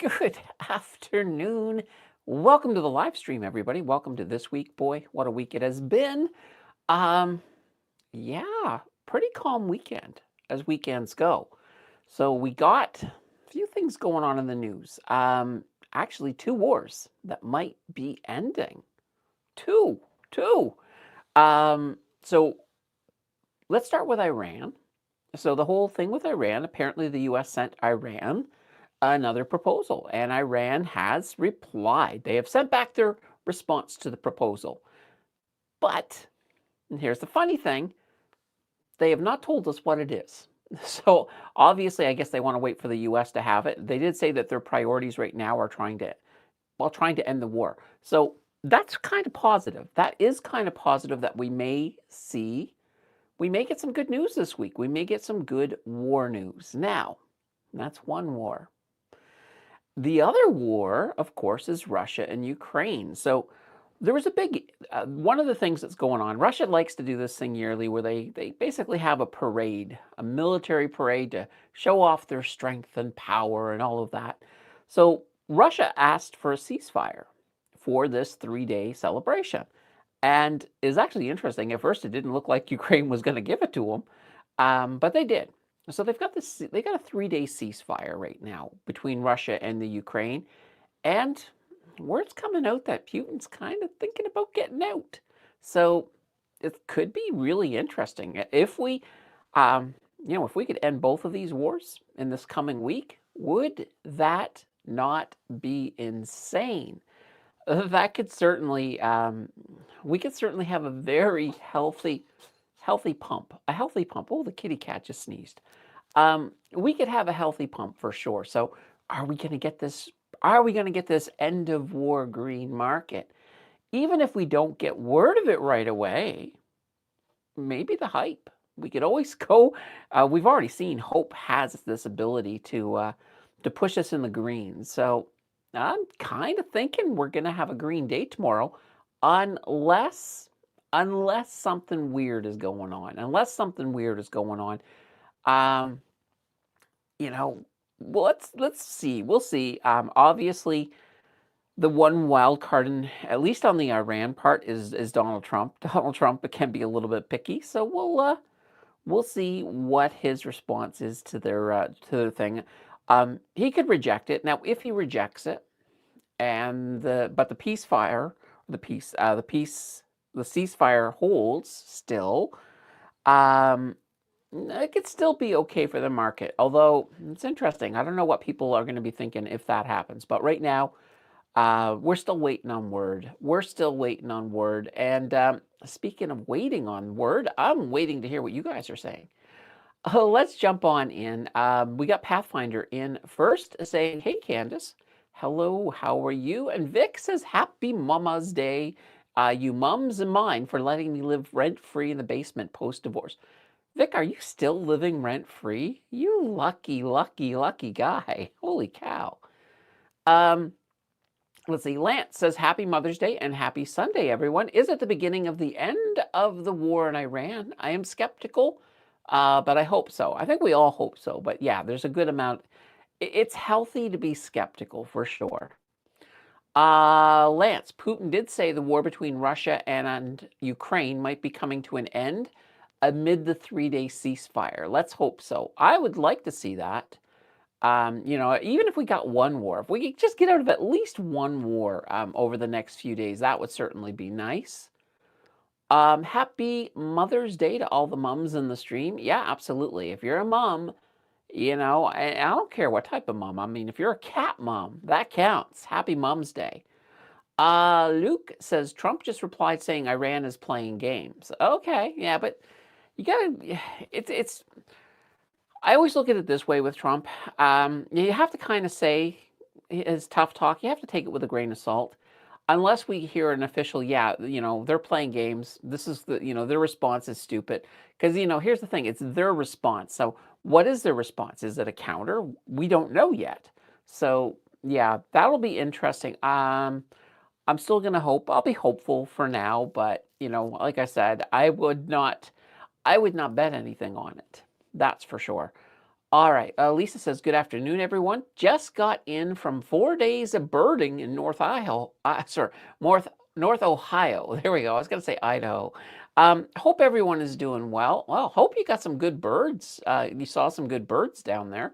Good afternoon. Welcome to the live stream, everybody. Welcome to this week. Boy, what a week it has been. Um, yeah, pretty calm weekend as weekends go. So we got a few things going on in the news. Actually, two wars that might be ending. Two. So let's start with Iran. So the whole thing with Iran, apparently the U.S. sent Iran another proposal, and Iran has replied. They have sent back their response to the proposal. But, and here's the funny thing, they have not told us what it is. So obviously, I guess they want to wait for the U.S. to have it. They did say that their priorities right now are trying to end the war. So that's kind of positive. That is kind of positive that we may get some good news this week. We may get some good war news. Now, that's one war. The other war, of course, is Russia and Ukraine. So there was a big, one of the things that's going on, Russia likes to do this thing yearly where they basically have a parade, a military parade to show off their strength and power and all of that. So Russia asked for a ceasefire for this 3-day celebration. And it's actually interesting. At first, it didn't look like Ukraine was going to give it to them, but they did. So they've got this. They got a 3-day ceasefire right now between Russia and the Ukraine, and word's coming out that Putin's kind of thinking about getting out. So it could be really interesting if we, if we could end both of these wars in this coming week. Would that not be insane? That could certainly, we could certainly have a very healthy pump. A healthy pump. Oh, the kitty cat just sneezed. We could have a healthy pump for sure. So, are we going to get this? Are we going to get this end of war green market? Even if we don't get word of it right away, maybe the hype. We could always go. We've already seen hope has this ability to push us in the green. So I'm kind of thinking we're going to have a green day tomorrow, unless something weird is going on. Unless something weird is going on. Um, well, let's see. We'll see. Obviously, the one wild card, at least on the Iran part, is Donald Trump. Donald Trump can be a little bit picky, so we'll see what his response is to their thing. He could reject it. Now, if he rejects it, but the the ceasefire holds still. It could still be okay for the market, although it's interesting. I don't know what people are going to be thinking if that happens. But right now, we're still waiting on word. And speaking of waiting on word, I'm waiting to hear what you guys are saying. Oh, let's jump on in. We got Pathfinder in first saying, "Hey, Candace. Hello, how are you?" And Vic says, "Happy Mama's Day, you mums and mine, for letting me live rent-free in the basement post-divorce." Vic, are you still living rent-free? You lucky guy. Holy cow. Let's see. Lance says, "Happy Mother's Day and happy Sunday, everyone. Is it the beginning of the end of the war in Iran? I am skeptical, but I hope so. I think we all hope so. But yeah, there's a good amount. It's healthy to be skeptical for sure." Lance, Putin did say the war between Russia and Ukraine might be coming to an end amid the 3-day ceasefire. Let's hope so. I would like to see that. Even if we got one war, if we could just get out of at least one war over the next few days, that would certainly be nice. Happy Mother's Day to all the mums in the stream. Yeah, absolutely. If you're a mom, I don't care what type of mom. I mean, if you're a cat mom, that counts. Happy Mom's Day. Luke says, "Trump just replied saying Iran is playing games." Okay, yeah, but you gotta, it's, I always look at it this way with Trump. You have to kind of say his tough talk. You have to take it with a grain of salt. Unless we hear an official, yeah, they're playing games. This is their response is stupid. Because, here's the thing, it's their response. So what is their response? Is it a counter? We don't know yet. So yeah, that'll be interesting. I'm still going to hope. I'll be hopeful for now. But, like I said, I would not bet anything on it. That's for sure. All right. Lisa says, "Good afternoon, everyone. Just got in from 4 days of birding in North Ohio. North Ohio. There we go. I was going to say Idaho. Hope everyone is doing well. Well, hope you got some good birds. You saw some good birds down there.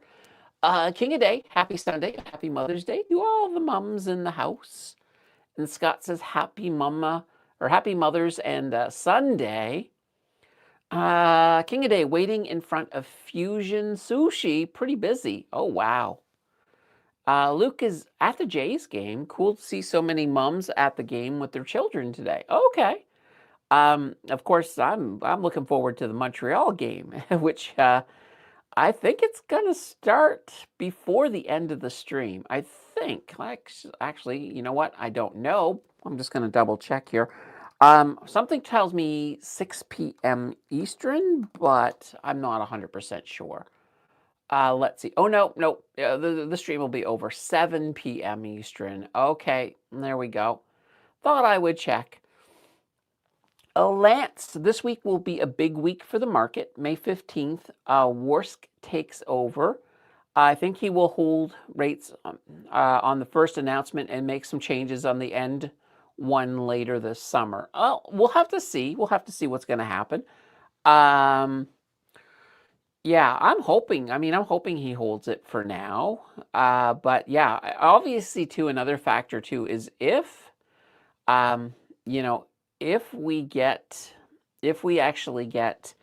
King of Day. Happy Sunday. Happy Mother's Day to all the mums in the house." And Scott says, "Happy Mama or Happy Mother's and Sunday." King of Day waiting in front of Fusion Sushi. Pretty busy. Oh, wow. Luke is at the Jays game. Cool to see so many mums at the game with their children today. Okay. Of course, I'm looking forward to the Montreal game, which I think it's gonna start before the end of the stream. I think. Actually, you know what? I don't know. I'm just gonna double check here. Something tells me 6 p.m. Eastern, but I'm not 100% sure. Let's see. Oh, no, no. The stream will be over 7 p.m. Eastern. Okay, there we go. Thought I would check. Lance, this week will be a big week for the market. May 15th, Worsk takes over. I think he will hold rates on the first announcement and make some changes on the end one later this summer. Oh, we'll have to see. We'll have to see what's going to happen. Yeah, I'm hoping. I mean, I'm hoping he holds it for now. But yeah, obviously, too, another factor too is if, you know, if we actually get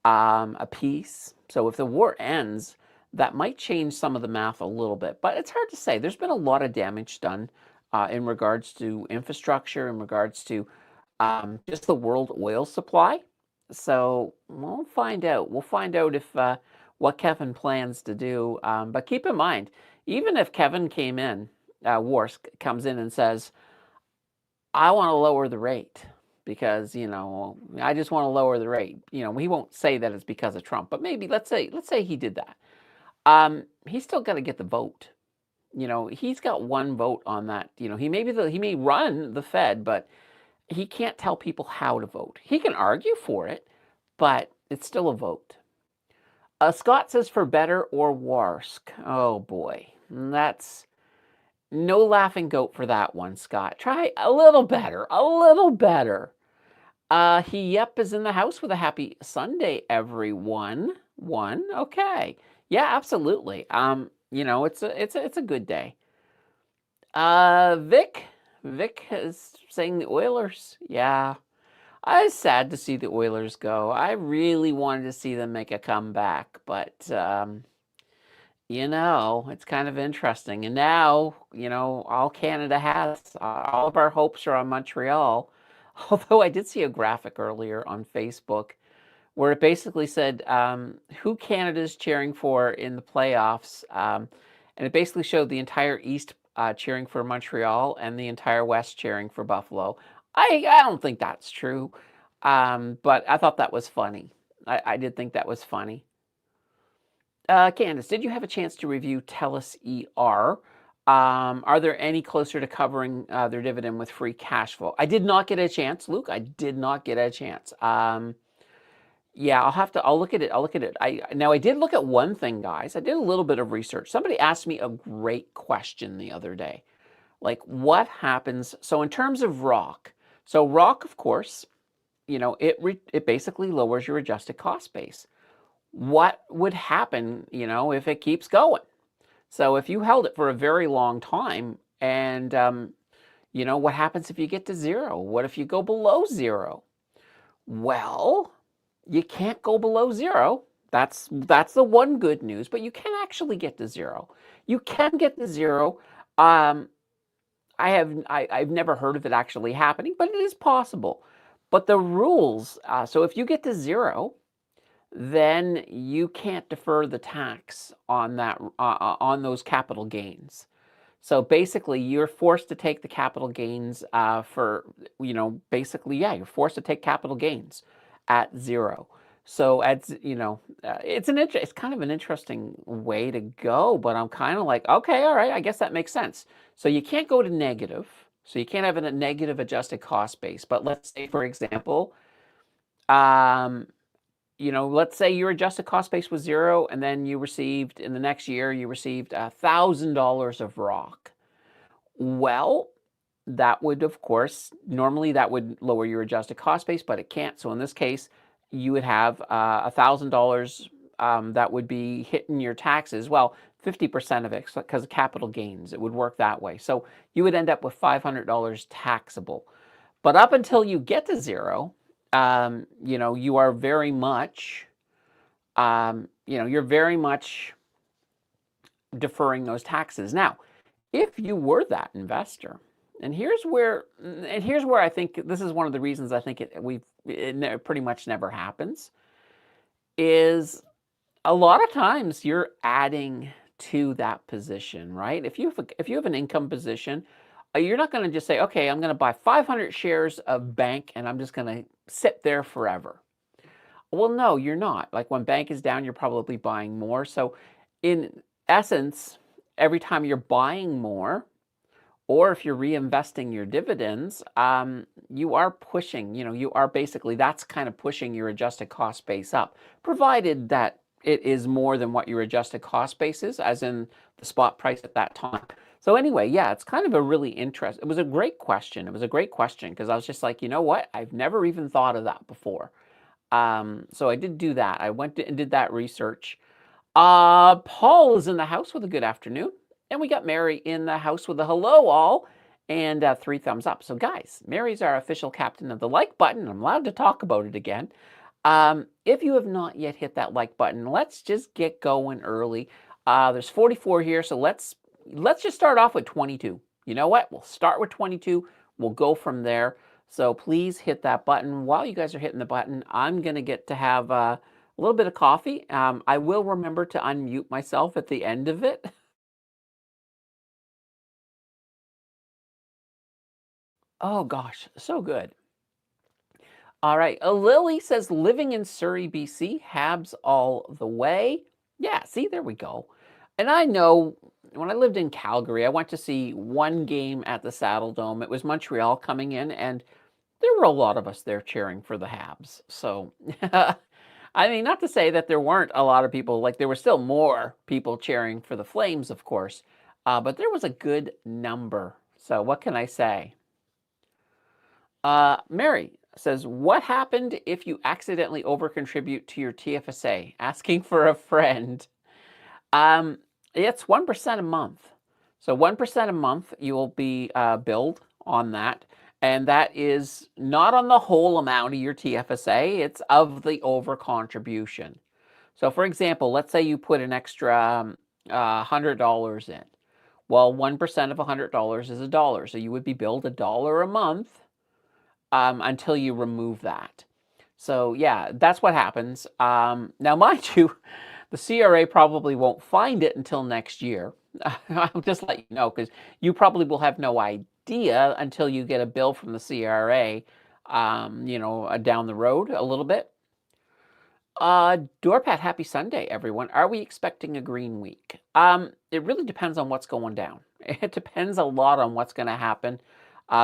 a peace. So if the war ends, that might change some of the math a little bit. But it's hard to say. There's been a lot of damage done in regards to infrastructure, in regards to just the world oil supply. So we'll find out. We'll find out if what Kevin plans to do. But keep in mind, even if Kevin came in, Worsk comes in and says, "I want to lower the rate because I just want to lower the rate." He won't say that it's because of Trump, but maybe let's say he did that. He's still got to get the vote. He's got one vote on that. He may run the Fed, but he can't tell people how to vote. He can argue for it, but it's still a vote. Scott says for better or worse. Oh boy, that's no laughing goat for that one, Scott. Try a little better, a little better. Yep is in the house with a happy Sunday, everyone. Okay. Yeah, absolutely. It's a good day. Vic is saying the Oilers. Yeah. I was sad to see the Oilers go. I really wanted to see them make a comeback, but it's kind of interesting. And now, all Canada has, all of our hopes are on Montreal. Although I did see a graphic earlier on Facebook where it basically said who Canada's cheering for in the playoffs. And it basically showed the entire East cheering for Montreal and the entire West cheering for Buffalo. I don't think that's true, but I thought that was funny. I did think that was funny. Candace, did you have a chance to review TELUS ER? Are there any closer to covering their dividend with free cash flow? I did not get a chance, Luke. I did not get a chance. Yeah, I'll look at it. I did look at one thing, guys. I did a little bit of research. Somebody asked me a great question the other day. Like, what happens? So in terms of ROC, of course, it basically lowers your adjusted cost base. What would happen, if it keeps going? So if you held it for a very long time and, what happens if you get to zero? What if you go below zero? Well, you can't go below zero. That's the one good news, but you can actually get to zero. You can get to zero. I've never heard of it actually happening, but it is possible. But the rules, so if you get to zero, then you can't defer the tax on that on those capital gains. So basically, you're forced to take the capital gains you're forced to take capital gains at zero. So it's kind of an interesting way to go, but I'm kind of like, okay, all right, I guess that makes sense. So you can't go to negative. So you can't have a negative adjusted cost base. But let's say, for example, let's say your adjusted cost base was 0, and then you received, in the next year, you received $1,000 of rock. Well, that would, of course, normally that would lower your adjusted cost base, but it can't. So in this case, you would have $1,000 that would be hitting your taxes. Well, 50% of it, because of capital gains, it would work that way. So you would end up with $500 taxable. But up until you get to 0, you are very much, you're very much deferring those taxes. Now, if you were that investor, and here's where I think this is one of the reasons I think it pretty much never happens, is a lot of times you're adding to that position, right? If you have an income position, you're not going to just say, okay, I'm going to buy 500 shares of bank and I'm just going to sit there forever. Well, no, you're not. Like when bank is down, you're probably buying more. So in essence, every time you're buying more, or if you're reinvesting your dividends, you are pushing, you are basically, that's kind of pushing your adjusted cost base up, provided that it is more than what your adjusted cost base is, as in the spot price at that time. So anyway, yeah, it's kind of a really interesting, it was a great question. It was a great question because I was just like, you know what? I've never even thought of that before. So I did do that. I went and did that research. Paul is in the house with a good afternoon. And we got Mary in the house with a hello all and 3 thumbs up. So guys, Mary's our official captain of the like button. I'm allowed to talk about it again. If you have not yet hit that like button, let's just get going early. There's 44 here, so let's just start off with 22. You know what? We'll start with 22. We'll go from there. So please hit that button. While you guys are hitting the button, I'm going to get to have a little bit of coffee. I will remember to unmute myself at the end of it. Oh gosh, so good. All right, Lily says, living in Surrey, BC, Habs all the way. Yeah, see, there we go. And I know when I lived in Calgary, I went to see one game at the Saddle Dome. It was Montreal coming in, and there were a lot of us there cheering for the Habs. So, I mean, not to say that there weren't a lot of people, like there were still more people cheering for the Flames, of course, but there was a good number. So what can I say? Mary says, what happened if you accidentally overcontribute to your TFSA? Asking for a friend. It's 1% a month. So 1% a month you will be billed on that. And that is not on the whole amount of your TFSA. It's of the overcontribution. So for example, let's say you put an extra $100 in. Well, 1% of $100 is $1. So you would be billed $1 a month until you remove that. So yeah, that's what happens. Now, mind you, the CRA probably won't find it until next year. I'll just let you know, because you probably will have no idea until you get a bill from the CRA, down the road a little bit. Doorpat, happy Sunday, everyone. Are we expecting a green week? It really depends on what's going down. It depends a lot on what's going to happen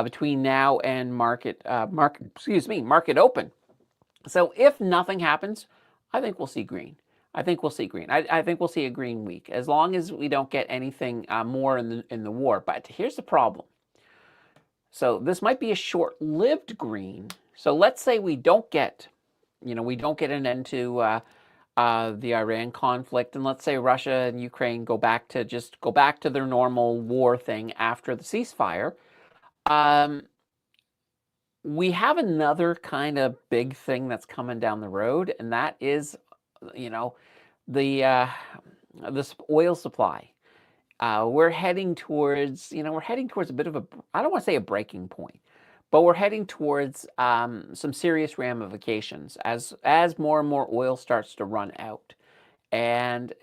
between now and market open. So if nothing happens, I think we'll see green. I think we'll see green. I think we'll see a green week, as long as we don't get anything more in the war. But here's the problem. So this might be a short-lived green. So let's say we don't get an end to the Iran conflict, and let's say Russia and Ukraine go back to their normal war thing after the ceasefire. We have another kind of big thing that's coming down the road, and that is, this oil supply. We're heading towards a bit of a, I don't want to say a breaking point, but we're heading towards some serious ramifications as more and more oil starts to run out. And,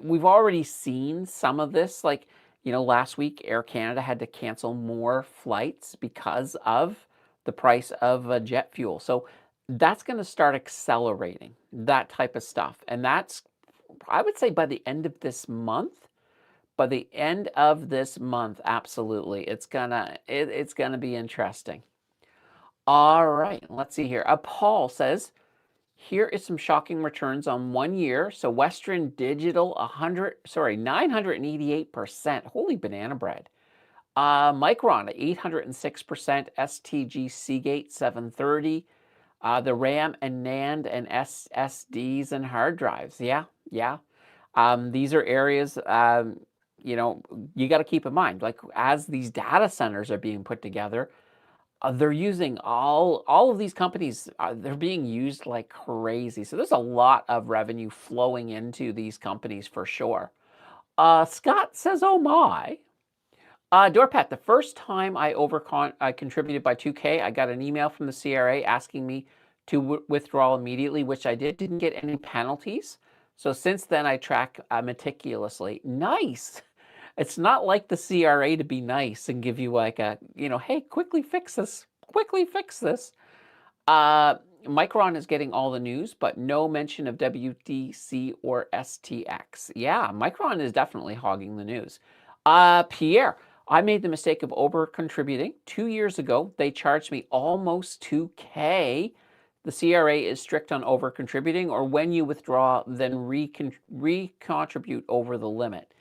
we've already seen some of this, like, last week Air Canada had to cancel more flights because of the price of jet fuel. So that's going to start accelerating that type of stuff. And that's, I would say, by the end of this month. By the end of this month, absolutely, it's gonna be interesting. All right, let's see here. Paul says, Here is some shocking returns on 1 year. So Western Digital, 988%. Holy banana bread. Micron, 806%. STG Seagate, 730. The RAM and NAND and SSDs and hard drives. Yeah. These are areas, you got to keep in mind, like as these data centers are being put together, they're using all of these companies, they're being used like crazy. So there's a lot of revenue flowing into these companies for sure. Scott says, oh my. Doorpat, the first time I contributed by 2K, I got an email from the CRA asking me to withdraw immediately, which I did. Didn't get any penalties. So since then, I track meticulously. Nice. It's not like the CRA to be nice and give you like a, hey, quickly fix this. Quickly fix this. Micron is getting all the news, but no mention of WTC or STX. Yeah, Micron is definitely hogging the news. Pierre, I made the mistake of over-contributing. 2 years ago, they charged me almost 2K. The CRA is strict on over-contributing, or when you withdraw, then re-contribute over the limit.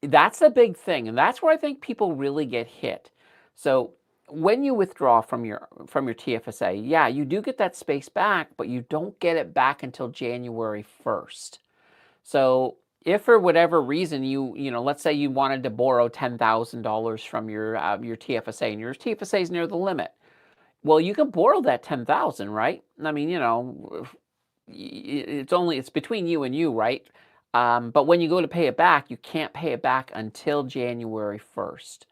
That's a big thing, and that's where I think people really get hit. So when you withdraw from your TFSA, yeah, you do get that space back, but you don't get it back until January 1st. So if for whatever reason let's say you wanted to borrow $10,000 from your TFSA, and your TFSA is near the limit, well, you can borrow that $10,000, right? I mean, it's between you and you, right? But when you go to pay it back, you can't pay it back until January 1st.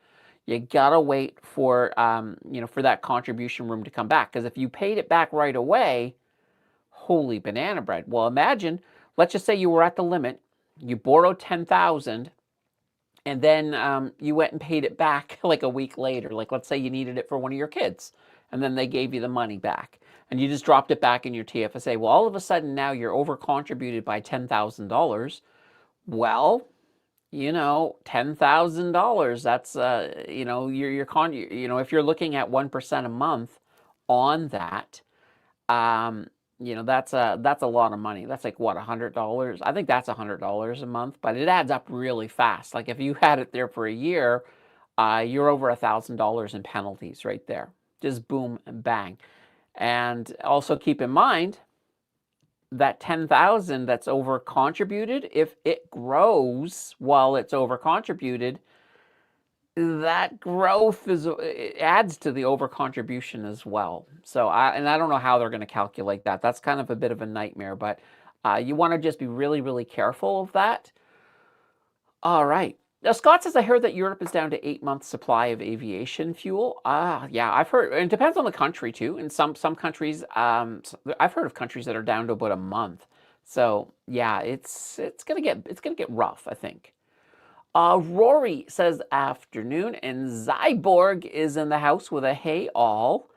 You gotta wait for for that contribution room to come back, because if you paid it back right away, holy banana bread. Well, imagine, let's just say you were at the limit, you borrowed $10,000, and then you went and paid it back like a week later. Like, let's say you needed it for one of your kids, and then they gave you the money back, and you just dropped it back in your TFSA. Well, all of a sudden now you're over contributed by $10,000. Well, $10,000. That's if you're looking at 1% a month on that, that's a lot of money. That's like what, $100? I think that's $100 a month, but it adds up really fast. Like if you had it there for a year, you're over $1,000 in penalties right there. Just boom and bang. And also keep in mind that 10,000 that's over contributed, if it grows while it's over contributed, that growth adds to the over contribution as well. So I don't know how they're going to calculate that. That's kind of a bit of a nightmare, but you want to just be really, really careful of that. All right. Now, Scott says, I heard that Europe is down to 8 months supply of aviation fuel. Yeah, I've heard, and it depends on the country too. In some countries, I've heard of countries that are down to about a month. So yeah, it's gonna get rough, I think. Rory says, afternoon, and Zyborg is in the house with a hey all.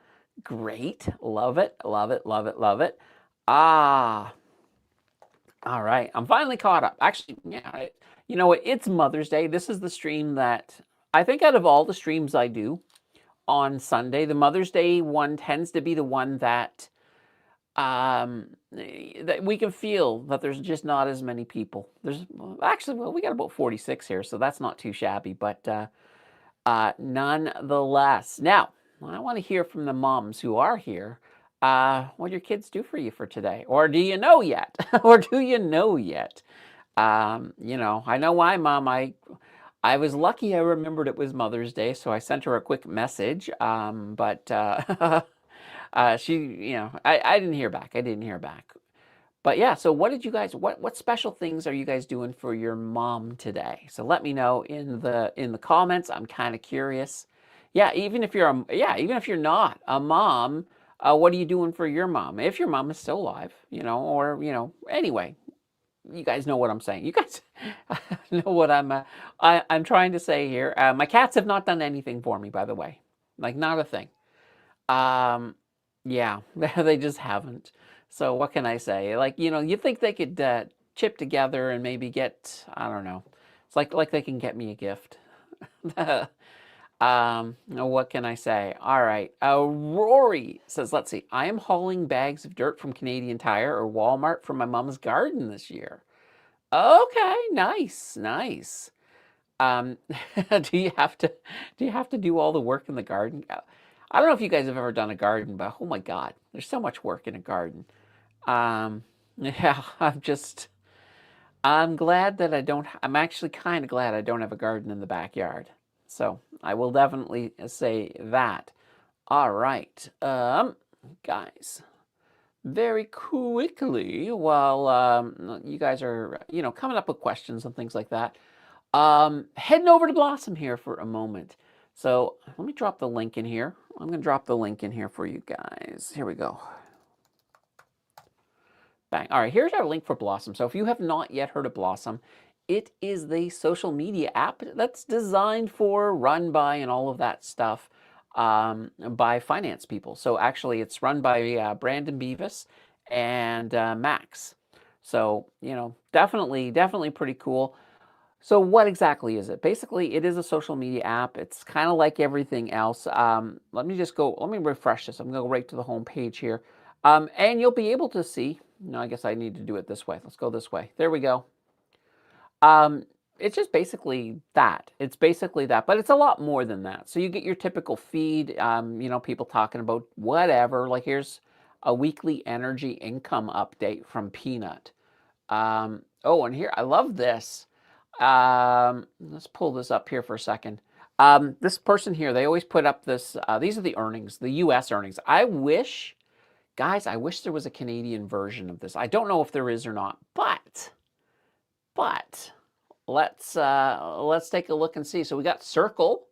Great. Love it. Love it. Love it. Love it. All right. I'm finally caught up. Actually, yeah, you know what? It's Mother's Day. This is the stream that I think out of all the streams I do on Sunday, the Mother's Day one tends to be the one that that we can feel that there's just not as many people. There's actually, well, we got about 46 here, so that's not too shabby, but nonetheless. Now, I want to hear from the moms who are here. What your kids do for you for today? Or do you know yet? Or do you know yet? I know my mom, I was lucky I remembered it was Mother's Day, so I sent her a quick message. But she, I didn't hear back. I didn't hear back. But yeah, so what did you guys, what special things are you guys doing for your mom today? So let me know in the comments. I'm kind of curious. Yeah, even if you're not a mom, what are you doing for your mom? If your mom is still alive, anyway, you guys know what I'm saying. You guys know what I'm trying to say here. My cats have not done anything for me, by the way. Like, not a thing. Yeah, they just haven't. So what can I say? Like, you think they could chip together and maybe get, I don't know. It's like they can get me a gift. What can I say? All right. Rory says, let's see. I am hauling bags of dirt from Canadian Tire or Walmart from my mom's garden this year. Okay, nice, nice. Um, do you have to do all the work in the garden? I don't know if you guys have ever done a garden, but oh my God, there's so much work in a garden. Yeah, I'm glad that I don't, I'm actually kind of glad I don't have a garden in the backyard. So I will definitely say that. All right, guys, very quickly, while you guys are, coming up with questions and things like that, heading over to Blossom here for a moment. So let me drop the link in here. I'm going to drop the link in here for you guys. Here we go. Bang. All right, here's our link for Blossom. So if you have not yet heard of Blossom, it is the social media app that's designed for, run by, and all of that stuff by finance people. So actually, it's run by Brandon Beavis and Max. So, definitely pretty cool. So what exactly is it? Basically, it is a social media app. It's kind of like everything else. Let me refresh this. I'm going to go right to the home page here. And you'll be able to see, no, I guess I need to do it this way. Let's go this way. There we go. It's just basically that. It's basically that, but it's a lot more than that. So you get your typical feed, people talking about whatever. Like here's a weekly energy income update from Peanut. Oh, and here, I love this. Let's pull this up here for a second. This person here, they always put up this, these are the earnings, the US earnings. Guys, I wish there was a Canadian version of this. I don't know if there is or not, but let's take a look and see. So we got Circle.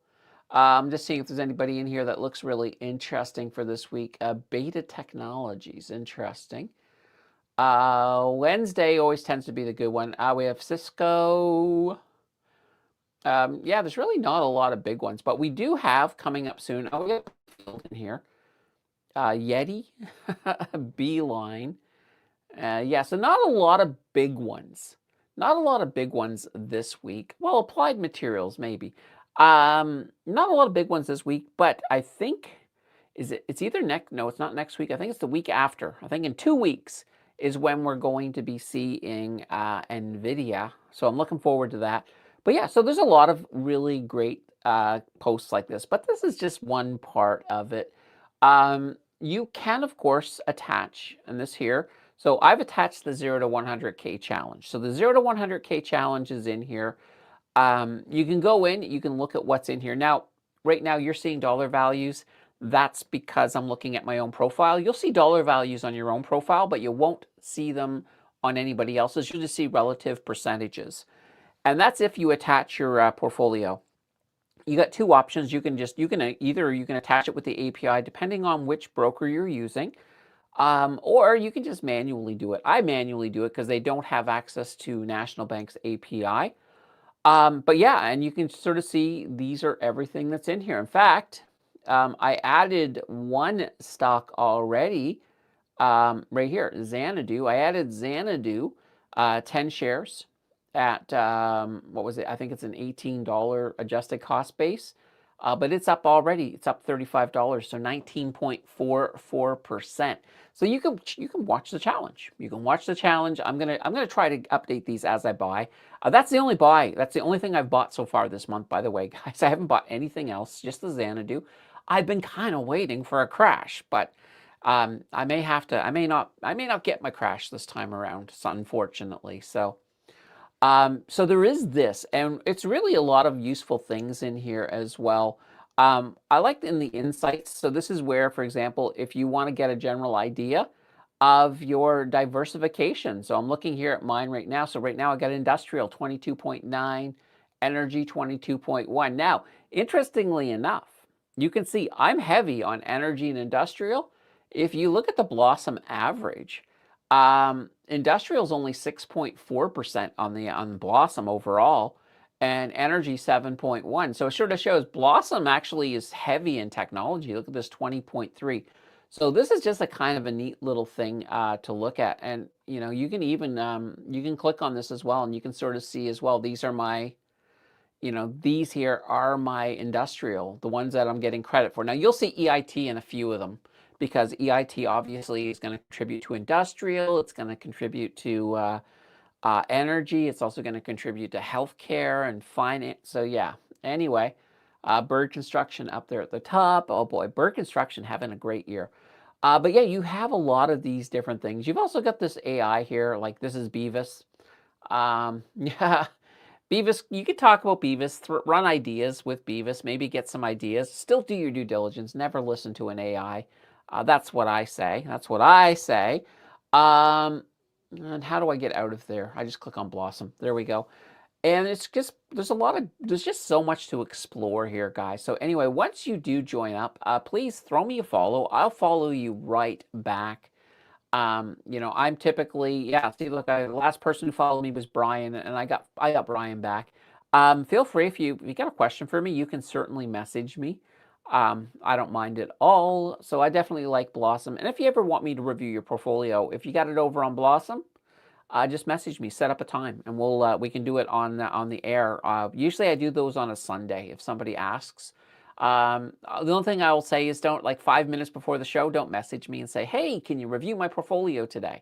I'm just seeing if there's anybody in here that looks really interesting for this week. Beta Technologies, interesting. Wednesday always tends to be the good one. We have Cisco. Yeah, there's really not a lot of big ones, but we do have coming up soon. Oh, we got Field in here. Yeti, Beeline. Yeah, so not a lot of big ones. Not a lot of big ones this week. Well, Applied Materials maybe. Not a lot of big ones this week, but I think it's either no, it's not next week. I think it's the week after. I think in 2 weeks is when we're going to be seeing NVIDIA. So I'm looking forward to that. But yeah, so there's a lot of really great posts like this, but this is just one part of it. You can, of course, attach, and this here. So I've attached the 0 to 100K challenge. So the 0 to 100K challenge is in here. You can go in, you can look at what's in here. Now, right now you're seeing dollar values. That's because I'm looking at my own profile. You'll see dollar values on your own profile, but you won't see them on anybody else's. You'll just see relative percentages. And that's if you attach your portfolio. You got two options. You can attach it with the API depending on which broker you're using. Or you can just manually do it. I manually do it because they don't have access to National Bank's API. But yeah, and you can sort of see these are everything that's in here. In fact, I added one stock already right here, Xanadu. I added Xanadu, 10 shares at, what was it? I think it's an $18 adjusted cost base. But it's up already. It's up $35, so 19.44%. So you can watch the challenge. You can watch the challenge. I'm gonna try to update these as I buy. That's the only buy. That's the only thing I've bought so far this month, by the way, guys. I haven't bought anything else, just the Xanadu. I've been kind of waiting for a crash, but I may not get my crash this time around, unfortunately. So there is this, and it's really a lot of useful things in here as well. I like in the insights. So this is where, for example, if you want to get a general idea of your diversification. So I'm looking here at mine right now. So right now I got industrial 22.9, energy 22.1. Now, interestingly enough, you can see I'm heavy on energy and industrial. If you look at the Blossom average, industrial is only 6.4% on Blossom overall, and energy 7.1. So it sort of shows Blossom actually is heavy in technology. Look at this 20.3. So this is just a kind of a neat little thing to look at, and you can even you can click on this as well, and you can sort of see as well. These are my you know, these here are my industrial, the ones that I'm getting credit for. Now you'll see EIT in a few of them, because EIT obviously is going to contribute to industrial. It's going to contribute to energy. It's also going to contribute to healthcare and finance. So yeah, anyway, bird construction up there at the top. Oh boy, bird construction having a great year. But yeah, you have a lot of these different things. You've also got this AI here, like this is Beavis. Yeah, Beavis, you could talk about Beavis, run ideas with Beavis, maybe get some ideas. Still do your due diligence. Never listen to an AI. That's what I say. That's what I say. And how do I get out of there? I just click on Blossom. There we go. And it's just, there's just so much to explore here, guys. So anyway, once you do join up, please throw me a follow. I'll follow you right back. You know, I'm typically, yeah, see, look, the last person who followed me was Brian, and I got Brian back. Feel free, if you got a question for me, you can certainly message me. I don't mind at all. So I definitely like Blossom. And if you ever want me to review your portfolio, if you got it over on Blossom, just message me, set up a time, and we can do it on the air. Usually I do those on a Sunday if somebody asks. The only thing I will say is, don't, like 5 minutes before the show, don't message me and say, hey, can you review my portfolio today?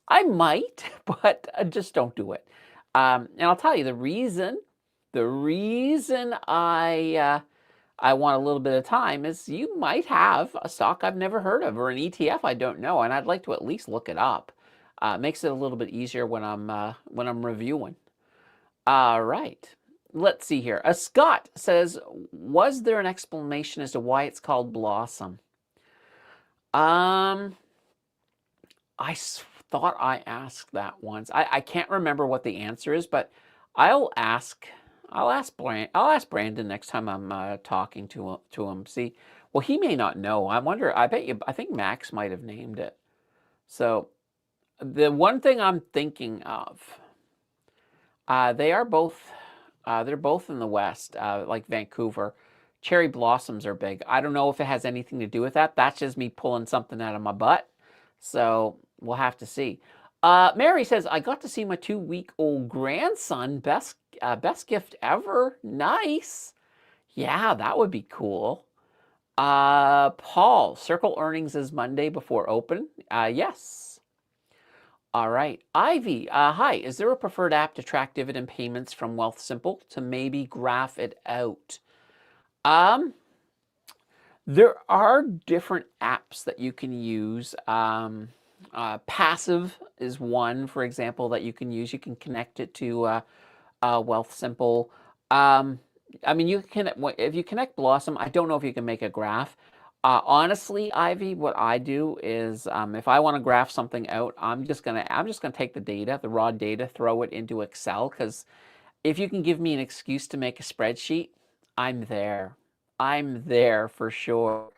I might, but just don't do it. And I'll tell you the reason I want a little bit of time is you might have a stock I've never heard of, or an ETF I don't know, and I'd like to at least look it up. Makes it a little bit easier when I'm reviewing. All right. Let's see here. Scott says, was there an explanation as to why it's called Blossom? I thought I asked that once. I can't remember what the answer is, but I'll ask Brandon next time I'm talking to him. See, well, he may not know. I wonder. I think Max might have named it. So the one thing I'm thinking of, they're both in the West, like Vancouver. Cherry blossoms are big. I don't know if it has anything to do with that. That's just me pulling something out of my butt. So we'll have to see. Mary says, I got to see my 2-week-old grandson. Best gift ever. Nice. Yeah, that would be cool. Paul, circle earnings is Monday before open. Yes. All right. Ivy, hi. Is there a preferred app to track dividend payments from Wealthsimple to maybe graph it out? There are different apps that you can use. Passive is one, for example, that you can use. You can connect it to Wealthsimple. I mean, if you connect Blossom, I don't know if you can make a graph. Honestly, Ivy, what I do is, if I want to graph something out, I'm just gonna take the data, the raw data, throw it into Excel, because if you can give me an excuse to make a spreadsheet, I'm there. I'm there for sure.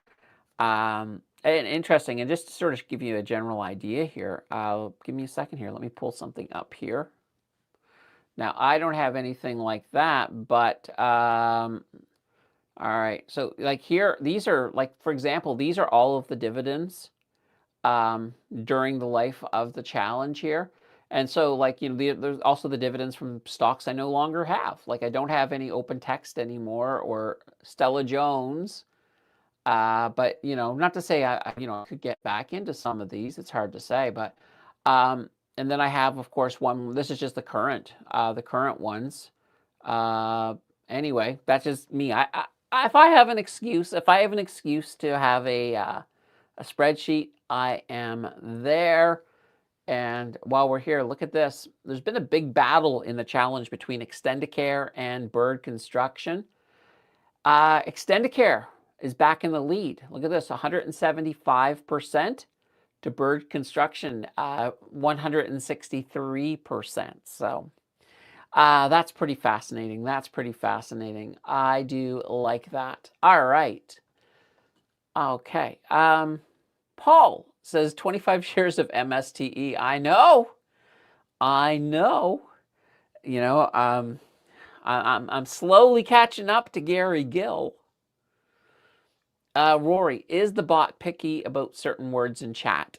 And interesting, and just to sort of give you a general idea here, give me a second here. Let me pull something up here. Now, I don't have anything like that, but all right. So like here, these are, like, for example, these are all of the dividends during the life of the challenge here. And so, like, you know, there's also the dividends from stocks I no longer have. Like, I don't have any open text anymore, or Stella Jones. But, you know, not to say I could get back into some of these. It's hard to say. But and then I have, of course, one. This is just the current ones. Anyway, that's just me. If I have an excuse to have a spreadsheet, I am there. And while we're here, look at this. There's been a big battle in the challenge between Extendicare and Bird Construction. Extendicare is back in the lead. Look at this, 175% to Bird Construction, 163%. So that's pretty fascinating. I do like that. All right. Okay. Paul says 25 shares of MSTE. I know. You know, I'm slowly catching up to Gary Gill. Rory, is the bot picky about certain words in chat?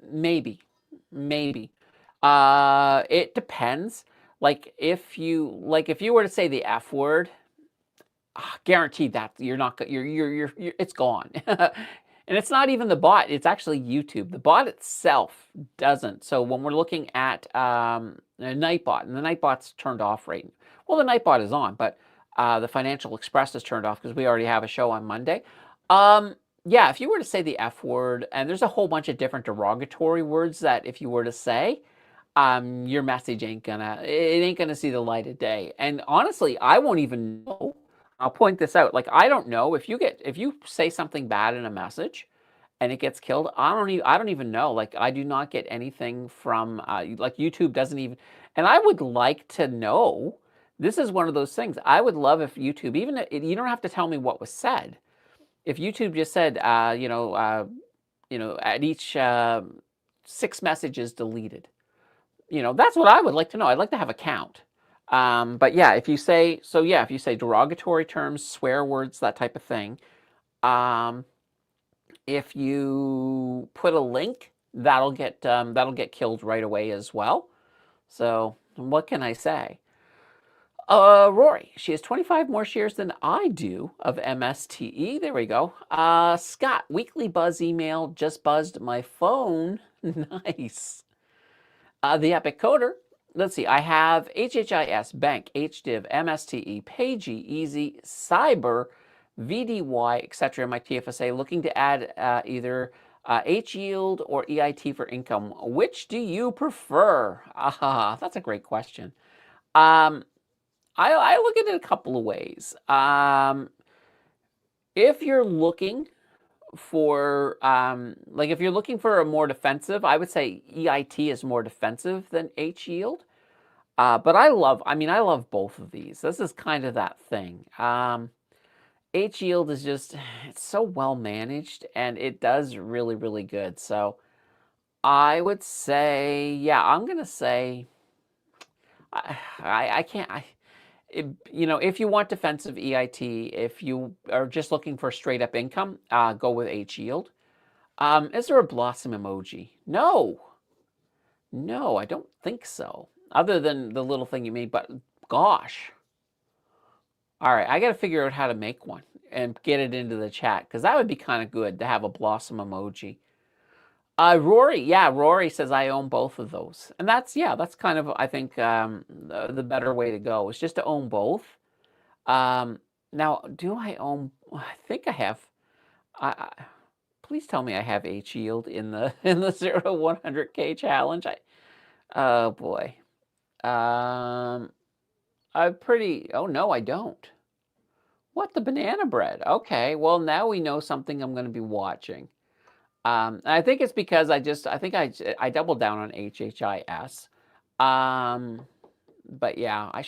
Maybe. It depends. Like if you were to say the F word, guaranteed that you're not you're it's gone. And it's not even the bot, it's actually YouTube. The bot itself doesn't. So when we're looking at a Nightbot, and the Nightbot's turned off right. Well, the Nightbot is on, but the Financial Express is turned off because we already have a show on Monday. Yeah, if you were to say the F word, and there's a whole bunch of different derogatory words that if you were to say, your message ain't gonna see the light of day. And honestly, I won't even know. I'll point this out. Like, I don't know if you say something bad in a message and it gets killed. I don't even know. Like, I do not get anything from like YouTube doesn't even. And I would like to know. This is one of those things. I would love if YouTube, even if, you don't have to tell me what was said. If YouTube just said, at each 6 messages deleted. That's what I would like to know. I'd like to have a count. But yeah, if you say derogatory terms, swear words, that type of thing, if you put a link, that'll get killed right away as well. So what can I say? Rory, she has 25 more shares than I do of MSTE. There we go. Scott, weekly buzz email just buzzed my phone. Nice. The Epic Coder. Let's see. I have HHIS, Bank, HDIV, MSTE, Pagey, Easy, Cyber, VDY, etc. in my TFSA, looking to add either H yield or EIT for income. Which do you prefer? That's a great question. I look at it a couple of ways. If you're looking for if you're looking for a more defensive, I would say EIT is more defensive than H yield. But I love both of these. This is kind of that thing. H yield is just, it's so well managed and it does really, really good. So I would say, yeah, I'm going to say, I can't, if you want defensive EIT, if you are just looking for straight up income, go with H yield. Is there a blossom emoji? No, I don't think so. Other than the little thing you made, but gosh. All right, I got to figure out how to make one and get it into the chat because that would be kind of good to have a blossom emoji. Rory says I own both of those, and that's kind of, I think, the better way to go is just to own both. Now, do I own? I think I have. Please tell me I have H yield in the 0 to 100K challenge. Oh boy. Oh no, I don't. What, the banana bread? Okay, well now we know something I'm going to be watching. I think it's because I doubled down on HHIS. But yeah, I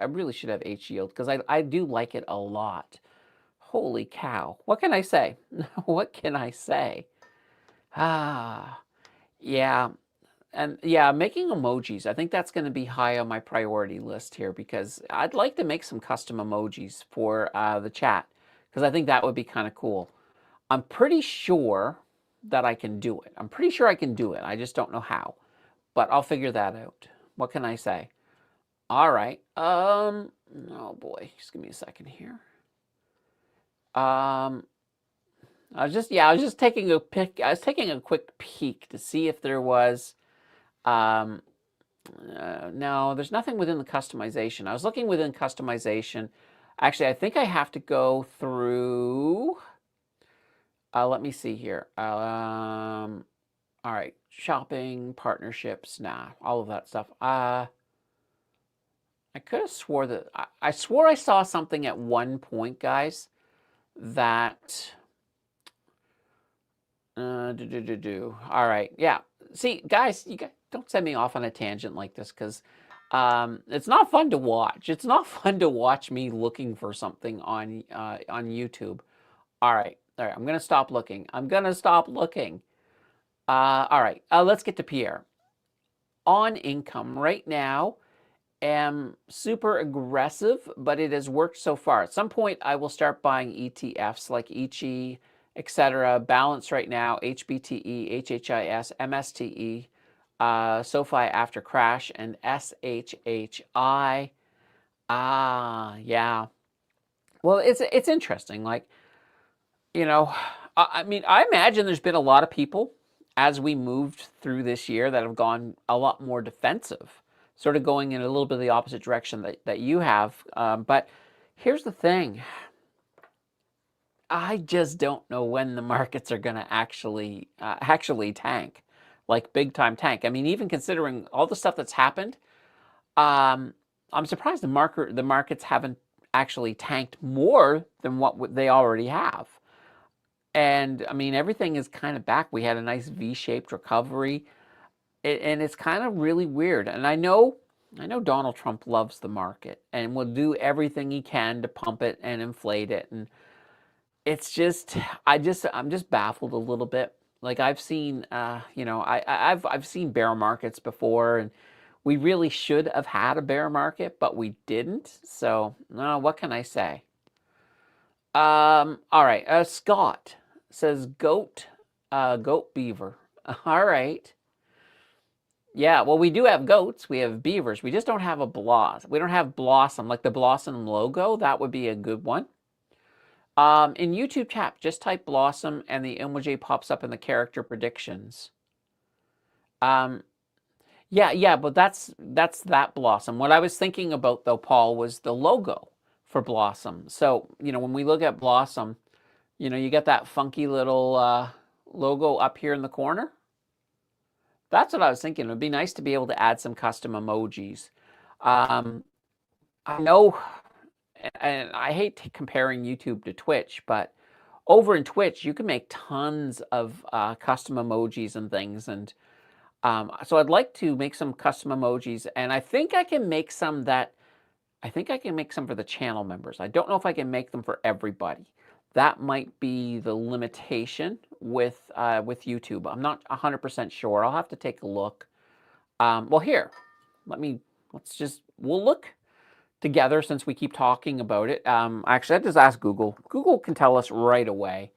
really should have H yield because I do like it a lot. Holy cow. What can I say? What can I say? Yeah. And yeah, making emojis, I think that's going to be high on my priority list here because I'd like to make some custom emojis for the chat because I think that would be kind of cool. I'm pretty sure that I can do it. I just don't know how, but I'll figure that out. What can I say? All right. Oh boy, just give me a second here. I was just taking a quick peek to see if there was. No, there's nothing within the customization. I was looking within customization. Actually, I think I have to go through. Let me see here. All right, shopping, partnerships, all of that stuff. I could have swore that I swore I saw something at one point, guys, that. All right, yeah. See, guys, you guys don't send me off on a tangent like this because it's not fun to watch. It's not fun to watch me looking for something on YouTube. All right. I'm gonna stop looking. All right. Let's get to Pierre. On income right now, am super aggressive, but it has worked so far. At some point, I will start buying ETFs like etc. Balance right now, HBTE, HHIS, MSTE. SoFi after crash, and SHHI. Yeah. Well, it's interesting. Like, I mean, I imagine there's been a lot of people as we moved through this year that have gone a lot more defensive, sort of going in a little bit of the opposite direction that you have. But here's the thing. I just don't know when the markets are going to actually tank, like big time tank. I mean, even considering all the stuff that's happened, um, I'm surprised the markets haven't actually tanked more than what they already have. And I mean, everything is kind of back. We had a nice V-shaped recovery, and it's kind of really weird. And I know Donald Trump loves the market and will do everything he can to pump it and inflate it. And it's just, I'm just baffled a little bit. Like I've seen, I've seen bear markets before, and we really should have had a bear market, but we didn't. So, what can I say? All right. Scott says goat beaver. All right. Yeah, well, we do have goats. We have beavers. We just don't have a blossom. We don't have blossom, like the blossom logo. That would be a good one. In YouTube chat, just type blossom and the emoji pops up in the character predictions. Yeah, but that's that blossom. What I was thinking about though, Paul, was the logo for blossom. So, when we look at blossom, you get that funky little logo up here in the corner. That's what I was thinking. It would be nice to be able to add some custom emojis. I know, and I hate comparing YouTube to Twitch, but over in Twitch, you can make tons of custom emojis and things. And so I'd like to make some custom emojis, and I think I can make some for the channel members. I don't know if I can make them for everybody. That might be the limitation with YouTube. I'm not 100% sure. I'll have to take a look. Well, here, we'll look together since we keep talking about it. Actually, I just ask Google. Google can tell us right away.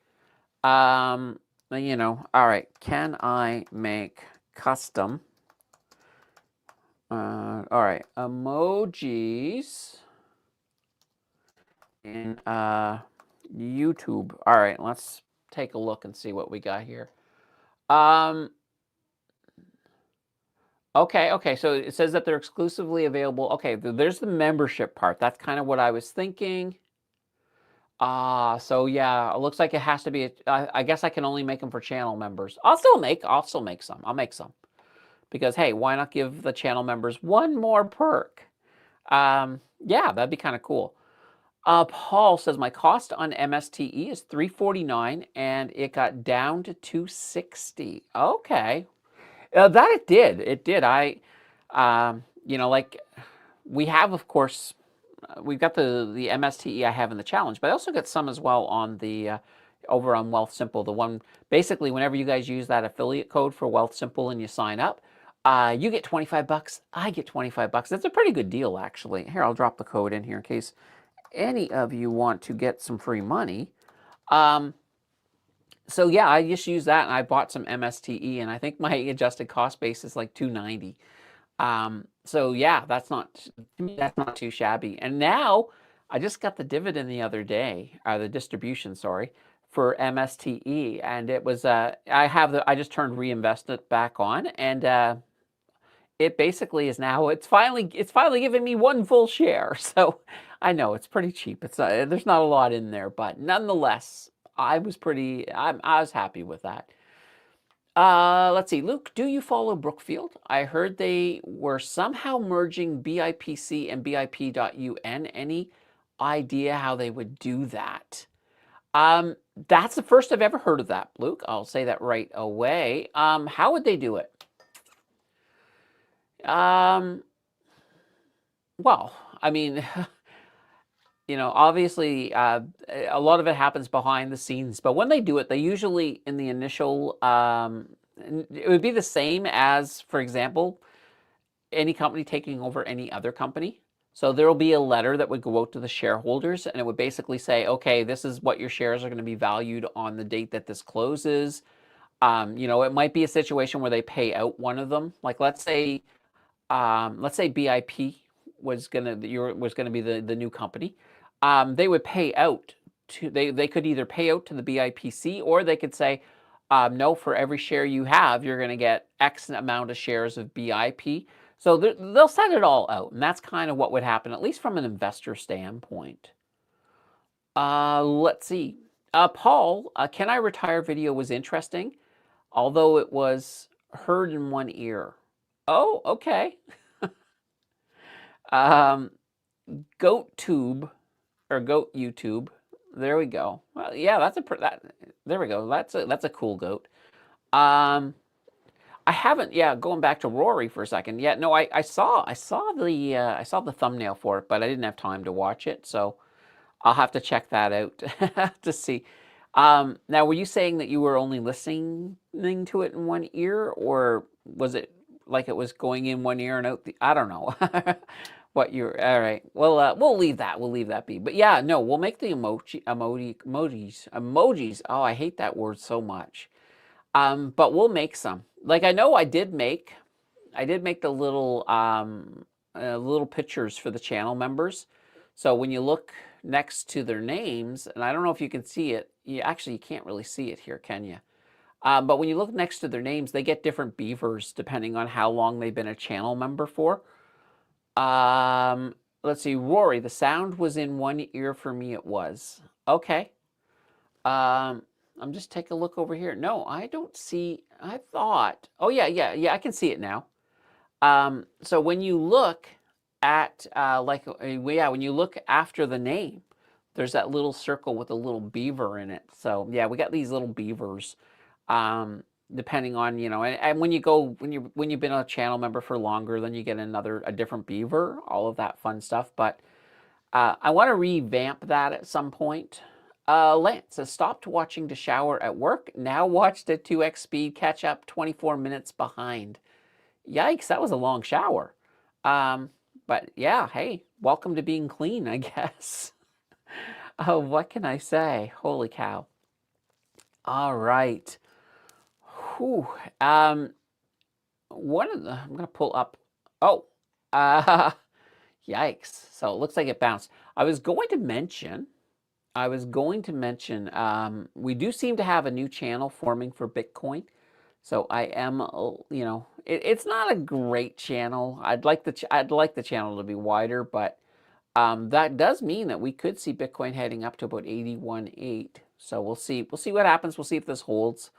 All right. Can I make custom? All right, emojis in YouTube. All right, let's take a look and see what we got here. Okay, so it says that they're exclusively available. Okay, there's the membership part. That's kind of what I was thinking. So yeah, it looks like it has to be, I guess I can only make them for channel members. I'll still make some. I'll make some. Because, hey, why not give the channel members one more perk? Yeah, that'd be kind of cool. Paul says, my cost on MSTE is $349, and it got down to $260. Okay. That it did. It did. Like we have, of course, we've got the MSTE I have in the challenge, but I also got some as well on the over on Wealthsimple. The one, basically, whenever you guys use that affiliate code for Wealthsimple and you sign up, you get 25 bucks. I get 25 bucks. That's a pretty good deal, actually. Here, I'll drop the code in here in case any of you want to get some free money. So yeah, I just used that and I bought some MSTE, and I think my adjusted cost base is like $290. So yeah, that's not too shabby. And now I just got the dividend the other day, the distribution, sorry, for MSTE, and it was I just turned reinvest it back on, and it basically is now it's finally giving me one full share. So I know it's pretty cheap. It's there's not a lot in there, but nonetheless, I was happy with that. Let's see, Luke, do you follow Brookfield? I heard they were somehow merging BIPC and BIP.UN. Any idea how they would do that? That's the first I've ever heard of that, Luke. I'll say that right away. How would they do it? Well, I mean, obviously, a lot of it happens behind the scenes, but when they do it, they usually, in the initial, it would be the same as, for example, any company taking over any other company. So there will be a letter that would go out to the shareholders, and it would basically say, okay, this is what your shares are going to be valued on the date that this closes. You know, it might be a situation where they pay out one of them. Like let's say BIP was gonna be the new company. They would pay out to they could either pay out to the BIPC, or they could say, no, for every share you have, you're going to get X amount of shares of BIP. So they'll set it all out, and that's kind of what would happen, at least from an investor standpoint. Let's see. Paul, Can I Retire video was interesting, although it was heard in one ear. Oh, okay. Um, Goat Tube or Goat YouTube. There we go. Well, yeah, there we go. That's a cool goat. Um, I haven't. Yeah, going back to Rory for a second. Yeah, no, I saw the thumbnail for it, but I didn't have time to watch it, so I'll have to check that out to see. Now, were you saying that you were only listening to it in one ear, or was it like it was going in one ear and out the? I don't know. What you're all right. Well, we'll leave that. We'll leave that be. But yeah, no, we'll make the emojis. Oh, I hate that word so much. But we'll make some. Like I know I did make the little pictures for the channel members. So when you look next to their names, and I don't know if you can see it. You can't really see it here, can you? But when you look next to their names, they get different beavers depending on how long they've been a channel member for. Let's see, Rory, the sound was in one ear for me. It was okay. I'm just taking a look over here. No, I don't see. I thought. Oh yeah. I can see it now. So when you look at when you look after the name, there's that little circle with a little beaver in it. So yeah, we got these little beavers. Depending on, and when you've been a channel member for longer, then you get a different beaver, all of that fun stuff. But I want to revamp that at some point. Lance has stopped watching to shower at work, now watched at 2x speed, catch up 24 minutes behind. Yikes, that was a long shower. But yeah, hey, welcome to being clean, I guess. What can I say? Holy cow. All right. Whew. I'm gonna pull up. Oh, yikes! So it looks like it bounced. I was going to mention. We do seem to have a new channel forming for Bitcoin. So I am, it's not a great channel. I'd like the channel to be wider, but that does mean that we could see Bitcoin heading up to about 81.8. So we'll see. We'll see what happens. We'll see if this holds.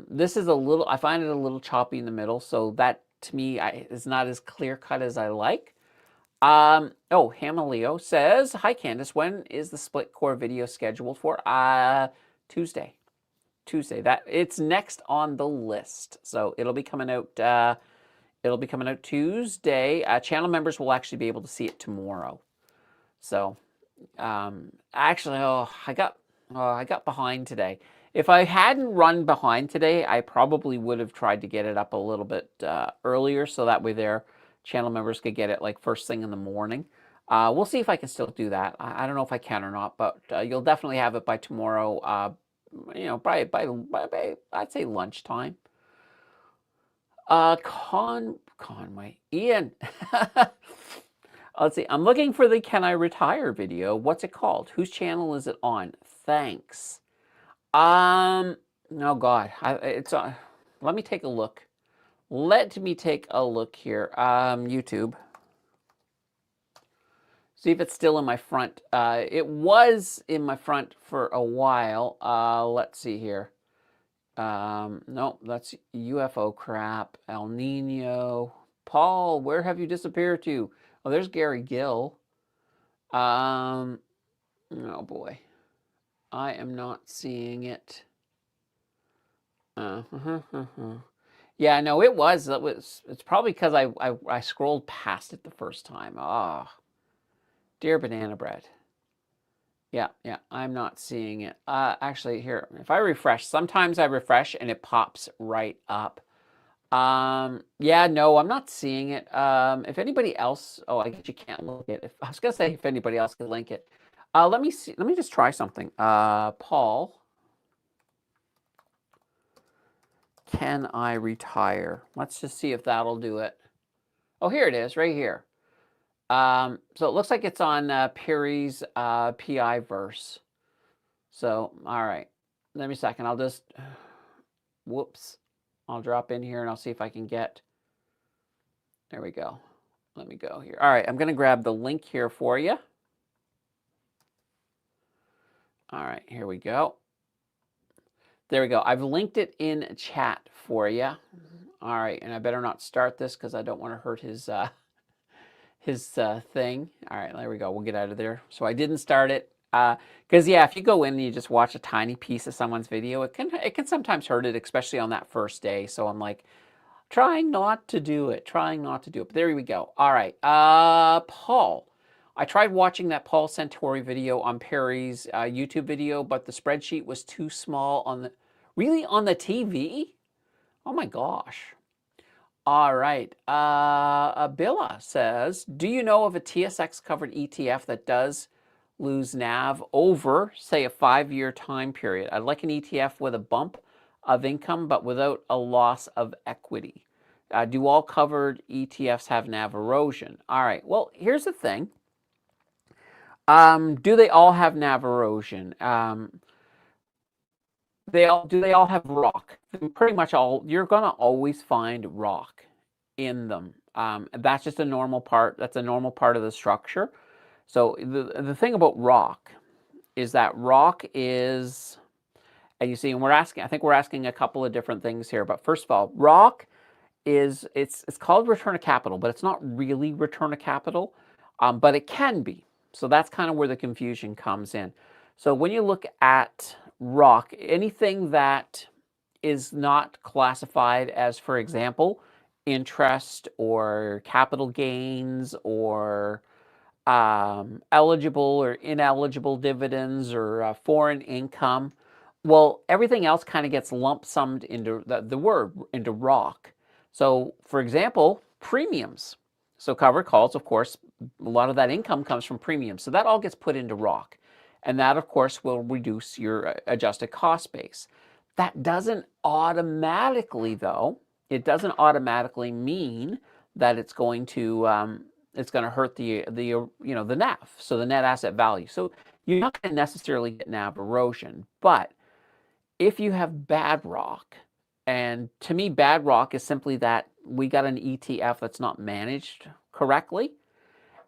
This is I find it a little choppy in the middle, so that to me is not as clear cut as I like. Hamaleo says, hi Candace, when is the split core video scheduled for? Tuesday. That it's next on the list. So it'll be coming out Tuesday. Channel members will actually be able to see it tomorrow. So actually, I got behind today. If I hadn't run behind today, I probably would have tried to get it up a little bit earlier, so that way their channel members could get it like first thing in the morning. We'll see if I can still do that. I don't know if I can or not, but you'll definitely have it by tomorrow. By I'd say lunchtime. Conway, Ian. Let's see. I'm looking for the Can I Retire video. What's it called? Whose channel is it on? Thanks. Oh God, let me take a look. Let me take a look here. YouTube. See if it's still in my front. It was in my front for a while. Let's see here. No, that's UFO crap. El Nino. Paul, where have you disappeared to? Oh, there's Gary Gill. Oh boy. I am not seeing it. Yeah, no, it was. It's probably because I scrolled past it the first time. Oh, dear banana bread. Yeah, I'm not seeing it. Actually, here, if I refresh, sometimes I refresh and it pops right up. Yeah, no, I'm not seeing it. If anybody else, I guess you can't link it. I was gonna say if anybody else could link it. Let me see. Let me just try something. Paul. can I retire? Let's just see if that'll do it. Oh, here it is, right here. So it looks like it's on Perry's PI verse. So, all right. Let me a second. I'll just, whoops. I'll drop in here and I'll see if I can get, there we go. Let me go here. All right, I'm going to grab the link here for you. All right, here we go. There we go. I've linked it in chat for you. All right, and I better not start this because I don't want to hurt his thing. All right, there we go. We'll get out of there. So I didn't start it because yeah, if you go in and you just watch a tiny piece of someone's video, it can sometimes hurt it, especially on that first day. So I'm like, trying not to do it. But there we go. All right, Paul. I tried watching that Paul Santori video on Perry's YouTube video, but the spreadsheet was too small on the, really on the TV? Oh my gosh. All right. Billa says, do you know of a TSX covered ETF that does lose NAV over, say, a 5-year time period? I'd like an ETF with a bump of income, but without a loss of equity. Do all covered ETFs have NAV erosion? All right. Well, here's the thing. Do they all have NAV erosion? Do they all have rock? Pretty much all. You're gonna always find rock in them. That's just a normal part. That's a normal part of the structure. So the thing about rock is that rock is, and you see, and I think we're asking a couple of different things here. But first of all, rock is it's called return of capital, but it's not really return of capital, but it can be. So that's kind of where the confusion comes in. So when you look at rock, anything that is not classified as, for example, interest or capital gains or eligible or ineligible dividends or foreign income, well, everything else kind of gets lump summed into the word, into rock. So, for example, premiums. So covered calls, of course, a lot of that income comes from premiums. So that all gets put into rock. And that, of course, will reduce your adjusted cost base. That doesn't automatically, though, it doesn't automatically mean that it's going to hurt the NAV, so the net asset value. So you're not going to necessarily get NAV erosion. But if you have bad rock, and to me, bad rock is simply that we got an ETF that's not managed correctly.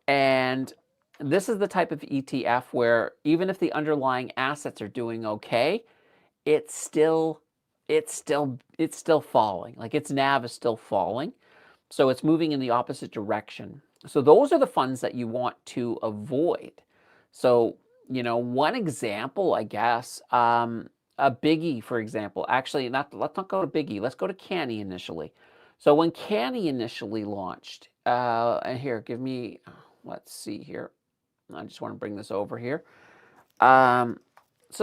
And this is the type of ETF where even if the underlying assets are doing okay, it's still falling. Like its NAV is still falling. So it's moving in the opposite direction. So those are the funds that you want to avoid. So, one example, I guess, a Biggie, for example. Actually, let's not go to Biggie. Let's go to Canny initially. So when Canny initially launched, and here, let's see here. I just want to bring this over here. So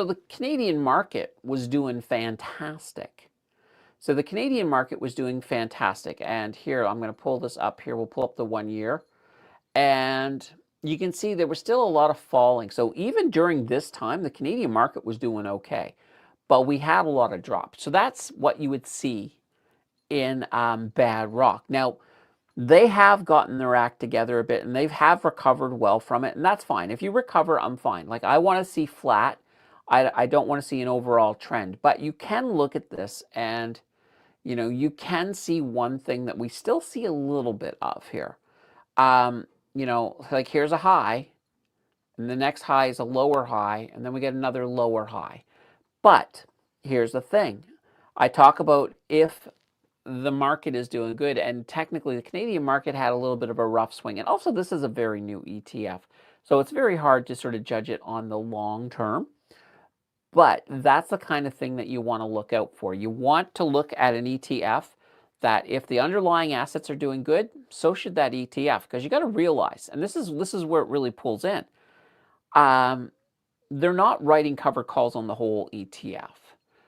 the Canadian market was doing fantastic. And here, I'm going to pull this up here. We'll pull up the 1 year. And you can see there was still a lot of falling. So even during this time, the Canadian market was doing okay. But we had a lot of drops. So that's what you would see in bad rock. Now, they have gotten their act together a bit, and they have recovered well from it, and that's fine. If you recover, I'm fine. Like, I want to see flat. I don't want to see an overall trend. But you can look at this, and, you can see one thing that we still see a little bit of here. Like here's a high, and the next high is a lower high, and then we get another lower high. But here's the thing. I talk about if the market is doing good, and technically the Canadian market had a little bit of a rough swing. And also this is a very new ETF. So it's very hard to sort of judge it on the long term. But that's the kind of thing that you want to look out for. You want to look at an ETF that if the underlying assets are doing good, so should that ETF. Because you got to realize, and this is where it really pulls in, they're not writing covered calls on the whole ETF.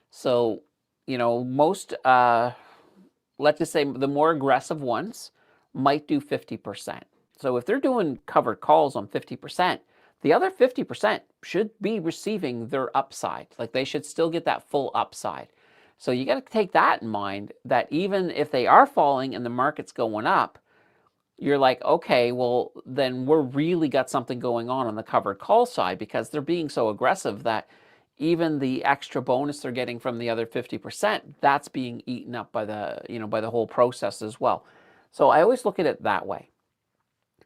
So, most, let's just say the more aggressive ones might do 50%. So if they're doing covered calls on 50%, the other 50% should be receiving their upside. Like they should still get that full upside. So you got to take that in mind, that even if they are falling and the market's going up, you're like, okay, well, then we're really got something going on the covered call side, because they're being so aggressive that even the extra bonus they're getting from the other 50%, that's being eaten up by by the whole process as well. So I always look at it that way.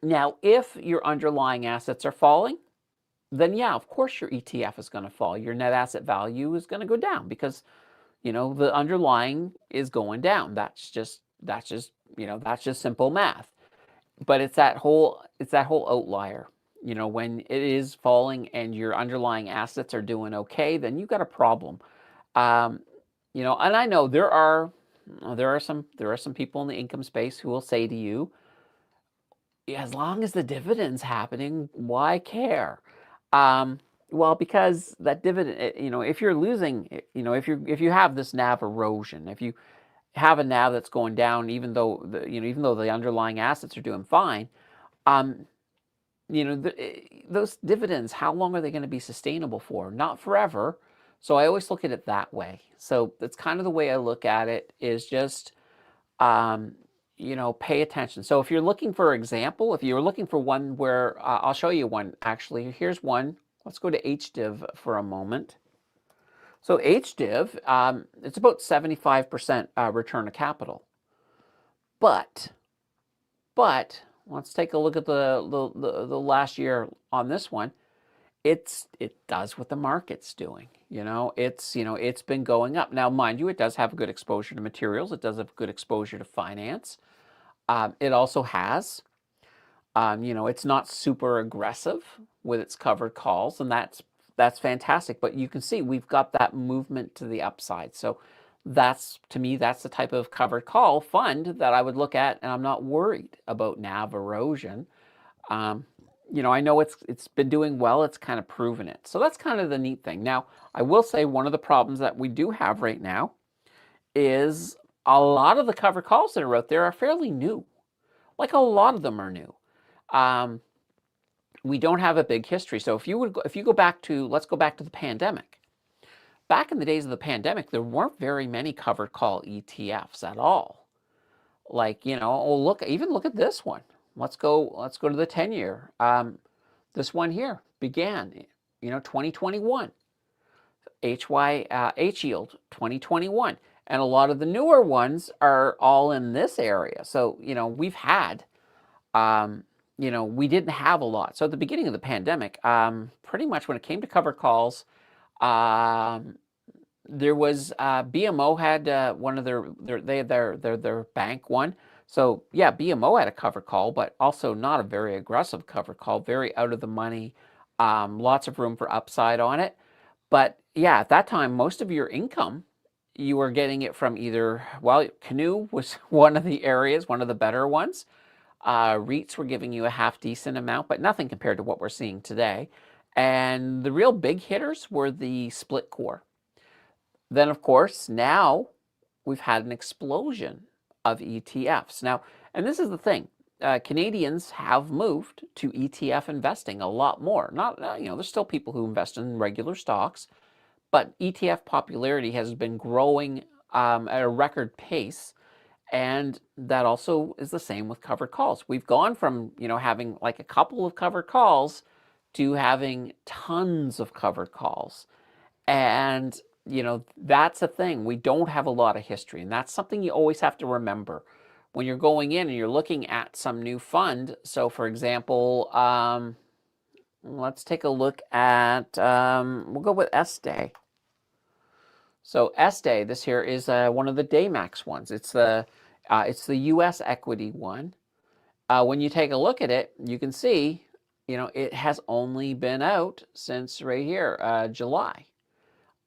Now, if your underlying assets are falling, then yeah, of course your ETF is going to fall. Your net asset value is going to go down because, the underlying is going down. That's just simple math. But it's that whole outlier. When it is falling and your underlying assets are doing okay, then you've got a problem. Um, and I know there are some people in the income space who will say to you, as long as the dividend's happening, why care? Um, well, because that dividend, if you're losing, if you have this NAV erosion, if you have a NAV that's going down, even though the underlying assets are doing fine, um, those dividends, how long are they going to be sustainable for? Not forever. So I always look at it that way. So that's kind of the way I look at it, is just um, pay attention. So if you're looking for example, if you're looking for one where I'll show you one actually. Here's one. Let's go to HDIV for a moment. So HDIV, it's about 75% return to capital. But let's take a look at the last year on this one. It does what the market's doing. It's been going up. Now, mind you, it does have a good exposure to materials. It does have good exposure to finance. It also has, it's not super aggressive with its covered calls, and that's fantastic. But you can see we've got that movement to the upside. So to me, that's the type of covered call fund that I would look at, and I'm not worried about NAV erosion. I know it's been doing well. It's kind of proven it. So that's kind of the neat thing. Now, I will say one of the problems that we do have right now is a lot of the covered calls that are out there are fairly new. Like, a lot of them are new. We don't have a big history. So if you go back to, let's go back to the pandemic. Back in the days of the pandemic, there weren't very many covered call ETFs at all. Like, look at this one. Let's go to the 10-year. This one here began, 2021. H yield 2021, and a lot of the newer ones are all in this area. So we've had, we didn't have a lot. So at the beginning of the pandemic, pretty much when it came to cover calls, there was BMO had one of their bank one. So yeah, BMO had a cover call, but also not a very aggressive cover call, very out of the money, lots of room for upside on it. But yeah, at that time, most of your income, you were getting it from either, well, Canoe was one of the areas, one of the better ones. REITs were giving you a half decent amount, but nothing compared to what we're seeing today. And the real big hitters were the split core. Then, of course, now we've had an explosion of ETFs. Now, and this is the thing, Canadians have moved to ETF investing a lot more. Not, there's still people who invest in regular stocks, but ETF popularity has been growing at a record pace. And that also is the same with covered calls. We've gone from, having like a couple of covered calls to having tons of covered calls. And, that's a thing. We don't have a lot of history. And that's something you always have to remember when you're going in and you're looking at some new fund. So, for example, let's take a look at, we'll go with SDAY. So SDAY, this here is one of the Daymax ones. It's the U.S. equity one. When you take a look at it, you can see, it has only been out since right here, July.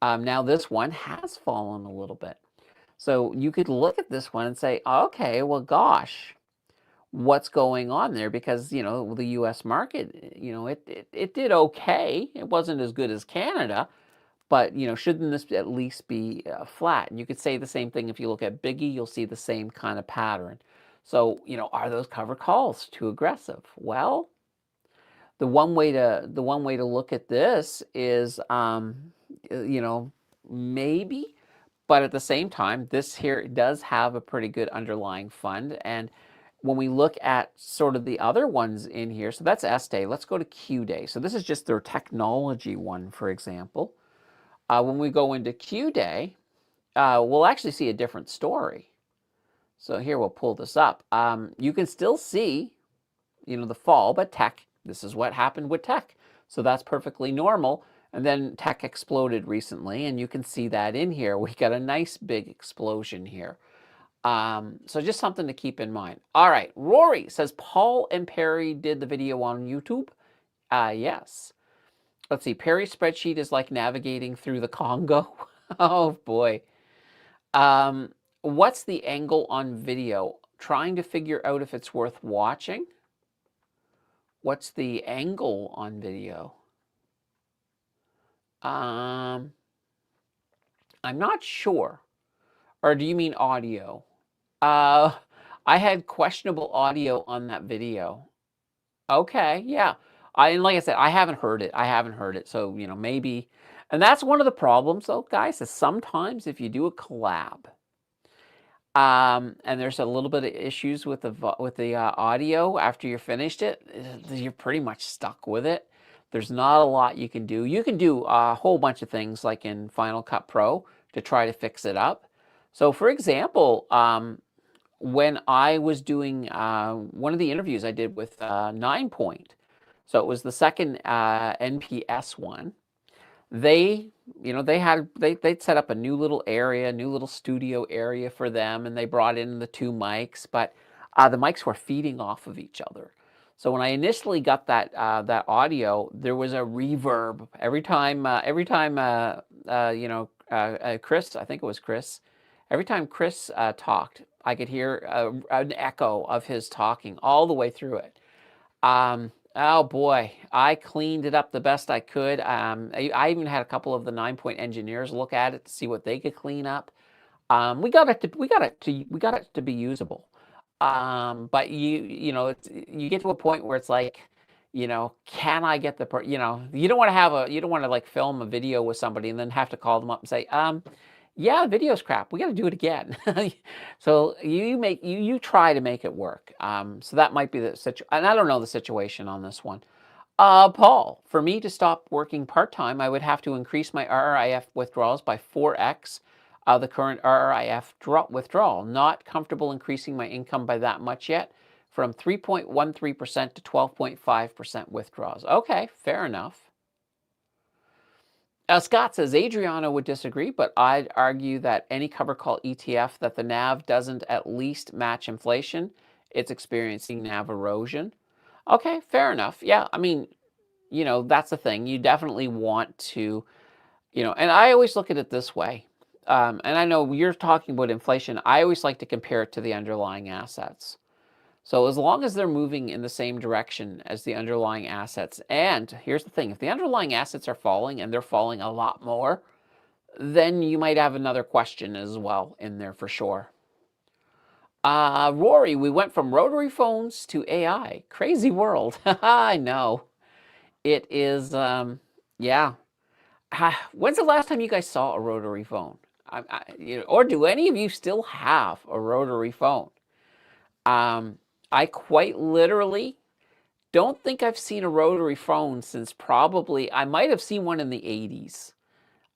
Now this one has fallen a little bit. So you could look at this one and say, okay, well, gosh, what's going on there? Because, the U.S. market, it did okay. It wasn't as good as Canada, but, shouldn't this at least be flat? And you could say the same thing if you look at Biggie, you'll see the same kind of pattern. So, are those cover calls too aggressive? Well, the one way to look at this is, maybe, But at the same time, this here does have a pretty good underlying fund. And when we look at sort of the other ones in here, so that's S-Day. Let's go to Q-Day. So this is just their technology one, for example. When we go into Q-Day, we'll actually see a different story. So here we'll pull this up. You can still see, the fall, but tech, this is what happened with tech. So that's perfectly normal. And then tech exploded recently, and you can see that in here. We got a nice big explosion here. So just something to keep in mind. All right, Rory says, Paul and Perry did the video on YouTube. Yes. Let's see, Perry's spreadsheet is like navigating through the Congo. Oh boy. What's the angle on video? Trying to figure out if it's worth watching. What's the angle on video? I'm not sure. Or do you mean audio? I had questionable audio on that video. Okay, yeah. Like I said, I haven't heard it. So, maybe. And that's one of the problems, though, guys, is sometimes if you do a collab, and there's a little bit of issues with the audio after you're finished it, you're pretty much stuck with it. There's not a lot you can do. You can do a whole bunch of things like in Final Cut Pro to try to fix it up. So, for example, when I was doing one of the interviews I did with 9 Point, so it was the second NPS one. They'd set up a new little area, new little studio area for them, and they brought in the 2 mics, but the mics were feeding off of each other. So when I initially got that audio, there was a reverb every time. Chris, I think it was Chris. Every time Chris talked, I could hear an echo of his talking all the way through it. Oh boy, I cleaned it up the best I could. I even had a couple of the 9 Point engineers look at it to see what they could clean up. We got it to be usable. But you get to a point where it's like, can I get you don't want to like film a video with somebody and then have to call them up and say, yeah, the video's crap. We got to do it again. So you try to make it work. So that might be the situation. And I don't know the situation on this one. Paul, for me to stop working part-time, I would have to increase my RRIF withdrawals by 4x the current RRIF withdrawal. Not comfortable increasing my income by that much yet, from 3.13% to 12.5% withdrawals. Okay, fair enough. Scott says, Adriana would disagree, but I'd argue that any cover call ETF that the NAV doesn't at least match inflation, it's experiencing NAV erosion. Okay, fair enough. Yeah, I mean, that's the thing. You definitely want to, and I always look at it this way. And I know you're talking about inflation. I always like to compare it to the underlying assets. So as long as they're moving in the same direction as the underlying assets, and here's the thing, if the underlying assets are falling and they're falling a lot more, then you might have another question as well in there for sure. Rory, we went from rotary phones to AI. Crazy world. I know. It is, yeah. When's the last time you guys saw a rotary phone? Or do any of you still have a rotary phone? I quite literally don't think I've seen a rotary phone since I might have seen one in the 80s.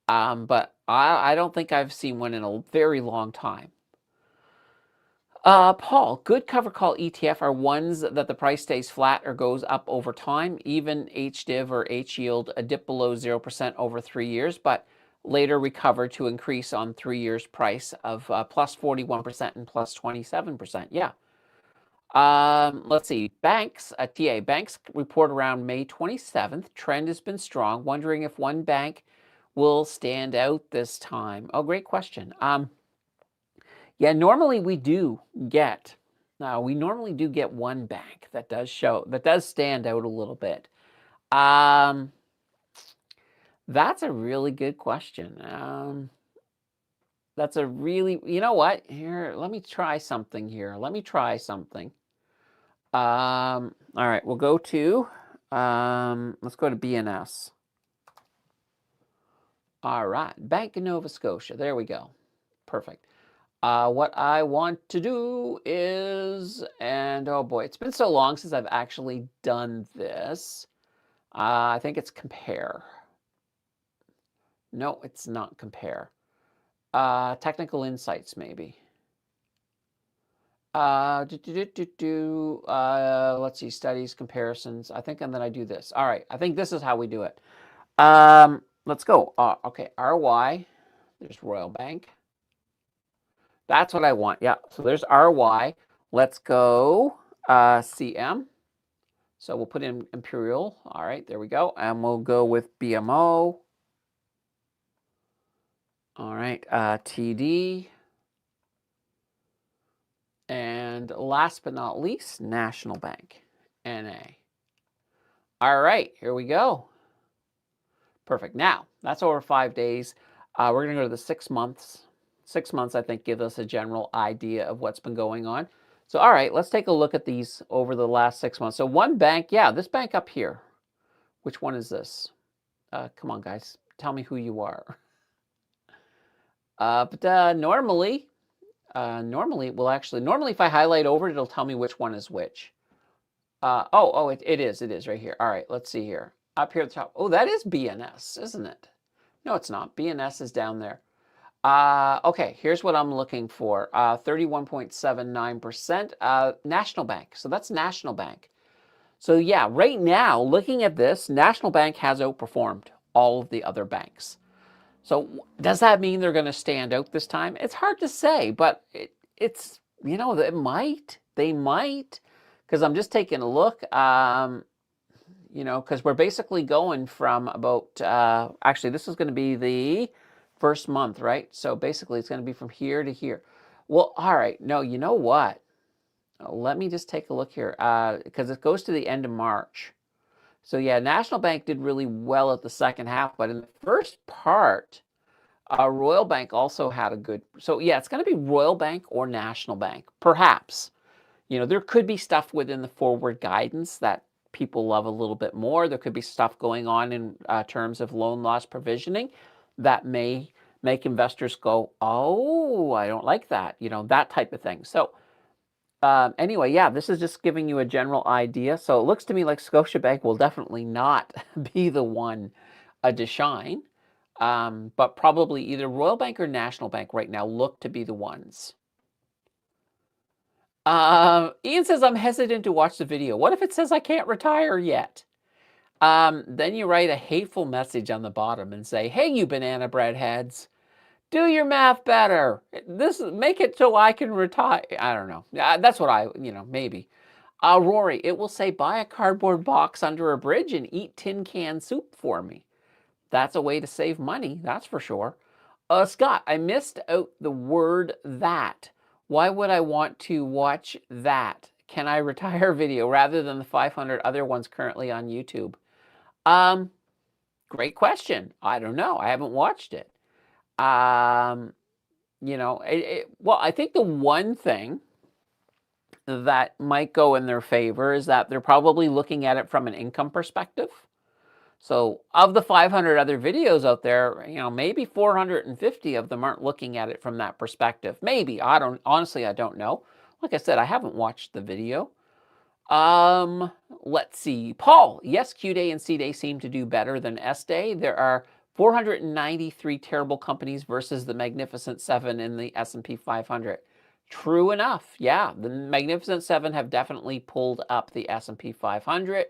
But I don't think I've seen one in a very long time. Paul, good cover call ETF are ones that the price stays flat or goes up over time, even HDIV or H-yield a dip below 0% over 3 years, but later recover to increase on 3 years price of plus 41% and plus 27%. Yeah. Let's see. Banks, TA. Banks report around May 27th. Trend has been strong. Wondering if one bank will stand out this time. Oh, great question. Yeah, normally we do get one bank that does stand out a little bit. That's a really good question. That's a really, you know what? Here, let me try something here. All right, we'll go to, let's go to BNS. All right, Bank of Nova Scotia. There we go. perfect. What I want to do is, and oh boy, it's been so long since I've actually done this. I think it's compare. No, it's not compare. Technical insights, maybe. Let's see, studies, comparisons. I think, and then I do this. All right, I think this is how we do it. Let's go. Okay, RY. There's Royal Bank. That's what I want. Yeah, so there's RY. Let's go CM. So we'll put in Imperial. All right, there we go. And we'll go with BMO. All right, TD. And last but not least, National Bank, NA. All right, here we go. Perfect. Now, that's over 5 days. We're going to go to the 6 months. 6 months, I think, give us a general idea of what's been going on. So, all right, let's take a look at these over the last 6 months. So one bank, yeah, this bank up here. Which one is this? Come on, guys. Tell me who you are. Normally, normally if I highlight over it, it'll tell me which one is which. It is right here. All right, let's see here. Up here at the top. Oh, that is BNS, isn't it? No, it's not. BNS is down there. Okay, here's what I'm looking for. 31.79%. National Bank. So that's National Bank. So yeah, right now, looking at this, National Bank has outperformed all of the other banks. So does that mean they're going to stand out this time? It's hard to say, but it's, it might. They might. Because I'm just taking a look, because we're basically going from about, actually, this is going to be the first month, right? So basically, it's going to be from here to here. Well, all right. No, you know what? Let me just take a look here, because it goes to the end of March. So yeah, National Bank did really well at the second half, but in the first part, Royal Bank also had a good. So yeah, it's going to be Royal Bank or National Bank, perhaps. There could be stuff within the forward guidance that people love a little bit more. There could be stuff going on in terms of loan loss provisioning that may make investors go, oh, I don't like that, that type of thing. So anyway, yeah, this is just giving you a general idea. So it looks to me like Scotiabank will definitely not be the one to shine, but probably either Royal Bank or National Bank right now look to be the ones. Ian says, I'm hesitant to watch the video. What if it says I can't retire yet? Then you write a hateful message on the bottom and say, hey, you banana bread heads, do your math better. Make it so I can retire. I don't know. That's what maybe. Rory, it will say, buy a cardboard box under a bridge and eat tin can soup for me. That's a way to save money, that's for sure. Scott, I missed out the word that. Why would I want to watch that? Can I retire video rather than the 500 other ones currently on YouTube? Great question. I don't know. I haven't watched it. Well, I think the one thing that might go in their favor is that they're probably looking at it from an income perspective. So of the 500 other videos out there, maybe 450 of them aren't looking at it from that perspective. Maybe. Honestly, I don't know. Like I said, I haven't watched the video. Let's see. Paul, yes, Q-Day and C-Day seem to do better than S-Day. There are 493 terrible companies versus the Magnificent Seven in the S&P 500. True enough. Yeah, the Magnificent Seven have definitely pulled up the S&P 500.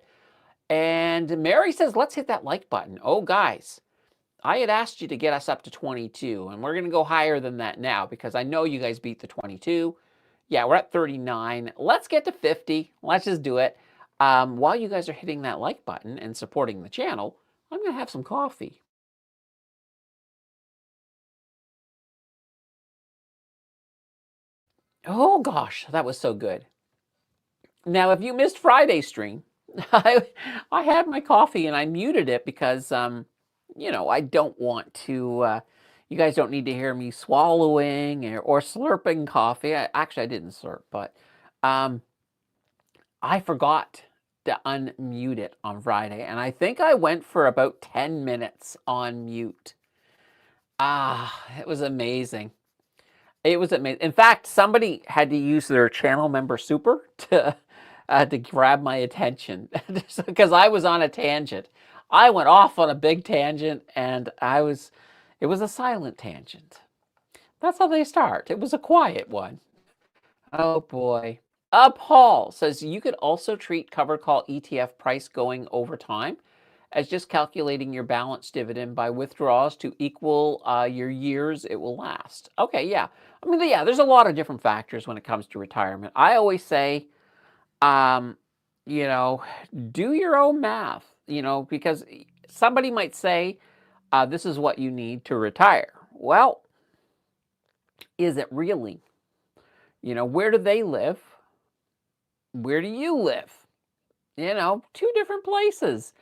And Mary says, let's hit that like button. Oh, guys, I had asked you to get us up to 22, and we're going to go higher than that now because I know you guys beat the 22. Yeah, we're at 39. Let's get to 50. Let's just do it. While you guys are hitting that like button and supporting the channel, I'm going to have some coffee. Oh, gosh, that was so good. Now, if you missed Friday's stream, I had my coffee and I muted it because, I don't want to, you guys don't need to hear me swallowing or slurping coffee. Actually, I didn't slurp, but I forgot to unmute it on Friday. And I think I went for about 10 minutes on mute. It was amazing. It was amazing. In fact, somebody had to use their channel member super to grab my attention because I was on a tangent. I went off on a big tangent, and it was a silent tangent. That's how they start. It was a quiet one. Oh boy. Paul says you could also treat covered call ETF price going over time as just calculating your balanced dividend by withdrawals to equal your years it will last. Okay, yeah. I mean, yeah, there's a lot of different factors when it comes to retirement. I always say, um, you know, do your own math, because somebody might say, this is what you need to retire. Well, is it really? Where do they live? Where do you live? Two different places.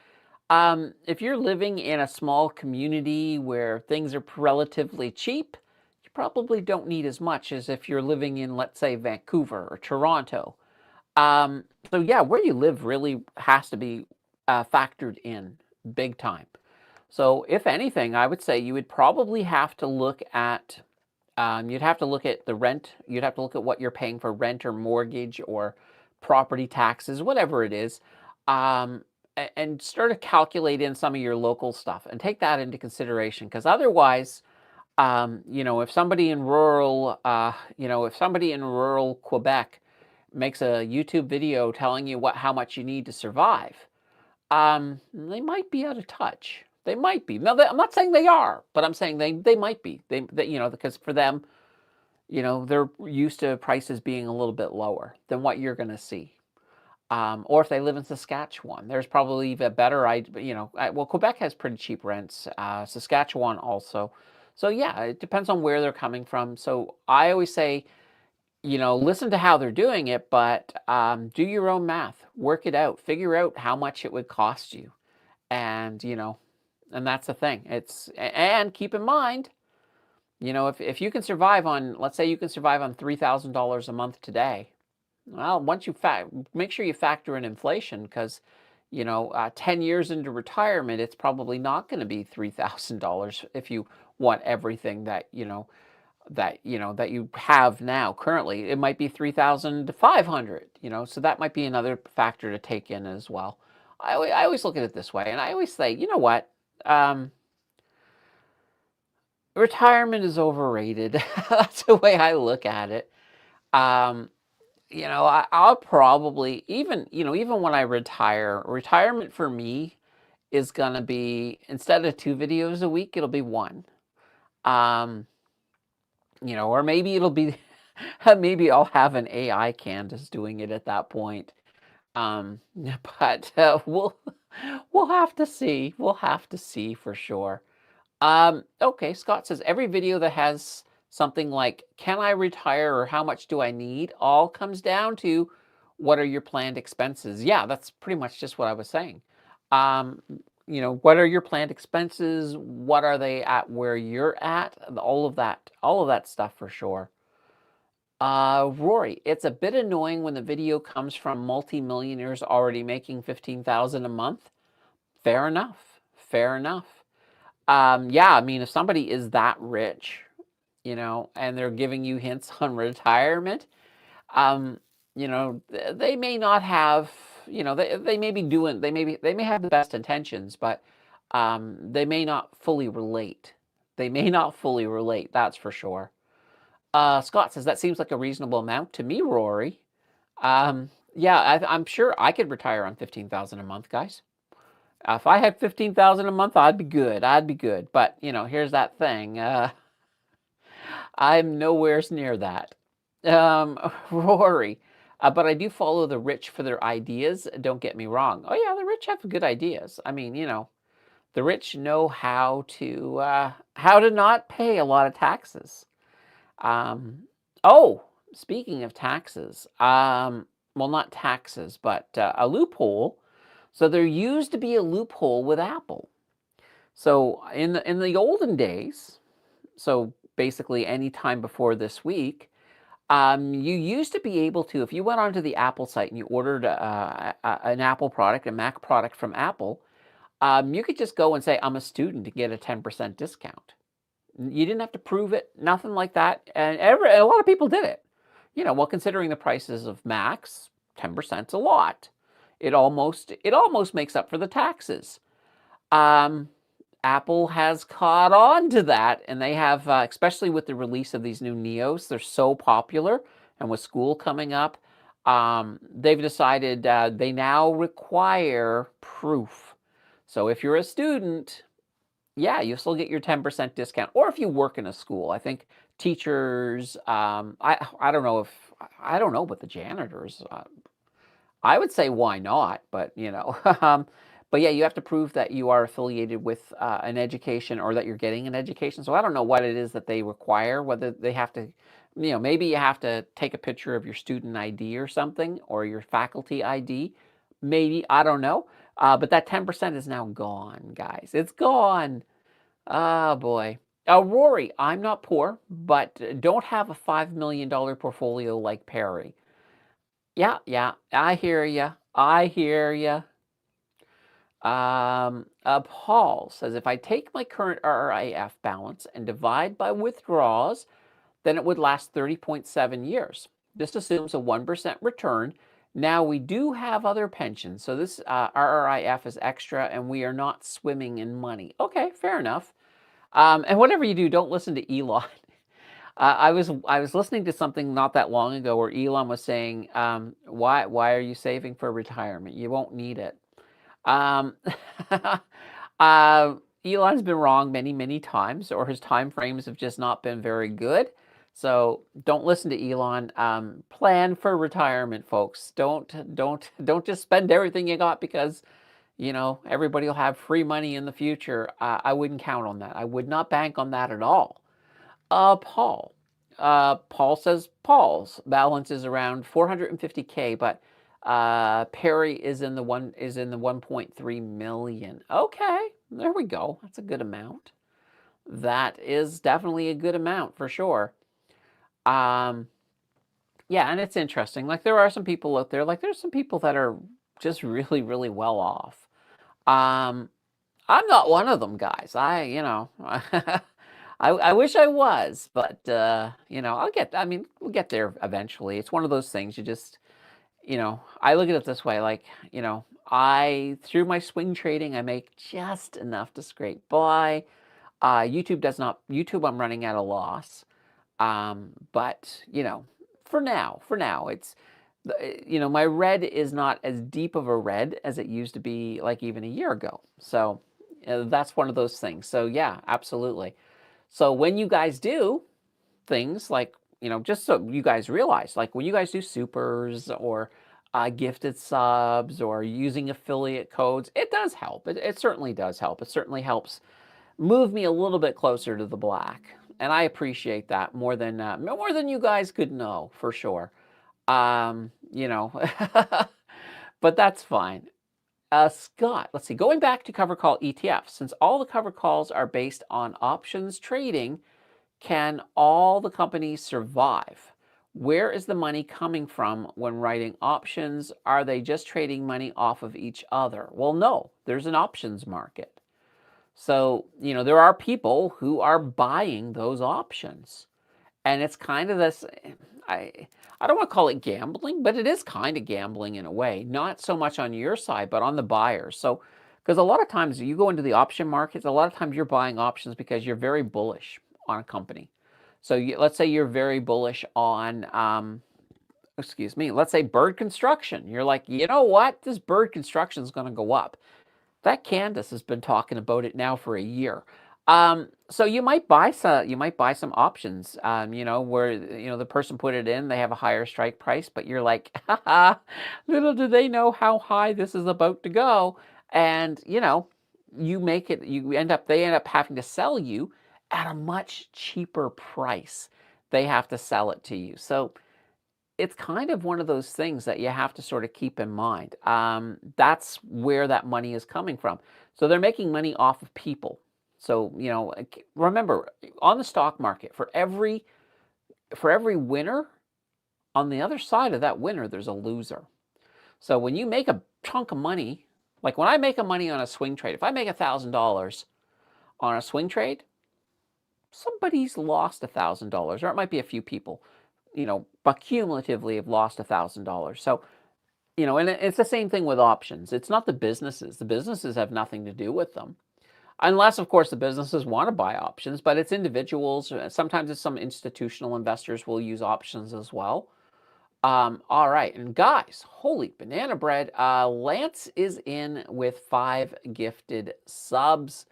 If you're living in a small community where things are relatively cheap, you probably don't need as much as if you're living in, let's say, Vancouver or Toronto. So yeah, where you live really has to be factored in big time. So if anything, I would say you would probably have to look at, you'd have to look at the rent. You'd have to look at what you're paying for rent or mortgage or property taxes, whatever it is. And start to calculate in some of your local stuff and take that into consideration, because otherwise, if somebody in rural, Quebec makes a YouTube video telling you how much you need to survive, they might be out of touch. They might be. Now, I'm not saying they are, but I'm saying they might be. Because for them, they're used to prices being a little bit lower than what you're going to see. Or if they live in Saskatchewan, there's probably even better. Well, Quebec has pretty cheap rents. Saskatchewan also. So yeah, it depends on where they're coming from. So I always say, listen to how they're doing it, but do your own math, work it out, figure out how much it would cost you, and and that's the thing. And keep in mind, if you can survive on, let's say you can survive on $3,000 a month today. Well, once you make sure you factor in inflation, because 10 years into retirement, it's probably not going to be $3,000 if you want everything that that you have now currently. It might be 3,500. So that might be another factor to take in as well. I always look at it this way, and I always say, you know what, retirement is overrated. That's the way I look at it. I'll probably, even when I retire, retirement for me is gonna be, instead of 2 videos a week, it'll be 1. Um, or maybe it'll be, maybe I'll have an AI Candace doing it at that point. Um, but we'll have to see. We'll have to see for sure. Okay, Scott says every video that has something like, can I retire or how much do I need, all comes down to what are your planned expenses. Yeah, that's pretty much just what I was saying. What are your planned expenses? What are they at where you're at? All of that stuff for sure. Rory, it's a bit annoying when the video comes from multimillionaires already making 15,000 a month. Fair enough. Fair enough. Yeah, I mean, if somebody is that rich, and they're giving you hints on retirement, they may not have, they may be doing, they may have the best intentions, but they may not fully relate. They may not fully relate, that's for sure. Scott says that seems like a reasonable amount to me, Rory. Yeah, I'm sure I could retire on 15,000 a month, guys. If I had 15,000 a month, I'd be good. I'd be good. But here's that thing. I'm nowhere near that. Rory, but I do follow the rich for their ideas. Don't get me wrong. Oh yeah, the rich have good ideas. I mean, the rich know how to not pay a lot of taxes. Oh, speaking of taxes, well, not taxes, but a loophole. So there used to be a loophole with Apple. So in the olden days, so basically any time before this week, you used to be able to, if you went onto the Apple site and you ordered an Apple product, a Mac product from Apple, you could just go and say, I'm a student, to get a 10% discount. You didn't have to prove it, nothing like that. And a lot of people did it. Well, considering the prices of Macs, 10%'s a lot. It almost makes up for the taxes. Um, Apple has caught on to that, and they have, especially with the release of these new Neos, they're so popular, and with school coming up, they've decided they now require proof. So if you're a student, yeah, you still get your 10% discount. Or if you work in a school, I think teachers, I don't know I don't know, but the janitors, I would say why not, but but yeah, you have to prove that you are affiliated with an education or that you're getting an education. So I don't know what it is that they require, whether they have to, maybe you have to take a picture of your student ID or something, or your faculty ID. Maybe, I don't know. But that 10% is now gone, guys. It's gone. Oh boy. Rory, I'm not poor, but don't have a $5 million portfolio like Perry. Yeah, yeah, I hear ya. I hear ya. Paul says, if I take my current RRIF balance and divide by withdrawals, then it would last 30.7 years. This assumes a 1% return. Now we do have other pensions, so this RRIF is extra, and we are not swimming in money. Okay, fair enough. And whatever you do, don't listen to Elon. I was listening to something not that long ago where Elon was saying, why are you saving for retirement? You won't need it. Um, Elon's been wrong many times, or his time frames have just not been very good. So don't listen to Elon. Plan for retirement, folks. Don't just spend everything you got because everybody will have free money in the future. I wouldn't count on that. I would not bank on that at all. Paul. Paul says Paul's balance is around 450K, but Perry is in the 1.3 million. Okay, there we go. That's a good amount. That is definitely a good amount for sure. Yeah, and it's interesting. Like there are some people out there, like there's some people that are just really well off. Um, I'm not one of them, guys. I wish I was, but I mean, we'll get there eventually. It's one of those things you just, I look at it this way, like, through my swing trading, I make just enough to scrape by. YouTube, I'm running at a loss. But, for now, my red is not as deep of a red as it used to be like even a year ago. So that's one of those things. So yeah, absolutely. So when you guys do things like, just so you guys realize, like when you guys do supers or gifted subs or using affiliate codes, it does help. It certainly does help. It certainly helps move me a little bit closer to the black. And I appreciate that more than you guys could know, for sure. Um, you know, but that's fine. Scott, let's see. Going back to cover call ETFs, since all the cover calls are based on options trading, can all the companies survive? Where is the money coming from when writing options? Are they just trading money off of each other? Well, no, there's an options market. So, there are people who are buying those options. And it's kind of this, I, I don't want to call it gambling, but it is kind of gambling in a way. Not so much on your side, but on the buyers. So, because a lot of times you go into the option markets, a lot of times you're buying options because you're very bullish on a company. So let's say you're very bullish on, let's say Bird Construction. You're like, you know what? This Bird Construction is going to go up. That Candace has been talking about it now for a year. So you might buy some options, where the person put it in, they have a higher strike price, but you're like, haha, little do they know how high this is about to go. And they end up having to sell you at a much cheaper price. They have to sell it to you. So it's kind of one of those things that you have to sort of keep in mind. That's where that money is coming from. So they're making money off of people. So, remember, on the stock market, for every winner, on the other side of that winner, there's a loser. So when you make a chunk of money, like when I make a money on a swing trade, if I make $1,000 on a swing trade, somebody's lost $1,000, or it might be a few people, but cumulatively have lost $1,000. So, and it's the same thing with options. It's not the businesses. The businesses have nothing to do with them. Unless, of course, the businesses want to buy options, but it's individuals. Sometimes it's some institutional investors will use options as well. All right, and guys, holy banana bread. Lance is in with 5 gifted subs.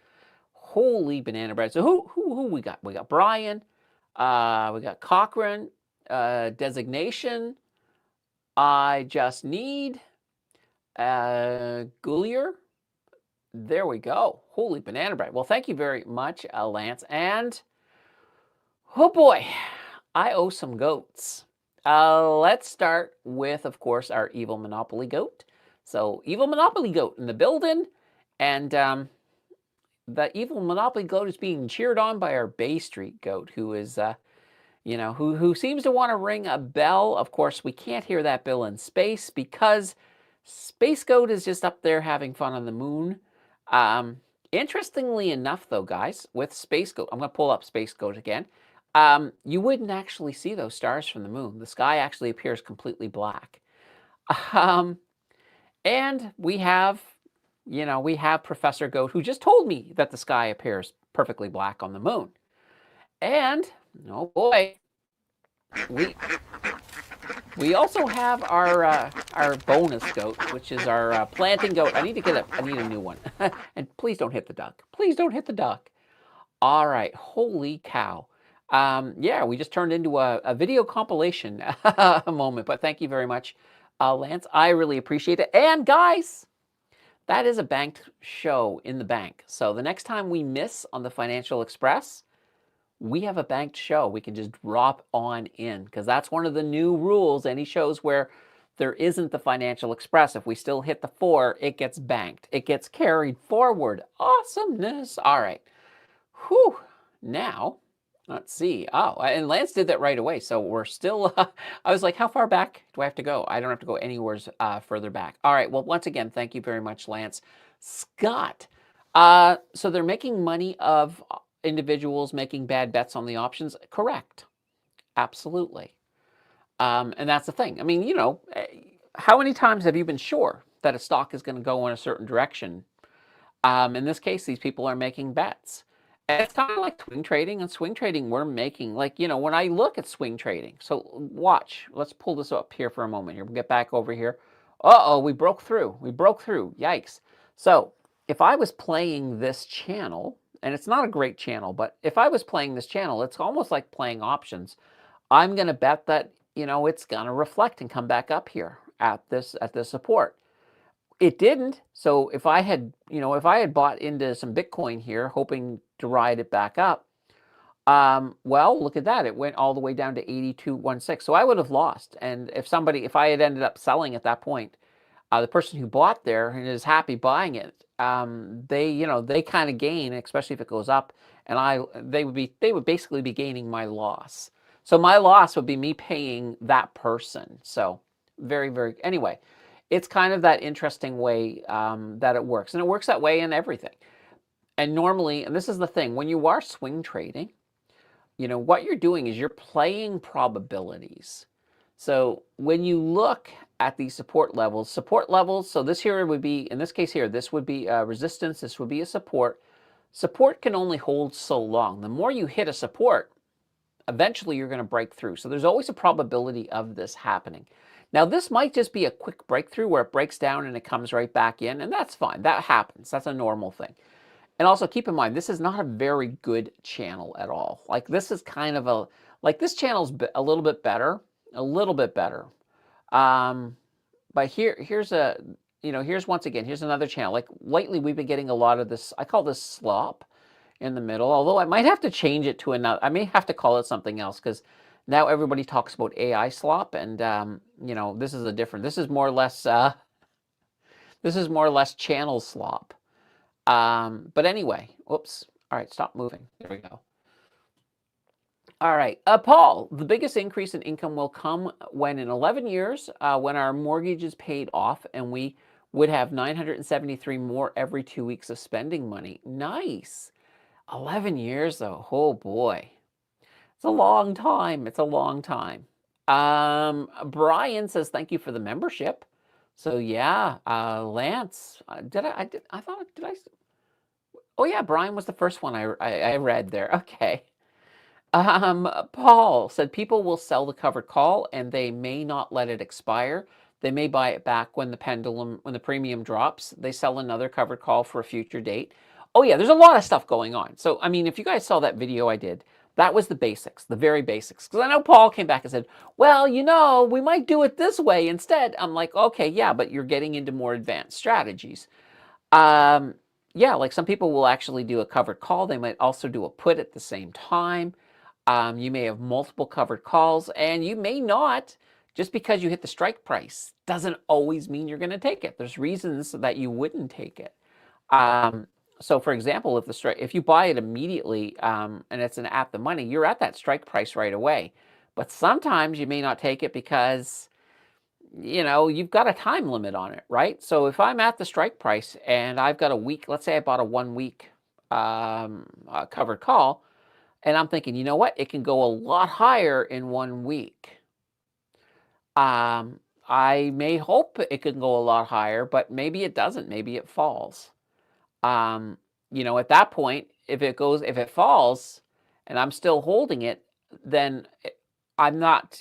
Holy banana bread. So who we got? We got Brian. We got Cochran. Designation. I just need. Goulier. There we go. Holy banana bread. Well, thank you very much, Lance. And, oh boy, I owe some goats. Let's start with, of course, our evil Monopoly goat. So, evil Monopoly goat in the building. And the evil Monopoly goat is being cheered on by our Bay Street goat, who is, who seems to want to ring a bell. Of course, we can't hear that bell in space because Space Goat is just up there having fun on the moon. Interestingly enough, though, guys, with Space Goat, I'm going to pull up Space Goat again. You wouldn't actually see those stars from the moon. The sky actually appears completely black. And we have, Professor Goat, who just told me that the sky appears perfectly black on the moon. And, oh boy, we also have our bonus goat, which is our planting goat. I need a new one. And please don't hit the duck. Please don't hit the duck. All right, holy cow. Yeah, we just turned into a video compilation moment, but thank you very much, Lance. I really appreciate it. And guys, that is a banked show in the bank. So the next time we miss on the Financial Express, we have a banked show. We can just drop on in because that's one of the new rules. Any shows where there isn't the Financial Express, if we still hit the 4, it gets banked. It gets carried forward. Awesomeness. All right. Whew. Now, let's see. Oh, and Lance did that right away. So we're still, I was like, how far back do I have to go? I don't have to go anywhere further back. All right. Well, once again, thank you very much, Lance. Scott. So they're making money of individuals making bad bets on the options. Correct. Absolutely. And that's the thing. I mean, how many times have you been sure that a stock is going to go in a certain direction? In this case, these people are making bets. And it's kind of like swing trading. And swing trading, we're making, when I look at swing trading. So watch. Let's pull this up here for a moment here. We'll get back over here. Uh-oh, we broke through. We broke through. Yikes. So if I was playing this channel, and it's not a great channel, but if I was playing this channel, it's almost like playing options. I'm going to bet that, it's going to reflect and come back up here at this support. It didn't. So if I had bought into some Bitcoin here, hoping to ride it back up, well, look at that. It went all the way down to 82.16. So I would have lost. And if I had ended up selling at that point, the person who bought there and is happy buying it, they kind of gain, especially if it goes up, and they would basically be gaining my loss. So my loss would be me paying that person. So very, very, anyway, it's kind of that interesting way that it works. And it works that way in everything. And normally, and this is the thing, when you are swing trading, what you're doing is you're playing probabilities. So when you look at these support levels, so this here would be, in this case here, this would be a resistance, this would be a support. Support can only hold so long. The more you hit a support, eventually you're going to break through. So there's always a probability of this happening. Now, this might just be a quick breakthrough where it breaks down and it comes right back in, and that's fine. That happens. That's a normal thing. And also keep in mind, this is not a very good channel at all. Like this is kind of this channel's a little bit better. But here's once again, here's another channel. Like lately we've been getting a lot of this, I call this slop in the middle, although I might have to change it to another, I may have to call it something else because now everybody talks about AI slop and, this is more or less channel slop. But anyway, whoops. All right, stop moving. There we go. All right, Paul, the biggest increase in income will come when in 11 years, when our mortgage is paid off and we would have 973 more every 2 weeks of spending money. Nice. 11 years though. Oh boy. It's a long time. It's a long time. Brian says thank you for the membership. So yeah, Lance, I thought, oh yeah, Brian was the first one I read there. Okay. Paul said people will sell the covered call and they may not let it expire. They may buy it back when the premium drops. They sell another covered call for a future date. Oh yeah, there's a lot of stuff going on. So, I mean, if you guys saw that video I did, that was the basics, the very basics. Because I know Paul came back and said, well, we might do it this way instead. I'm like, okay, yeah, but you're getting into more advanced strategies. Um, yeah, like some people will actually do a covered call. They might also do a put at the same time. You may have multiple covered calls, and you may not. Just because you hit the strike price doesn't always mean you're going to take it. There's reasons that you wouldn't take it. So, for example, if you buy it immediately and it's an at the money, you're at that strike price right away. But sometimes you may not take it because you've got a time limit on it, right? So if I'm at the strike price and I've got a week, let's say I bought a 1 week covered call, and I'm thinking, you know what? It can go a lot higher in 1 week. I may hope it can go a lot higher, but maybe it doesn't. Maybe it falls. At that point, if it falls and I'm still holding it, then I'm not,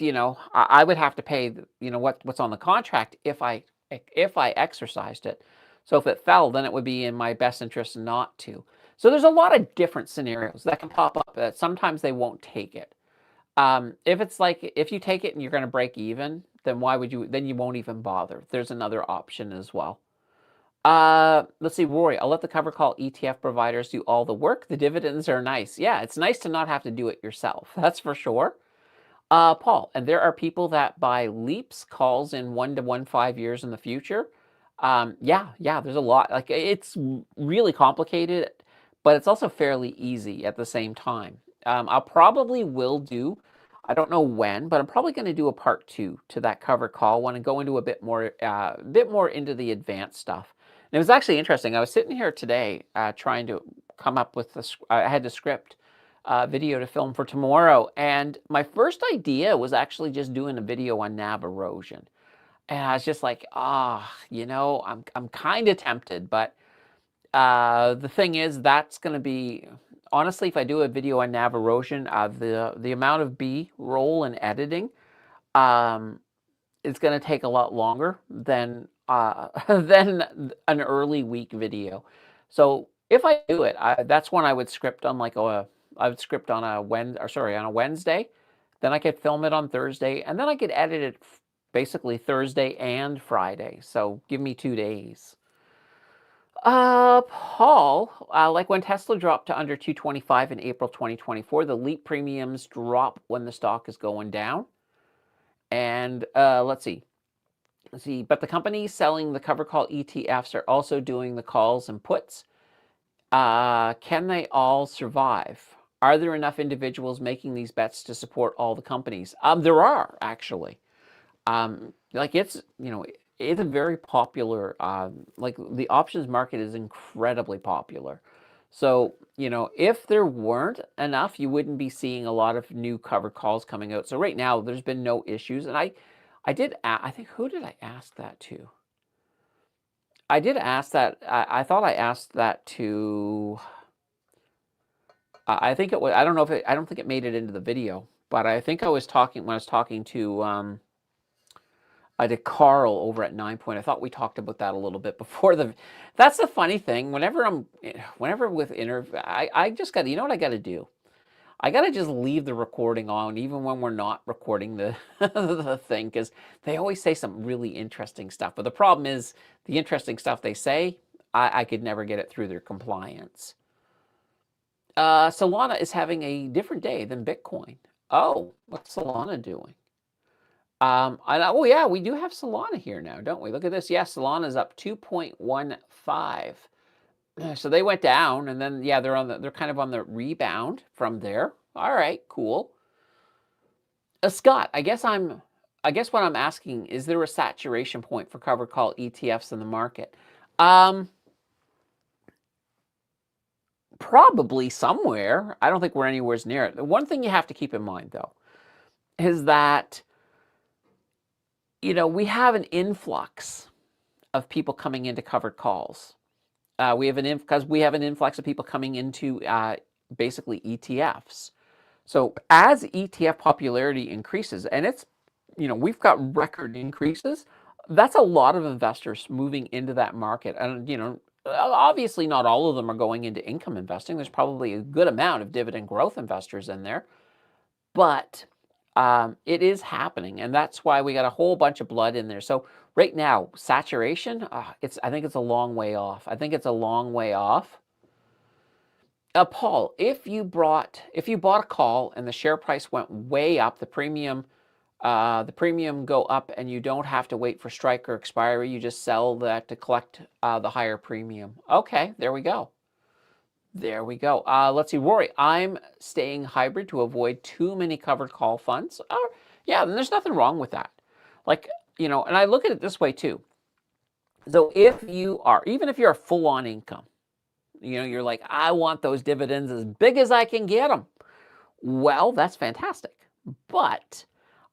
I would have to pay, what's on the contract if I exercised it. So if it fell, then it would be in my best interest not to. So there's a lot of different scenarios that can pop up. Sometimes they won't take it. If it's like, if you take it and you're going to break even, then then you won't even bother. There's another option as well. Let's see, Rory, I'll let the cover call ETF providers do all the work. The dividends are nice. Yeah, it's nice to not have to do it yourself. That's for sure. Paul, and there are people that buy leaps calls in 1 to 1.5 years in the future. Yeah, there's a lot. Like, it's really complicated, but it's also fairly easy at the same time. I'll probably will do, I don't know when, but I'm probably going to do a part 2 to that cover call when I go into a bit more into the advanced stuff. And it was actually interesting. I was sitting here today trying to come up with I had the script video to film for tomorrow, and my first idea was actually just doing a video on NAV erosion. And I was just like, I'm kind of tempted, but the thing is, that's going to be, honestly, if I do a video on NAV erosion, the amount of B-roll and editing, it's going to take a lot longer than than an early week video. So if I do it, that's when I would script on I would script on a Wednesday. Then I could film it on Thursday, and then I could edit it basically Thursday and Friday. So give me 2 days. Paul, like when Tesla dropped to under 225 in April 2024, the LEAP premiums drop when the stock is going down. And let's see. But the companies selling the cover call ETFs are also doing the calls and puts. Can they all survive? Are there enough individuals making these bets to support all the companies? There are, actually. It's a very popular, like the options market is incredibly popular. So, if there weren't enough, you wouldn't be seeing a lot of new covered calls coming out. So right now, there's been no issues. And I think, who did I ask that to? I did ask that, I thought I asked that to, I think it was, I don't think it made it into the video, but I think when I was talking to Carl over at 9 Point. I thought we talked about that a little bit before that's the funny thing. Whenever with interview, I just got, you know what I got to do? I got to just leave the recording on even when we're not recording the, the thing, because they always say some really interesting stuff. But the problem is the interesting stuff they say, I could never get it through their compliance. Solana is having a different day than Bitcoin. Oh, what's Solana doing? Oh yeah, we do have Solana here now, don't we? Look at this. Yeah, Solana's up 2.15. So they went down, and then yeah, they're kind of on the rebound from there. All right, cool. Scott, I guess what I'm asking, is there a saturation point for covered call ETFs in the market? Probably somewhere. I don't think we're anywhere near it. The one thing you have to keep in mind, though, is that, we have an influx of people coming into covered calls. We have because we have an influx of people coming into basically ETFs. So as ETF popularity increases, and it's, we've got record increases, that's a lot of investors moving into that market. And, obviously not all of them are going into income investing. There's probably a good amount of dividend growth investors in there, but it is happening. And that's why we got a whole bunch of blood in there. So right now, saturation, I think it's a long way off. I think it's a long way off. Paul, if you bought a call and the share price went way up, the premium go up, and you don't have to wait for strike or expiry, you just sell that to collect the higher premium. Okay, there we go. There we go. Let's see, Rory, I'm staying hybrid to avoid too many covered call funds. Yeah, and there's nothing wrong with that. Like, and I look at it this way too. So even if you're a full-on income, you're like, I want those dividends as big as I can get them. Well, that's fantastic. But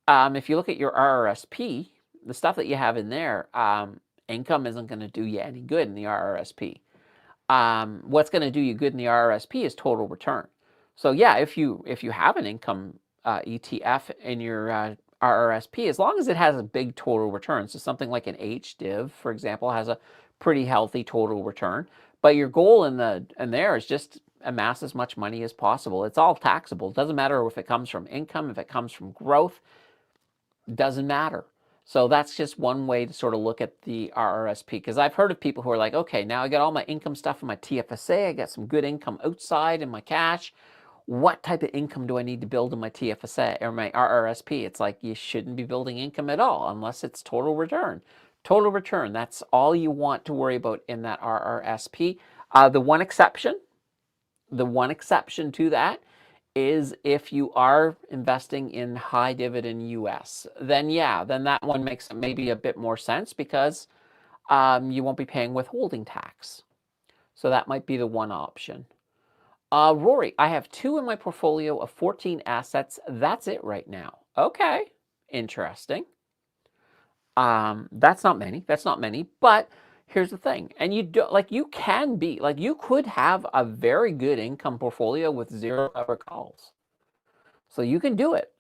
if you look at your RRSP, the stuff that you have in there, income isn't going to do you any good in the RRSP. What's going to do you good in the RRSP is total return. So yeah, if you have an income ETF in your RRSP, as long as it has a big total return, so something like an HDIV, for example, has a pretty healthy total return. But your goal in there is just amass as much money as possible. It's all taxable. It doesn't matter if it comes from income, if it comes from growth, doesn't matter. So that's just one way to sort of look at the RRSP, because I've heard of people who are like, okay, now I got all my income stuff in my TFSA, I got some good income outside in my cash. What type of income do I need to build in my TFSA or my RRSP? It's like, you shouldn't be building income at all unless it's total return. Total return, that's all you want to worry about in that RRSP. The one exception to that is if you are investing in high dividend US, then that one makes maybe a bit more sense, because you won't be paying withholding tax. So that might be the one option. Rory, I have 2 in my portfolio of 14 assets. That's it right now. Okay, interesting. That's not many. But here's the thing, and you could have a very good income portfolio with 0 covered calls. So you can do it.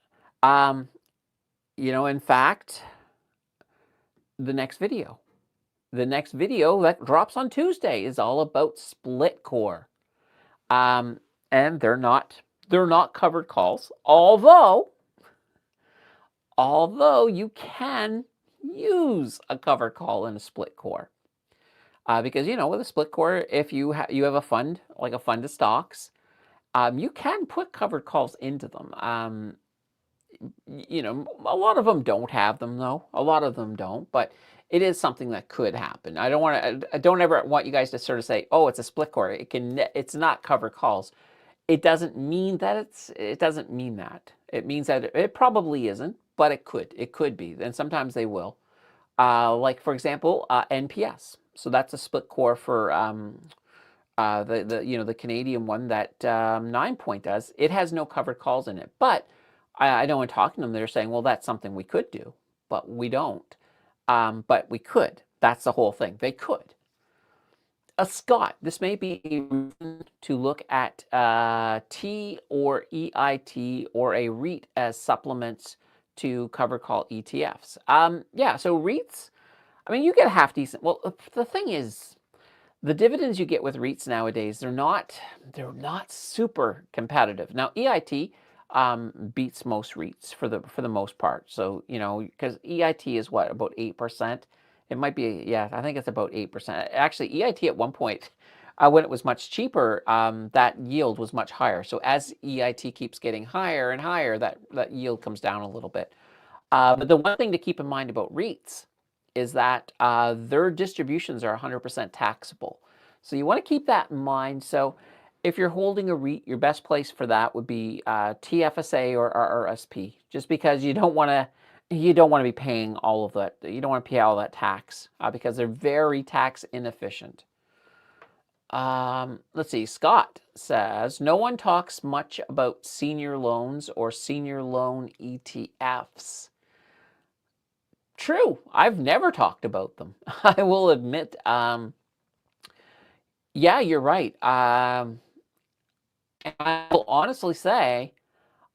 In fact, the next video that drops on Tuesday is all about split core. And they're not covered calls, although you can use a covered call in a split core. Because, with a split core, if you have a fund, like a fund of stocks, you can put covered calls into them. A lot of them don't have them, though. A lot of them don't, but it is something that could happen. I don't ever want you guys to sort of say, oh, it's a split core. It's not covered calls. It doesn't mean that it doesn't mean that. It means that it probably isn't, but it could be, and sometimes they will. Like, for example, NPS. So that's a split core for the Canadian one that 9Point does. It has no covered calls in it, but I know when talking to them, they're saying, well, that's something we could do, but we don't. But we could. That's the whole thing. They could. Scott, this may be a reason to look at T or EIT or a REIT as supplements to covered call ETFs. Yeah, so REITs, you get a half decent. Well, the thing is, the dividends you get with REITs nowadays, they're not super competitive. Now, EIT beats most REITs for the most part. So, because EIT is what, about 8%? It might be, yeah, I think it's about 8%. Actually, EIT at one point, when it was much cheaper, that yield was much higher. So as EIT keeps getting higher and higher, that yield comes down a little bit. But the one thing to keep in mind about REITs is that their distributions are 100% taxable. So you want to keep that in mind. So if you're holding a REIT, your best place for that would be TFSA or RRSP, just because you don't want to be paying all of that. You don't want to pay all that tax because they're very tax inefficient. Let's see. Scott says, no one talks much about senior loans or senior loan ETFs. True. I've never talked about them. I will admit. Yeah, you're right. And I will honestly say,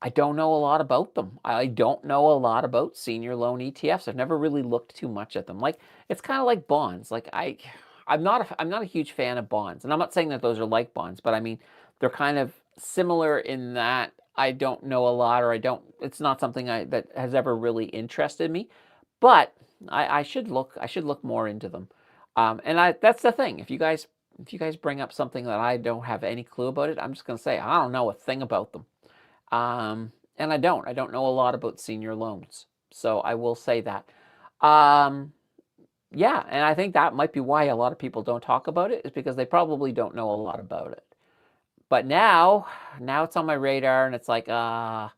I don't know a lot about them. I don't know a lot about senior loan ETFs. I've never really looked too much at them. Like, it's kind of like bonds. Like I'm not a huge fan of bonds, and I'm not saying that those are like bonds, but I mean they're kind of similar in that I don't know a lot, or I don't. It's not something that has ever really interested me, but I should look. I should look more into them. And that's the thing. If you guys bring up something that I don't have any clue about it, I'm just going to say I don't know a thing about them. And I don't know a lot about senior loans. So I will say that. Yeah, and I think that might be why a lot of people don't talk about it, is because they probably don't know a lot about it. But now it's on my radar, and it's like, I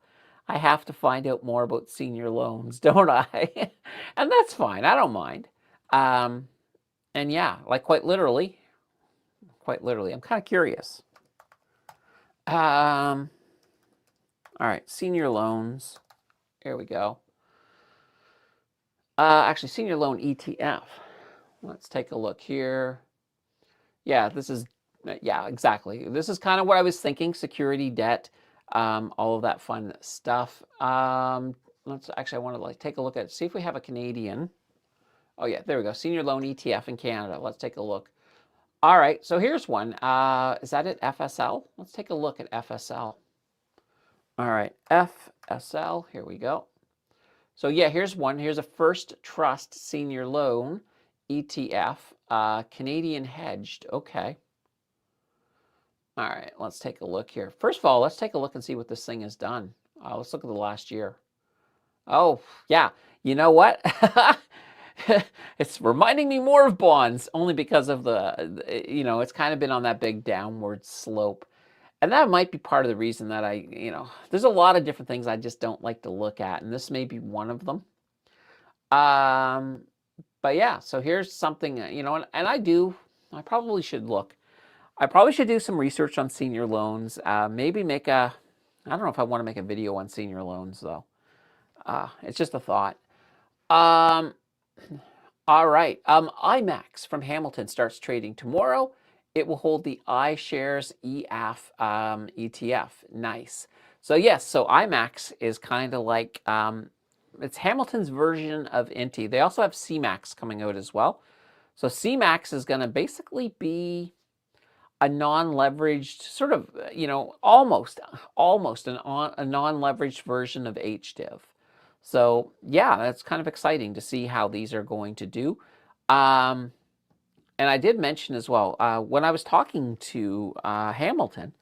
have to find out more about senior loans, don't I? And that's fine. I don't mind. And yeah, like quite literally, I'm kind of curious. All right, senior loans. Here we go. Actually, senior loan ETF. Let's take a look here. Yeah, exactly. This is kind of what I was thinking, security, debt, all of that fun stuff. I want to take a look at, see if we have a Canadian. Oh yeah, there we go. Senior loan ETF in Canada. Let's take a look. All right, so here's one. Is that it, FSL? Let's take a look at FSL. All right, FSL, here we go. So yeah, here's one. Here's a First Trust senior loan ETF, Canadian hedged. Okay. All right, let's take a look here. First of all, let's take a look and see what this thing has done. Let's look at the last year. Oh, yeah. You know what? It's reminding me more of bonds, only because of it's kind of been on that big downward slope. And that might be part of the reason that there's a lot of different things I just don't like to look at, and this may be one of them. But yeah, so here's something, and I probably should look. I probably should do some research on senior loans. Maybe I don't know if I want to make a video on senior loans, though. It's just a thought. All right. IMAX from Hamilton starts trading tomorrow. It will hold the iShares EAF ETF. Nice. So yes, so IMAX is kind of like, it's Hamilton's version of INTI. They also have CMAX coming out as well. So CMAX is going to basically be a non-leveraged sort of, almost a non-leveraged version of HDIV. So yeah, that's kind of exciting to see how these are going to do. And I did mention as well, when I was talking to Hamilton,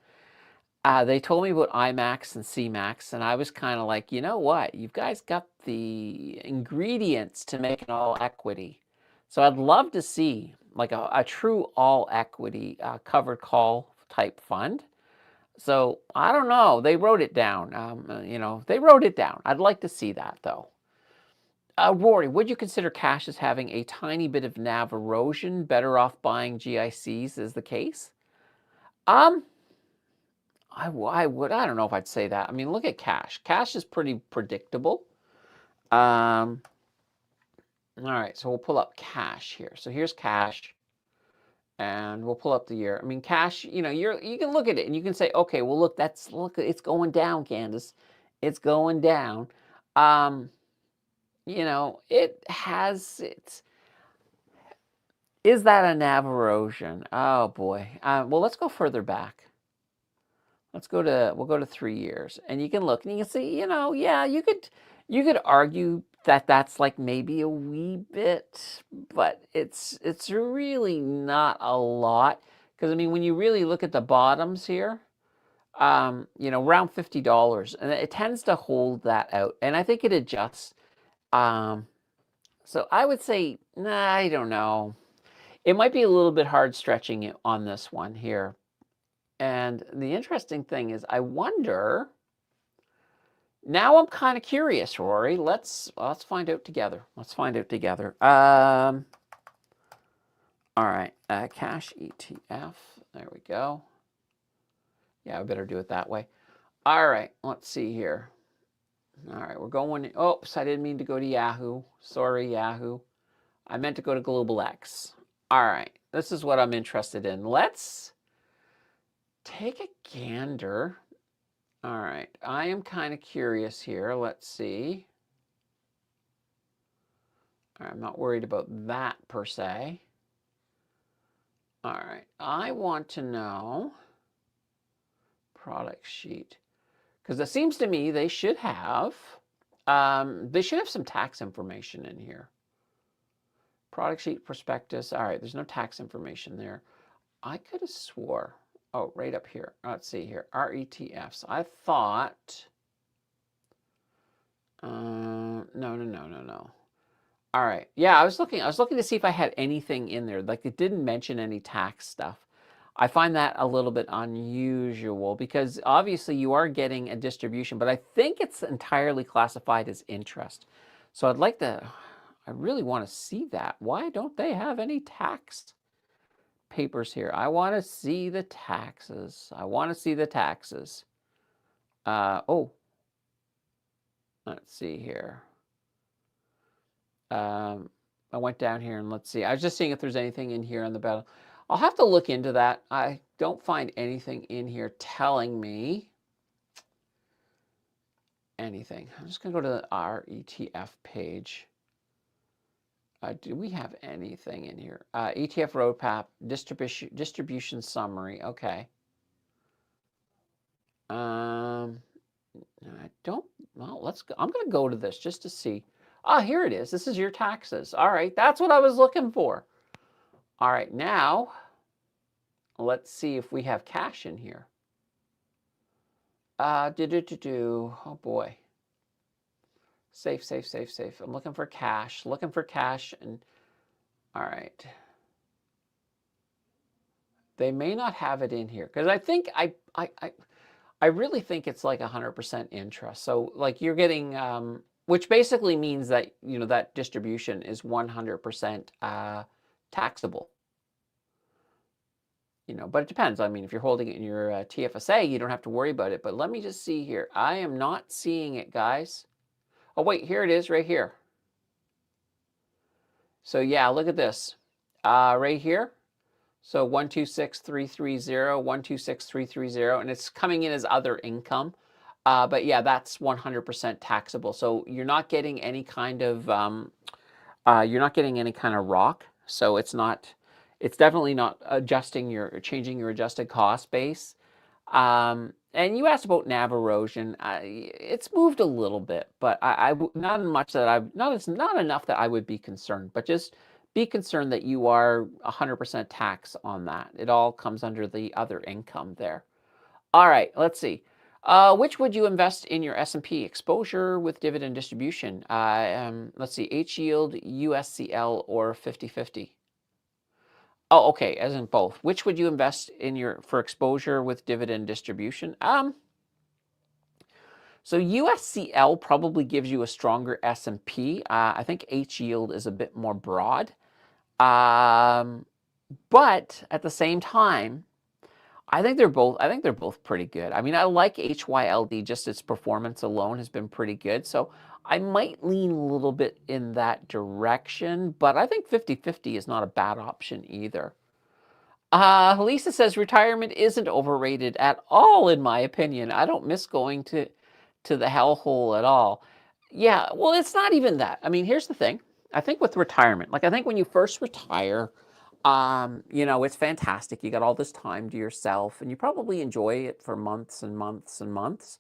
they told me about IMAX and CMAX, and I was kind of like, you know what? You guys got the ingredients to make an all equity. So I'd love to see like a true all equity covered call type fund. So I don't know. They wrote it down. They wrote it down. I'd like to see that though. Rory, would you consider cash as having a tiny bit of NAV erosion? Better off buying GICs is the case? I would. I don't know if I'd say that. I mean, look at cash. Cash is pretty predictable. All right, so we'll pull up cash here. So here's cash, and we'll pull up the year. I mean, cash. You can look at it and you can say, okay, well, look, it's going down, Candace. It's going down. It has its. Is that a NAV erosion? Oh boy. Well, let's go further back. We'll go to 3 years, and you can look and you can see, yeah, you could argue that that's like maybe a wee bit, but it's really not a lot, because I mean, when you really look at the bottoms here, around $50, and it tends to hold that out, and I think it adjusts. So I would say, nah, I don't know. It might be a little bit hard stretching it on this one here. And the interesting thing is, I wonder. Now I'm kind of curious, Rory. Let's find out together. All right, cash ETF. There we go. Yeah, I better do it that way. All right, let's see here. All right, we're going. Oops, I didn't mean to go to Yahoo. Sorry, Yahoo. I meant to go to Global X. All right, this is what I'm interested in. Let's take a gander. All right, I am kind of curious here. Let's see. All right, I'm not worried about that per se. All right, I want to know product sheet, because it seems to me they should have some tax information in here. Product sheet, prospectus. All right, there's no tax information there. I could have swore. Oh, right up here. Let's see here. RETFs. I thought. No. All right. Yeah, I was looking to see if I had anything in there. Like, it didn't mention any tax stuff. I find that a little bit unusual because obviously you are getting a distribution, but I think it's entirely classified as interest. So I really want to see that. Why don't they have any tax papers here? I want to see the taxes. Oh, let's see here. I went down here and let's see. I was just seeing if there's anything in here on the battle. I'll have to look into that. I don't find anything in here telling me anything. I'm just going to go to our ETF page. Do we have anything in here? ETF roadmap, distribution summary. Okay. I don't. Well, let's go. I'm going to go to this just to see. Ah, here it is. This is your taxes. All right, that's what I was looking for. All right, now let's see if we have cash in here. Oh boy. Safe. I'm looking for cash. And all right. They may not have it in here because I think I really think it's like 100% interest. So like you're getting, which basically means that that distribution is 100% taxable. But it depends. I mean, if you're holding it in your TFSA, you don't have to worry about it. But let me just see here. I am not seeing it, guys. Oh, wait, here it is right here. So yeah, look at this. Right here. So 126,330, 126,330, and it's coming in as other income. But yeah, that's 100% taxable. So you're not getting any kind of rock. So it's definitely not changing your adjusted cost base. And you asked about NAV erosion. It's moved a little bit, but not enough that I would be concerned. But just be concerned that you are 100% tax on that. It all comes under the other income there. All right, let's see. Which would you invest in your S&P? Exposure with dividend distribution. Let's see, H yield, USCL, or 50/50. Oh, okay, as in both. Which would you invest in for exposure with dividend distribution? So USCL probably gives you a stronger S&P. I think H yield is a bit more broad. But at the same time, I think they're both pretty good. I mean, I like HYLD, just its performance alone has been pretty good. So I might lean a little bit in that direction, but I think 50/50 is not a bad option either. Lisa says retirement isn't overrated at all, in my opinion. I don't miss going to the hellhole at all. Yeah, well, it's not even that. I mean, here's the thing. I think with retirement, like I think when you first retire, it's fantastic. You got all this time to yourself, and you probably enjoy it for months and months and months.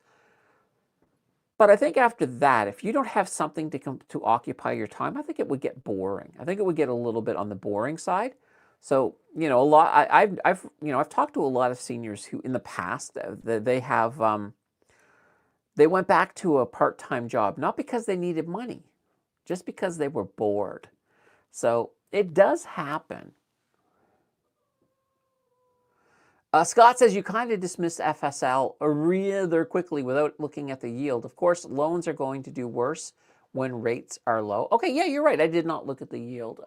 But I think after that, if you don't have something to occupy your time, I think it would get boring. I think it would get a little bit on the boring side. So a lot. I've talked to a lot of seniors who, in the past, they went back to a part-time job not because they needed money, just because they were bored. So it does happen. Scott says you kind of dismiss FSL rather quickly without looking at the yield. Of course, loans are going to do worse when rates are low. Okay, yeah, you're right. I did not look at the yield.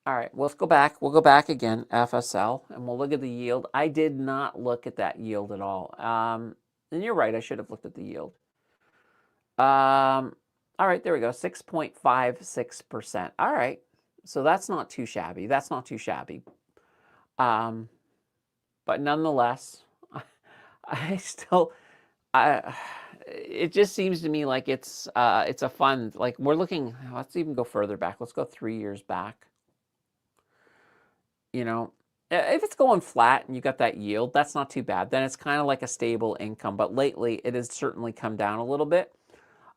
All right, well, let's go back. We'll go back again, FSL, and we'll look at the yield. I did not look at that yield at all. And you're right, I should have looked at the yield. All right, there we go, 6.56%. All right, so that's not too shabby. That's not too shabby. But nonetheless, I still, it just seems to me like it's a fund. Like we're looking. Let's even go further back. Let's go 3 years back. You know, if it's going flat and you got that yield, that's not too bad. Then it's kind of like a stable income. But lately, it has certainly come down a little bit.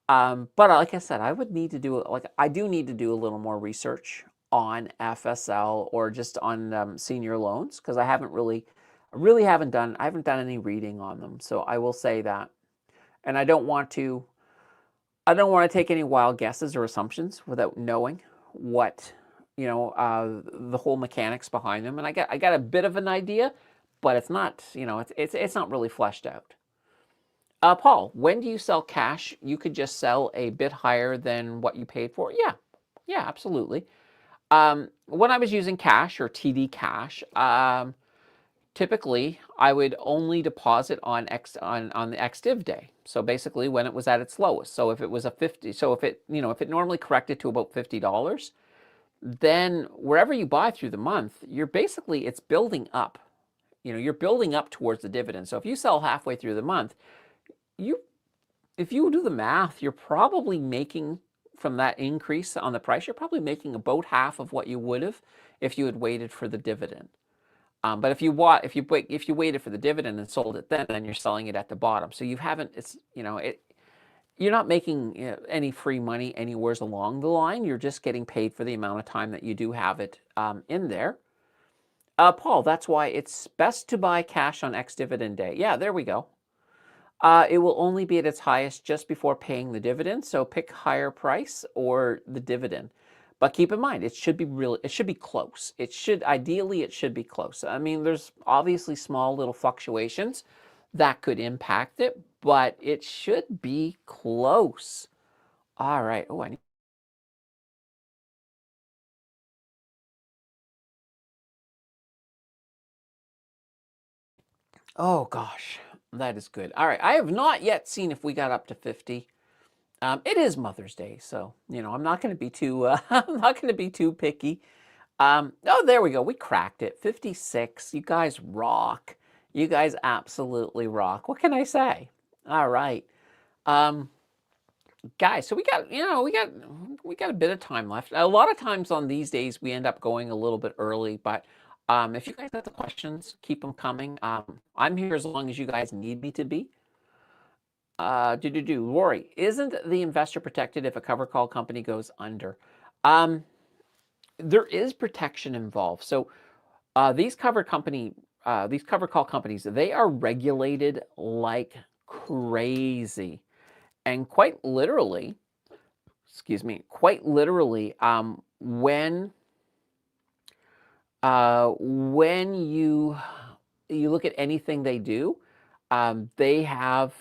But like I said, I would need to do I do need to do a little more research on FSL or just on senior loans because I haven't done any reading on them. So I will say that, and I don't want to take any wild guesses or assumptions without knowing what the whole mechanics behind them. And I got a bit of an idea, but it's not it's not really fleshed out. Paul, when do you sell cash? You could just sell a bit higher than what you paid for. Yeah, absolutely. When I was using cash or TD cash, typically I would only deposit on the ex-div day. So basically when it was at its lowest. So if it was a 50, so if it normally corrected to about $50, then wherever you buy through the month, it's building up. You're building up towards the dividend. So if you sell halfway through the month, if you do the math, you're probably making from that increase on the price, you're probably making about half of what you would have if you had waited for the dividend. But if you waited for the dividend and sold it then you're selling it at the bottom. So you haven't. You're not making any free money anywhere along the line. You're just getting paid for the amount of time that you do have it in there. Paul, that's why it's best to buy cash on ex-dividend day. Yeah, there we go. It will only be at its highest just before paying the dividend. So pick higher price or the dividend. But keep in mind, it should be close. Ideally, it should be close. I mean, there's obviously small little fluctuations that could impact it, but it should be close. All right. Oh, oh gosh, that is good. All right. I have not yet seen if we got up to 50. It is Mother's Day, so I'm not going to be too I'm not going to be too picky. Oh, there we go. We cracked it. 56. You guys rock. You guys absolutely rock. What can I say? All right. Guys, so we got a bit of time left. A lot of times on these days we end up going a little bit early, but if you guys have the questions, keep them coming. I'm here as long as you guys need me to be. Lori, isn't the investor protected if a cover call company goes under? There is protection involved. So these cover call companies, they are regulated like crazy, and quite literally, when you look at anything they do, they have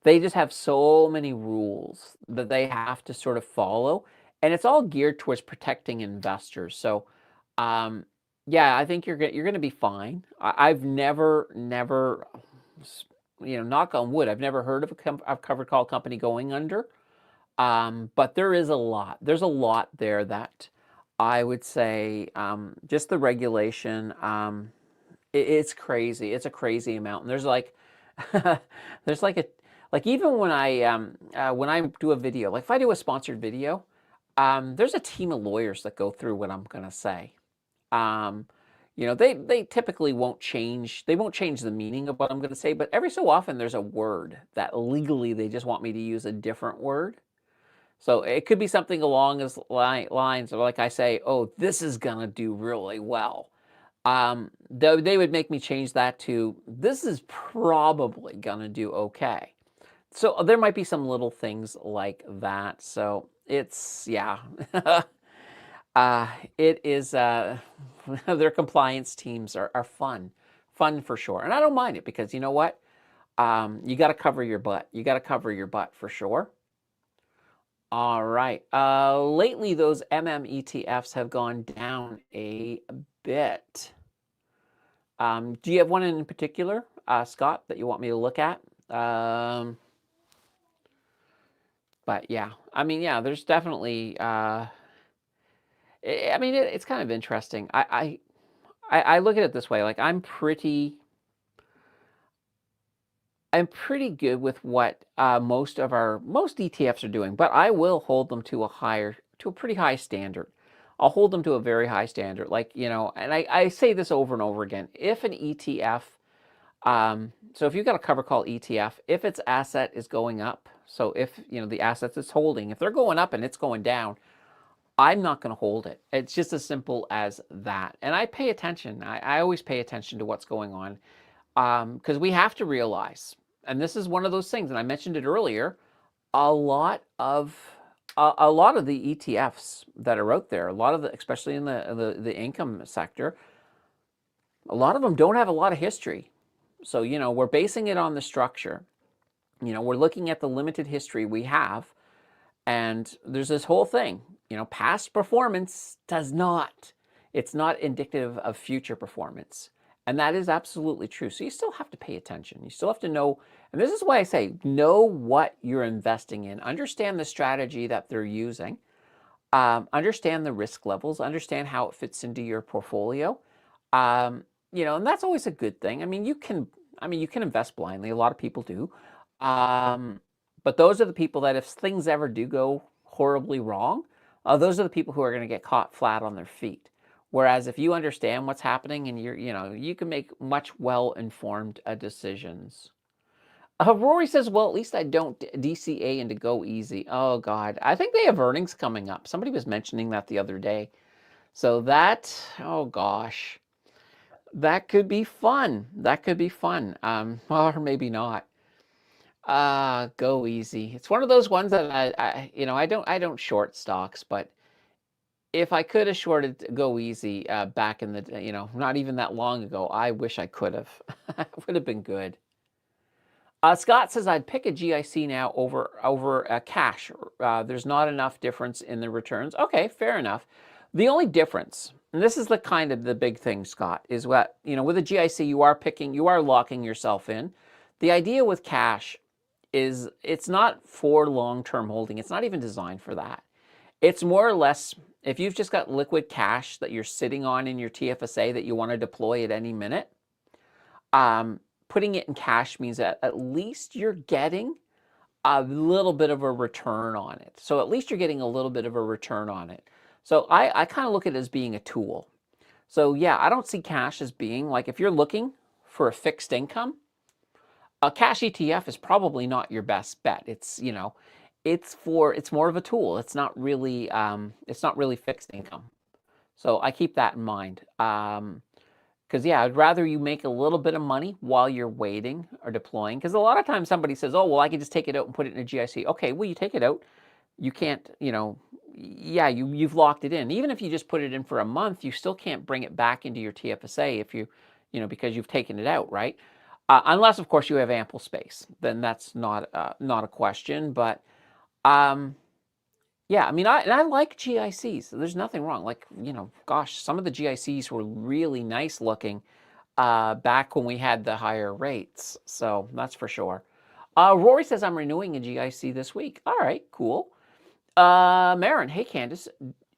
they just have so many rules that they have to sort of follow, and it's all geared towards protecting investors. So, yeah, I think you're going to be fine. I've never, knock on wood, I've never heard of a covered call company going under. But there is a lot. There's a lot there that I would say just the regulation. It's crazy. It's a crazy amount. And there's like, even when I do a video, like if I do a sponsored video, there's a team of lawyers that go through what I'm gonna say. They typically won't change. They won't change the meaning of what I'm gonna say, but every so often there's a word that legally they just want me to use a different word. So it could be something along those lines of like I say, oh, this is gonna do really well. They would make me change that to this is probably gonna do okay. So there might be some little things like that. So it's yeah, it is. Their compliance teams are fun for sure, and I don't mind it because you know what, you got to cover your butt. You got to cover your butt for sure. All right. Lately, those ETFs have gone down a bit. Do you have one in particular, Scott, that you want me to look at? But yeah, I mean, yeah, there's definitely. I mean, it's kind of interesting. I look at it this way. Like, I'm pretty good with what most ETFs are doing, but I will hold them to a pretty high standard. I'll hold them to a very high standard. Like, and I say this over and over again. If an ETF, so if you've got a cover call ETF, if its asset is going up, so if, the assets it's holding, if they're going up and it's going down, I'm not going to hold it. It's just as simple as that. And I pay attention. I always pay attention to what's going on. Because we have to realize, and this is one of those things, and I mentioned it earlier, a lot of the ETFs that are out there, especially in the income sector, a lot of them don't have a lot of history. So, we're basing it on the structure. We're looking at the limited history we have, and there's this whole thing, past performance it's not indicative of future performance. And that is absolutely true. So you still have to pay attention. You still have to know, and this is why I say, know what you're investing in. Understand the strategy that they're using. Understand the risk levels. Understand how it fits into your portfolio. And that's always a good thing. I mean, you can invest blindly. A lot of people do. But those are the people that, if things ever do go horribly wrong, those are the people who are going to get caught flat on their feet. Whereas if you understand what's happening and you can make much well-informed decisions. Rory says, well, at least I don't DCA into Go Easy. Oh, God. I think they have earnings coming up. Somebody was mentioning that the other day. So that, oh, gosh, that could be fun. That could be fun. Or maybe not. Go Easy. It's one of those ones that I don't short stocks, but if I could have shorted Go Easy back in the, not even that long ago, I wish I could have. It would have been good. Scott says, I'd pick a GIC now over a cash. There's not enough difference in the returns. Okay, fair enough. The only difference, and this is the big thing, Scott, is what, with a GIC, you are locking yourself in. The idea with cash is it's not for long-term holding. It's not even designed for that. It's more or less, if you've just got liquid cash that you're sitting on in your TFSA that you want to deploy at any minute, putting it in cash means that at least you're getting a little bit of a return on it. So at least you're getting a little bit of a return on it. So I kind of look at it as being a tool. So yeah, I don't see cash as being like, if you're looking for a fixed income, a cash ETF is probably not your best bet. It's, it's more of a tool. It's not really fixed income. So I keep that in mind. Because yeah, I'd rather you make a little bit of money while you're waiting or deploying. Because a lot of times somebody says, oh, well, I can just take it out and put it in a GIC. Okay, well, you take it out. You can't, yeah, you've locked it in. Even if you just put it in for a month, you still can't bring it back into your TFSA if you, because you've taken it out, right? Unless, of course, you have ample space. Then that's not a question. But yeah, I mean, I like GICs. There's nothing wrong. Like, gosh, some of the GICs were really nice looking back when we had the higher rates. So that's for sure. Rory says, I'm renewing a GIC this week. All right, cool. Marin, hey, Candace,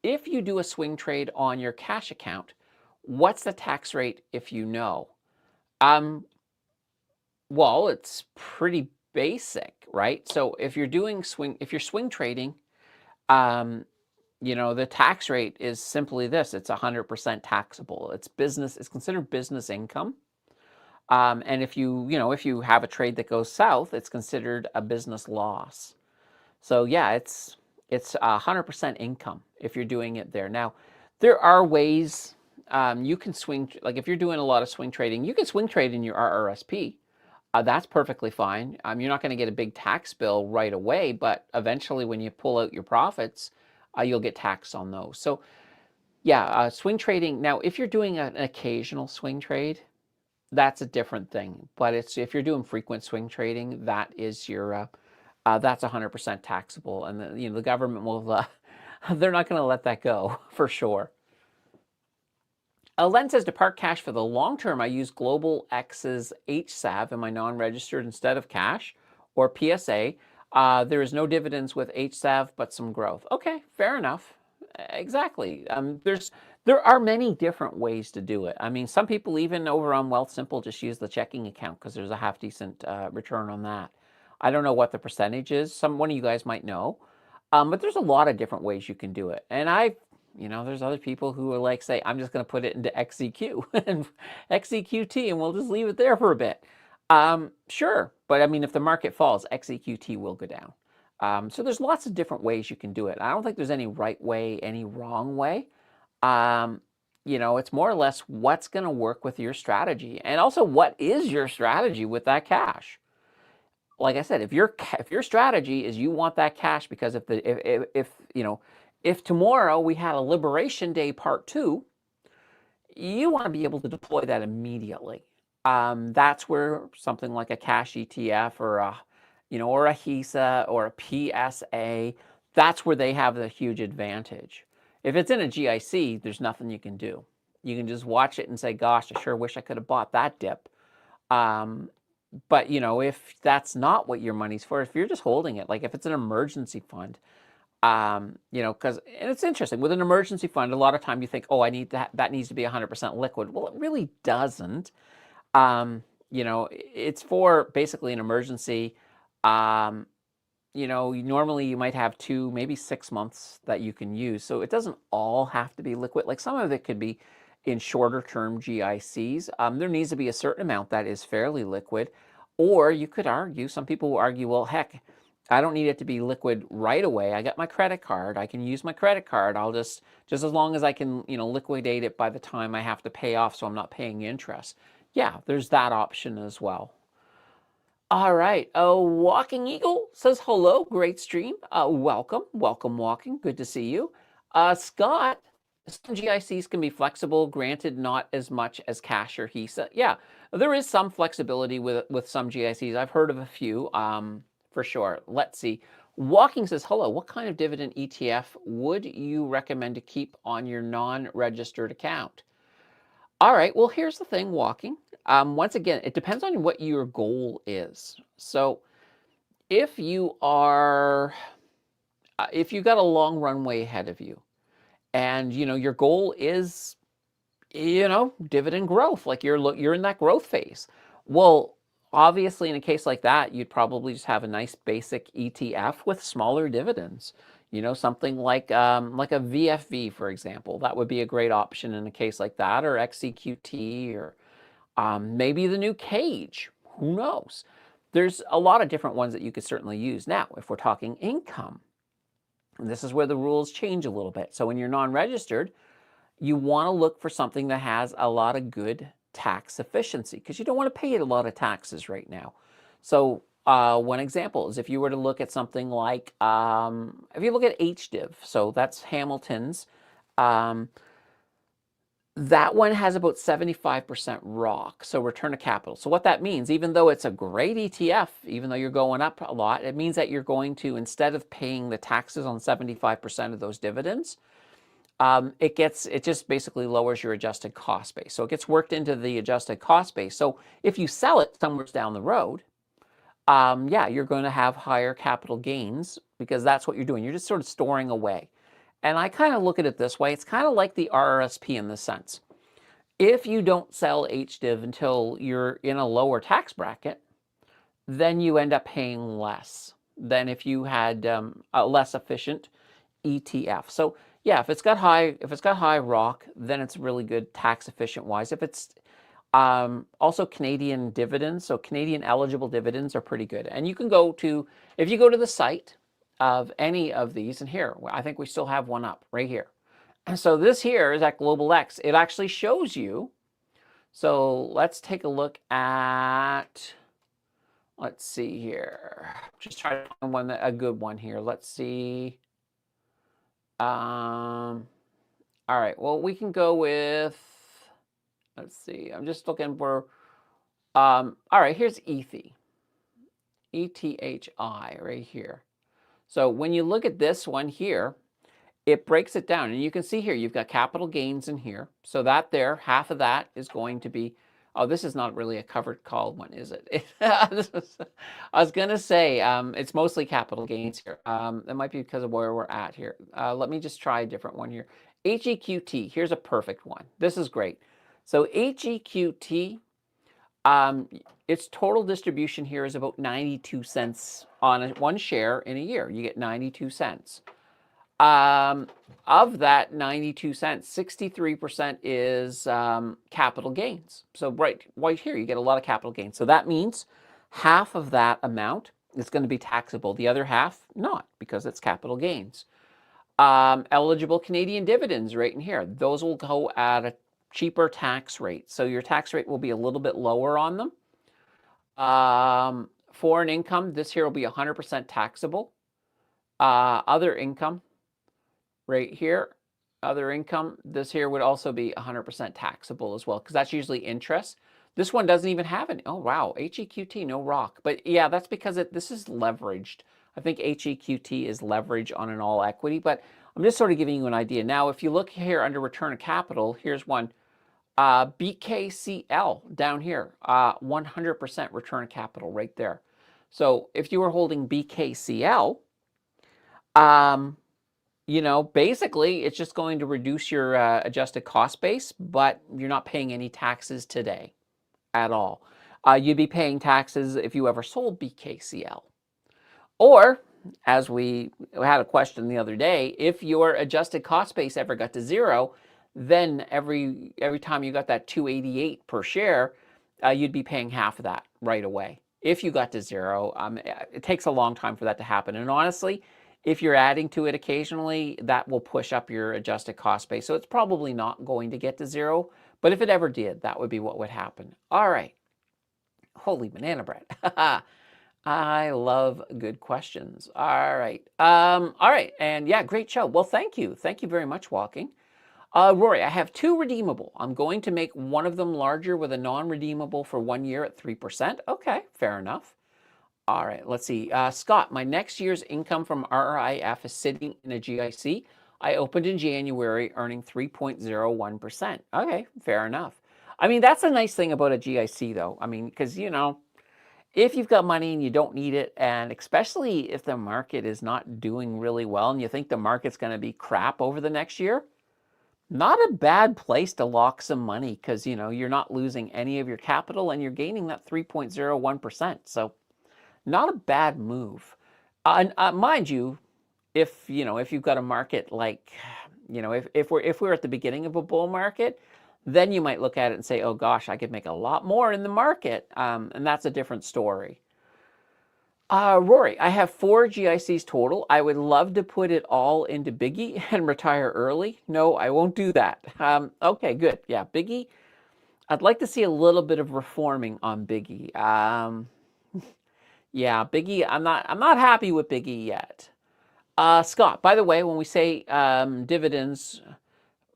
if you do a swing trade on your cash account, what's the tax rate if you know? Well, it's pretty basic, right? So if you're swing trading, the tax rate is simply this. It's 100% taxable. It's considered business income. And if you have a trade that goes south, it's considered a business loss. So yeah, it's 100% income if you're doing it there. Now, there are ways you can swing, like if you're doing a lot of swing trading, you can swing trade in your RRSP. That's perfectly fine. You're not going to get a big tax bill right away, but eventually when you pull out your profits, you'll get taxed on those. So yeah, swing trading. Now, if you're doing an occasional swing trade, that's a different thing. But if you're doing frequent swing trading, that is your that's 100% taxable, and the government will they're not going to let that go for sure. Len says to park cash for the long term, I use Global X's HSAV in my non-registered instead of cash or PSA. There is no dividends with HSAV, but some growth. Okay, fair enough. Exactly. There are many different ways to do it. I mean, some people even over on Wealthsimple just use the checking account because there's a half decent return on that. I don't know what the percentage is. One of you guys might know. But there's a lot of different ways you can do it. And there's other people who are like, say, I'm just going to put it into XEQ and XEQT, and we'll just leave it there for a bit. Sure. But I mean, if the market falls, XEQT will go down. So there's lots of different ways you can do it. I don't think there's any right way, any wrong way. It's more or less what's going to work with your strategy. And also, what is your strategy with that cash? Like I said, if your strategy is you want that cash because if tomorrow we had a Liberation Day Part 2, you want to be able to deploy that immediately. That's where something like a cash ETF or a HISA or a PSA, that's where they have the huge advantage. If it's in a GIC, there's nothing you can do. You can just watch it and say, gosh, I sure wish I could have bought that dip. But if that's not what your money's for, if you're just holding it, like if it's an emergency fund, and it's interesting with an emergency fund, a lot of time you think, oh, I need that needs to be 100% liquid. Well, it really doesn't. It's for basically an emergency. Normally you might have 2, maybe 6 months that you can use. So it doesn't all have to be liquid. Like some of it could be in shorter term GICs. There needs to be a certain amount that is fairly liquid. Or you could argue, some people will argue, well, heck, I don't need it to be liquid right away. I got my credit card. I can use my credit card. I'll just as long as I can, liquidate it by the time I have to pay off so I'm not paying interest. Yeah, there's that option as well. All right. Walking Eagle says hello. Great stream. Welcome, Walking. Good to see you. Scott, some GICs can be flexible. Granted, not as much as cash or HISA. Yeah, there is some flexibility with some GICs. I've heard of a few, for sure. Let's see. Walking says hello. What kind of dividend ETF would you recommend to keep on your non-registered account? All right. Well, here's the thing, Walking. Once again, it depends on what your goal is. So if you got a long runway ahead of you and, your goal is, dividend growth, like you're in that growth phase. Well, obviously in a case like that, you'd probably just have a nice basic ETF with smaller dividends. Something like a VFV, for example. That would be a great option in a case like that, or XEQT, or maybe the new Cage. Who knows? There's a lot of different ones that you could certainly use. Now, if we're talking income, and this is where the rules change a little bit. So when you're non-registered, you want to look for something that has a lot of good tax efficiency because you don't want to pay a lot of taxes right now. So one example is if you were to look at something like, if you look at HDIV, so that's Hamilton's, that one has about 75% ROC, so return to capital. So what that means, even though it's a great ETF, even though you're going up a lot, it means that you're going to, instead of paying the taxes on 75% of those dividends, it just basically lowers your adjusted cost base. So it gets worked into the adjusted cost base. So if you sell it somewhere down the road, yeah, you're going to have higher capital gains because that's what you're doing. You're just sort of storing away. And I kind of look at it this way. It's kind of like the RRSP in this sense. If you don't sell HDIV until you're in a lower tax bracket, then you end up paying less than if you had a less efficient ETF. So yeah, if it's got high ROC, then it's really good tax efficient wise. If it's also Canadian dividends, so Canadian eligible dividends are pretty good. And you can if you go to the site of any of these, and here, I think we still have one up right here. And so this here is at Global X. It actually shows you. So let's take a look at, let's see here. Just try to find a good one here. Let's see. All right, well, we can go with, let's see, I'm just looking for, all right, here's Ethy. ETHI right here. So when you look at this one here, it breaks it down. And you can see here, you've got capital gains in here. So that there, half of that is going to be, oh, this is not really a covered call one, is it? I was going to say, it's mostly capital gains here. That might be because of where we're at here. Let me just try a different one here. HEQT, here's a perfect one. This is great. So HEQT, its total distribution here is about 92 cents on one share in a year. You get 92 cents. Of that 92 cents, 63% is capital gains. So right here, you get a lot of capital gains. So that means half of that amount is going to be taxable. The other half, not, because it's capital gains. Eligible Canadian dividends right in here. Those will go at a cheaper tax rate. So your tax rate will be a little bit lower on them. Foreign income, this here will be 100% taxable. Other income, right here, other income, this here would also be 100% taxable as well, because that's usually interest. This one doesn't even have any. Oh, wow. HEQT, no rock. But yeah, that's because this is leveraged. I think HEQT is leverage on an all equity, but I'm just sort of giving you an idea. Now, if you look here under return of capital, here's one. BKCL down here, 100% return of capital right there. So if you were holding BKCL, you know, basically it's just going to reduce your adjusted cost base, but you're not paying any taxes today at all. You'd be paying taxes if you ever sold BKCL. Or, as we had a question the other day, if your adjusted cost base ever got to zero, then every time you got that 288 per share, you'd be paying half of that right away. If you got to zero, it takes a long time for that to happen. And honestly, if you're adding to it occasionally, that will push up your adjusted cost base. So it's probably not going to get to zero. But if it ever did, that would be what would happen. All right. Holy banana bread. I love good questions. All right. All right. And yeah, great show. Well, thank you. Thank you very much, Walking. Rory, I have two redeemable. I'm going to make one of them larger with a non-redeemable for 1 year at 3%. Okay, fair enough. All right, let's see. Scott, my next year's income from RIF is sitting in a GIC. I opened in January, earning 3.01%. Okay, fair enough. I mean, that's a nice thing about a GIC, though. I mean, because, you know, if you've got money and you don't need it, and especially if the market is not doing really well and you think the market's going to be crap over the next year, not a bad place to lock some money, because, you know, you're not losing any of your capital and you're gaining that 3.01%. So not a bad move. Mind you, if you've got a market like, you know, if we're at the beginning of a bull market, then you might look at it and say, oh gosh, I could make a lot more in the market. And that's a different story. Rory, I have 4 GICs total. I would love to put it all into Biggie and retire early. No, I won't do that. Okay, good. Yeah, Biggie. I'd like to see a little bit of reforming on Biggie. Yeah, Biggie. I'm not happy with Biggie yet. Scott, by the way, when we say dividends,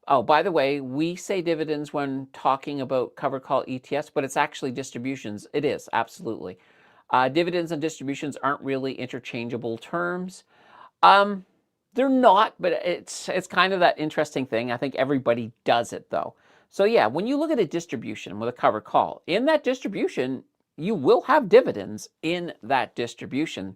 oh, by the way, we say dividends when talking about covered call ETFs, but it's actually distributions. It is, absolutely. Dividends and distributions aren't really interchangeable terms. They're not, but it's kind of that interesting thing. I think everybody does it, though. So yeah, when you look at a distribution with a covered call, in that distribution, you will have dividends in that distribution.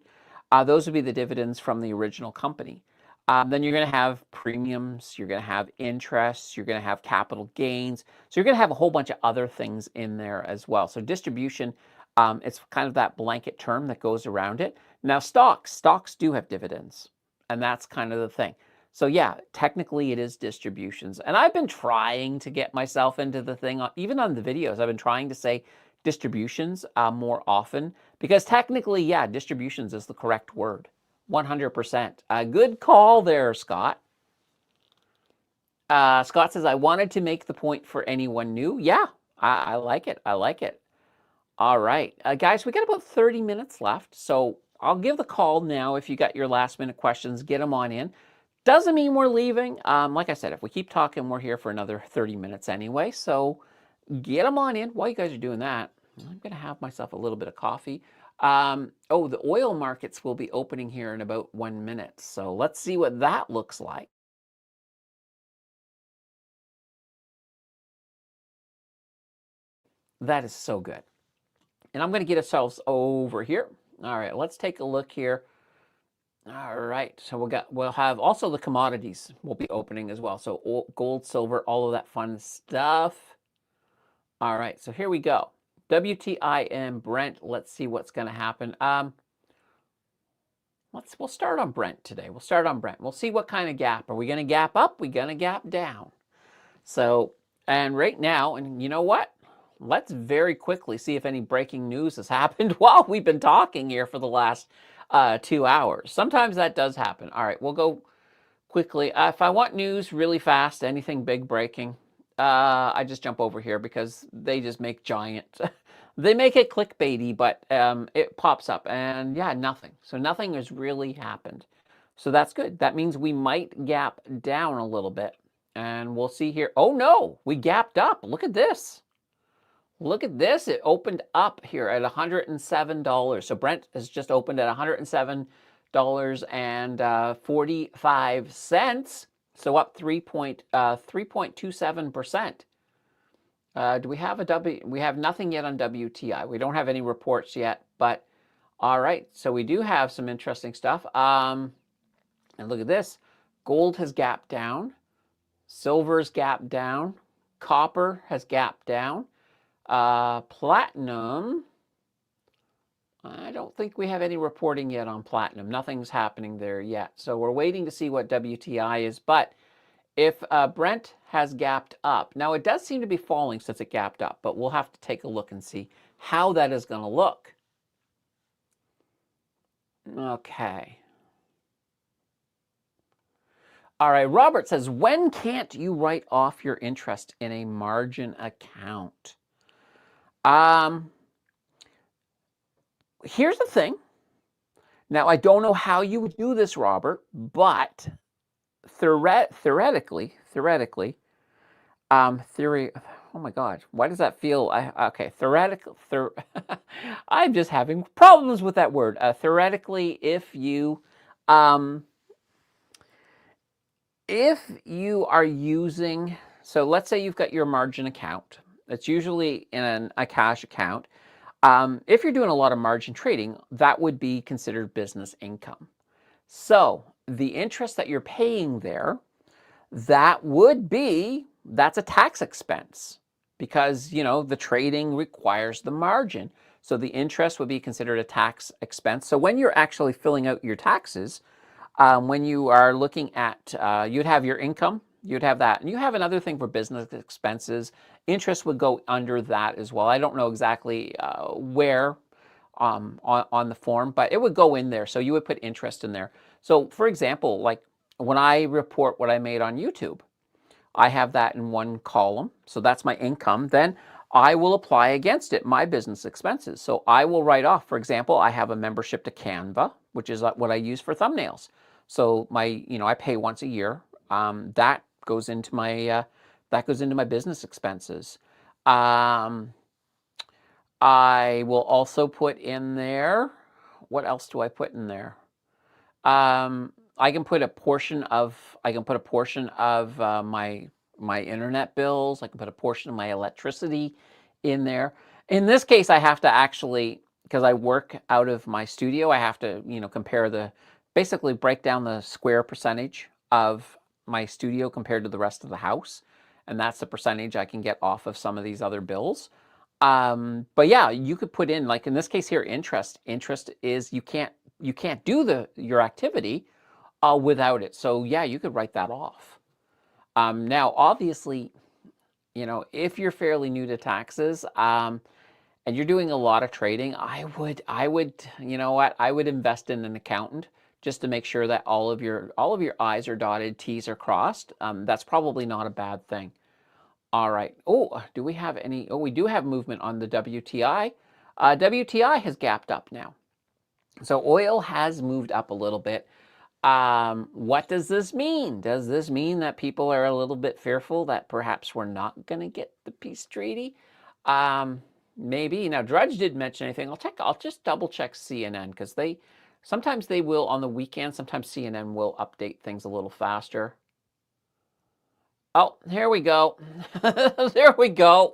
Those would be the dividends from the original company. Then you're going to have premiums, you're going to have interest, you're going to have capital gains. So you're going to have a whole bunch of other things in there as well. So distribution, it's kind of that blanket term that goes around it. Now stocks do have dividends, and that's kind of the thing. So yeah, technically it is distributions. And I've been trying to get myself into the thing, even on the videos, I've been trying to say distributions more often, because technically, yeah, distributions is the correct word. 100%. Good call there, Scott. Scott says, I wanted to make the point for anyone new. Yeah, I like it. I like it. All right, guys, we got about 30 minutes left. So I'll give the call now. If you got your last minute questions, get them on in. Doesn't mean we're leaving. Like I said, if we keep talking, we're here for another 30 minutes anyway. So get them on in while you guys are doing that. I'm going to have myself a little bit of coffee. Oh, the oil markets will be opening here in about 1 minute. So let's see what that looks like. That is so good. And I'm going to get ourselves over here. All right, let's take a look here. All right, so we'll have also the commodities will be opening as well. So gold, silver, all of that fun stuff. All right, so here we go. WTI and Brent. Let's see what's going to happen. We'll start on Brent today. We'll start on Brent. We'll see what kind of gap. Are we going to gap up? We going to gap down? So, and right now, and you know what? Let's very quickly see if any breaking news has happened while we've been talking here for the last 2 hours. Sometimes that does happen. All right, we'll go quickly. If I want news really fast, anything big breaking, I just jump over here because they just make giant. They make it clickbaity, but it pops up, and yeah, nothing. So nothing has really happened. So that's good. That means we might gap down a little bit, and we'll see here. Oh no, we gapped up. Look at this. Look at this. It opened up here at $107. So Brent has just opened at $107.45. So up 3.27%. Do we have a W? We have nothing yet on WTI. We don't have any reports yet, but all right. So we do have some interesting stuff. And look at this. Gold has gapped down. Silver's gapped down. Copper has gapped down. Platinum, I don't think we have any reporting yet on platinum. Nothing's happening there yet. So we're waiting to see what WTI is. But if Brent has gapped up, now it does seem to be falling since it gapped up, but we'll have to take a look and see how that is going to look. Okay. All right, Robert says, when can't you write off your interest in a margin account? Here's the thing. Now, I don't know how you would do this, Robert, but theoretically, theory. Oh my God, why does that feel? Okay, theoretical. I'm just having problems with that word. Theoretically, if you are using, so let's say you've got your margin account. It's usually in a cash account. If you're doing a lot of margin trading, that would be considered business income. So the interest that you're paying there, that's a tax expense because, the trading requires the margin. So the interest would be considered a tax expense. So when you're actually filling out your taxes, when you are looking at, you'd have your income, you'd have that. And you have another thing for business expenses. Interest would go under that as well. I don't know exactly where on the form, but it would go in there. So you would put interest in there. So for example, like when I report what I made on YouTube, I have that in one column. So that's my income. Then I will apply against it my business expenses. So I will write off, for example, I have a membership to Canva, which is what I use for thumbnails. So I pay once a year. That goes into my business expenses. I will also put in there, what else do I put in there? I can put a portion of my internet bills. I can put a portion of my electricity in there. In this case, I have to actually, because I work out of my studio, I have to compare basically break down the square percentage of my studio compared to the rest of the house, and that's the percentage I can get off of some of these other bills. But yeah, you could put in, like in this case here, interest. Interest is you can't do your activity without it. So yeah, you could write that off. Now, obviously, if you're fairly new to taxes and you're doing a lot of trading, I would, I would invest in an accountant just to make sure that all of your I's are dotted, T's are crossed. That's probably not a bad thing. All right. Oh, do we have any? Oh, we do have movement on the WTI. WTI has gapped up now. So oil has moved up a little bit. What does this mean? Does this mean that people are a little bit fearful that perhaps we're not going to get the peace treaty? Maybe. Now, Drudge didn't mention anything. I'll just double check CNN because sometimes they will on the weekend. Sometimes CNN will update things a little faster. Oh, here we go. There we go.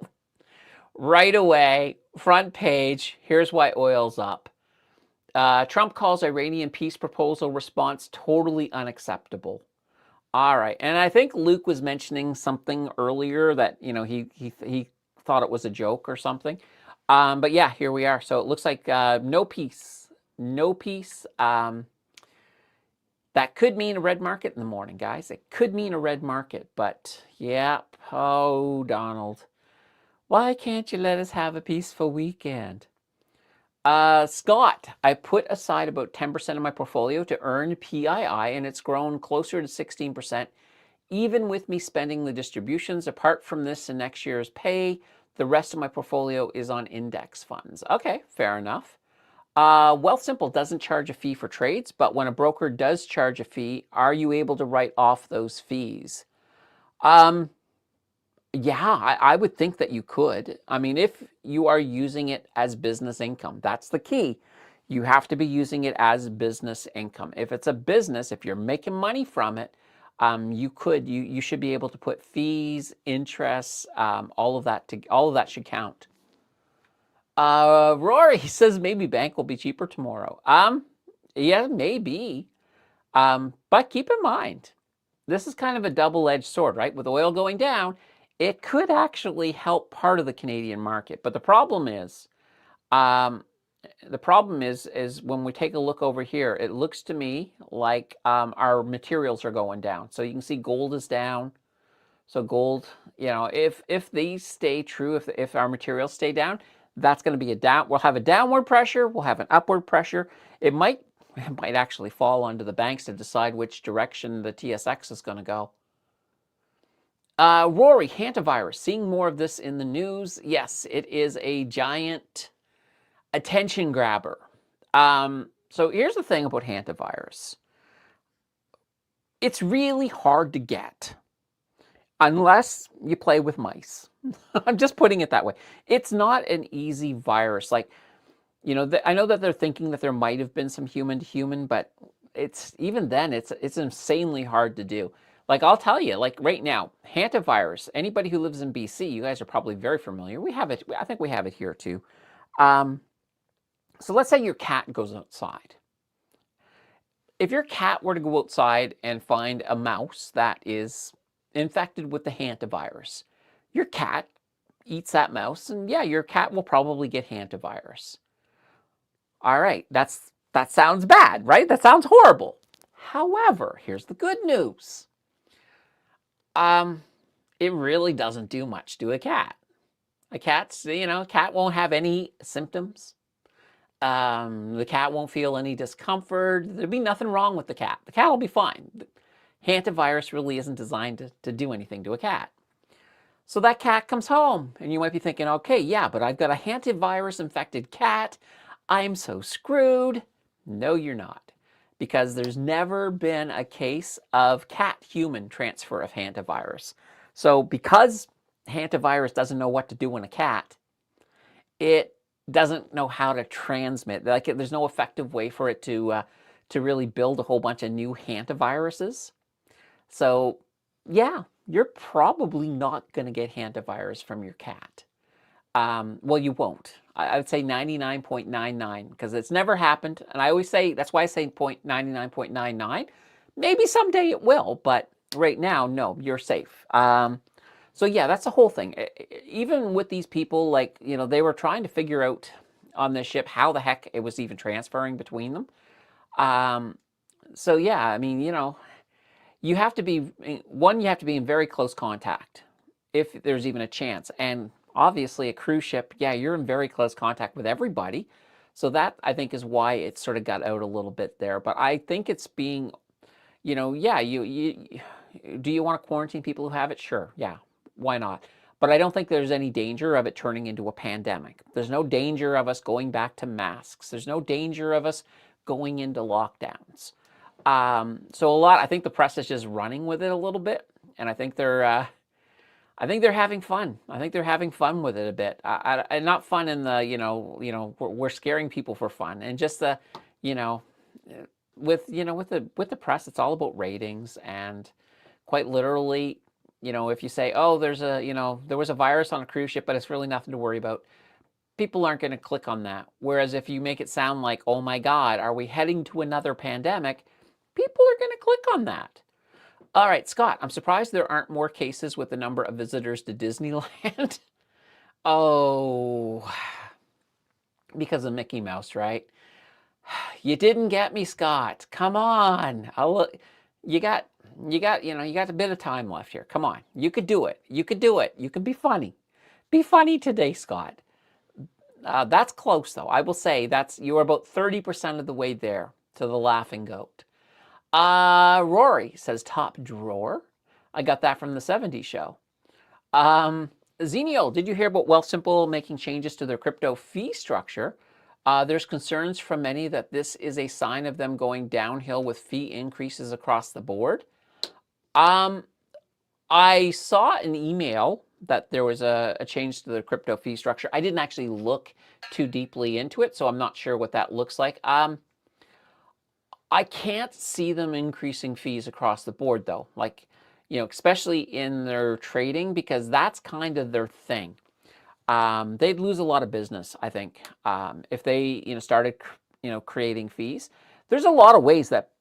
Right away, front page. Here's why oil's up. Trump calls Iranian peace proposal response totally unacceptable. All right, and I think Luke was mentioning something earlier that he thought it was a joke or something. But yeah, here we are. So it looks like no peace, no peace. That could mean a red market in the morning, guys. It could mean a red market, but yeah. Oh, Donald, why can't you let us have a peaceful weekend? Scott, I put aside about 10% of my portfolio to earn PII, and it's grown closer to 16%, even with me spending the distributions. Apart from this and next year's pay, the rest of my portfolio is on index funds. Okay, fair enough. Wealthsimple doesn't charge a fee for trades, but when a broker does charge a fee, are you able to write off those fees? Yeah, I would think that you could. I mean, if you are using it as business income, that's the key. You have to be using it as business income. If it's a business, if you're making money from it, you should be able to put fees, interest, all of that should count. Rory says maybe bank will be cheaper tomorrow. Yeah, maybe. But keep in mind, this is kind of a double-edged sword, right? With oil going down, it could actually help part of the Canadian market. But the problem is when we take a look over here, it looks to me like our materials are going down. So you can see gold is down. So gold, if these stay true, if our materials stay down, that's going to be we'll have a downward pressure, we'll have an upward pressure. It might actually fall onto the banks to decide which direction the TSX is going to go. Rory, hantavirus, seeing more of this in the news. Yes, it is a giant attention grabber. So here's the thing about hantavirus. It's really hard to get unless you play with mice. I'm just putting it that way. It's not an easy virus. Like, I know that they're thinking that there might have been some human to human, but even then, it's insanely hard to do. Like, I'll tell you, like right now, hantavirus, anybody who lives in BC, you guys are probably very familiar. We have it, I think we have it here too. So let's say your cat goes outside. If your cat were to go outside and find a mouse that is infected with the hantavirus, your cat eats that mouse, and yeah, your cat will probably get hantavirus. All right, that sounds bad, right? That sounds horrible. However, here's the good news. It really doesn't do much to a cat. A cat won't have any symptoms. The cat won't feel any discomfort. There'll be nothing wrong with the cat. The cat will be fine. Hantavirus really isn't designed to do anything to a cat. So that cat comes home, and you might be thinking, okay, yeah, but I've got a hantavirus-infected cat. I'm so screwed. No, you're not. Because there's never been a case of cat-human transfer of hantavirus. So because hantavirus doesn't know what to do in a cat, it doesn't know how to transmit. Like, there's no effective way for it to really build a whole bunch of new hantaviruses. So yeah, you're probably not going to get hantavirus from your cat. Well, you won't. I would say 99.99 because it's never happened. And I always say, that's why I say 99.99. Maybe someday it will, but right now, no, you're safe. So yeah, that's the whole thing. Even with these people, like, they were trying to figure out on this ship how the heck it was even transferring between them. So yeah, I mean, you have to be in very close contact if there's even a chance. And obviously a cruise ship, yeah, you're in very close contact with everybody. So that, I think, is why it sort of got out a little bit there. But I think it's being, yeah, do you want to quarantine people who have it? Sure, yeah, why not? But I don't think there's any danger of it turning into a pandemic. There's no danger of us going back to masks. There's no danger of us going into lockdowns. So I think the press is just running with it a little bit. And I think I think they're having fun. I think they're having fun with it a bit. And not fun in the, we're scaring people for fun, and just the, you know, with the press, it's all about ratings, and quite literally, if you say, oh, there was a virus on a cruise ship, but it's really nothing to worry about, people aren't going to click on that. Whereas if you make it sound like, oh my God, are we heading to another pandemic? People are going to click on that. All right, Scott, I'm surprised there aren't more cases with the number of visitors to Disneyland. Oh, because of Mickey Mouse, right? You didn't get me, Scott. Come on. You got a bit of time left here. Come on. You could do it. You could do it. You could be funny. Be funny today, Scott. That's close, though. I will say you're about 30% of the way there to the laughing goat. Rory says top drawer. I got that from the 70s show. Xenial, did you hear about Wealthsimple making changes to their crypto fee structure? There's concerns from many that this is a sign of them going downhill with fee increases across the board. I saw an email that there was a change to the crypto fee structure. I didn't actually look too deeply into it, so I'm not sure what that looks like. I can't see them increasing fees across the board, though, like, especially in their trading, because that's kind of their thing. They'd lose a lot of business, I think, if they, started, creating fees. There's a lot of ways that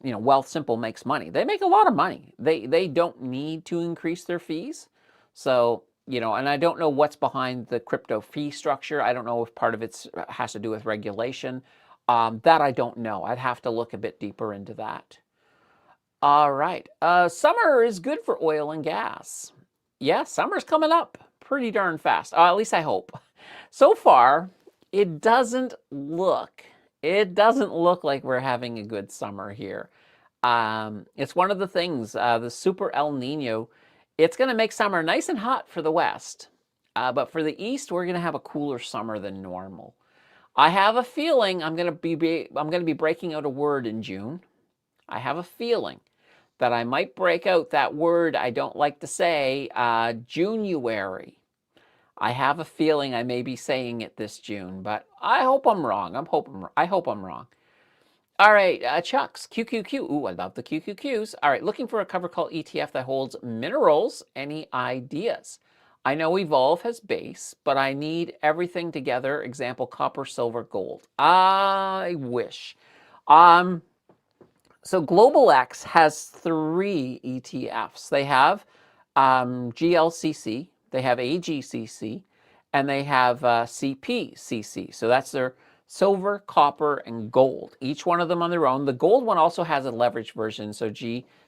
Wealthsimple makes money. They make a lot of money. They don't need to increase their fees. So, and I don't know what's behind the crypto fee structure. I don't know if part of it has to do with regulation. That I don't know. I'd have to look a bit deeper into that. All right. Summer is good for oil and gas. Yeah, summer's coming up pretty darn fast. At least I hope. So far, it doesn't look like we're having a good summer here. It's one of the things, the super El Nino, it's going to make summer nice and hot for the West. But for the East, we're going to have a cooler summer than normal. I have a feeling I'm going to be breaking out a word in June. I have a feeling that I might break out that word I don't like to say, January. I have a feeling I may be saying it this June, but I hope I'm wrong. I hope I'm wrong. All right, Chucks, QQQ. Ooh, I love the QQQs. All right, looking for a cover call ETF that holds minerals. Any ideas? I know Evolve has base, but I need everything together. Example, copper, silver, gold. I wish. So Global X has 3 ETFs. They have GLCC, they have AGCC, and they have CPCC. So that's their silver, copper, and gold. Each one of them on their own. The gold one also has a leveraged version, so GLCL.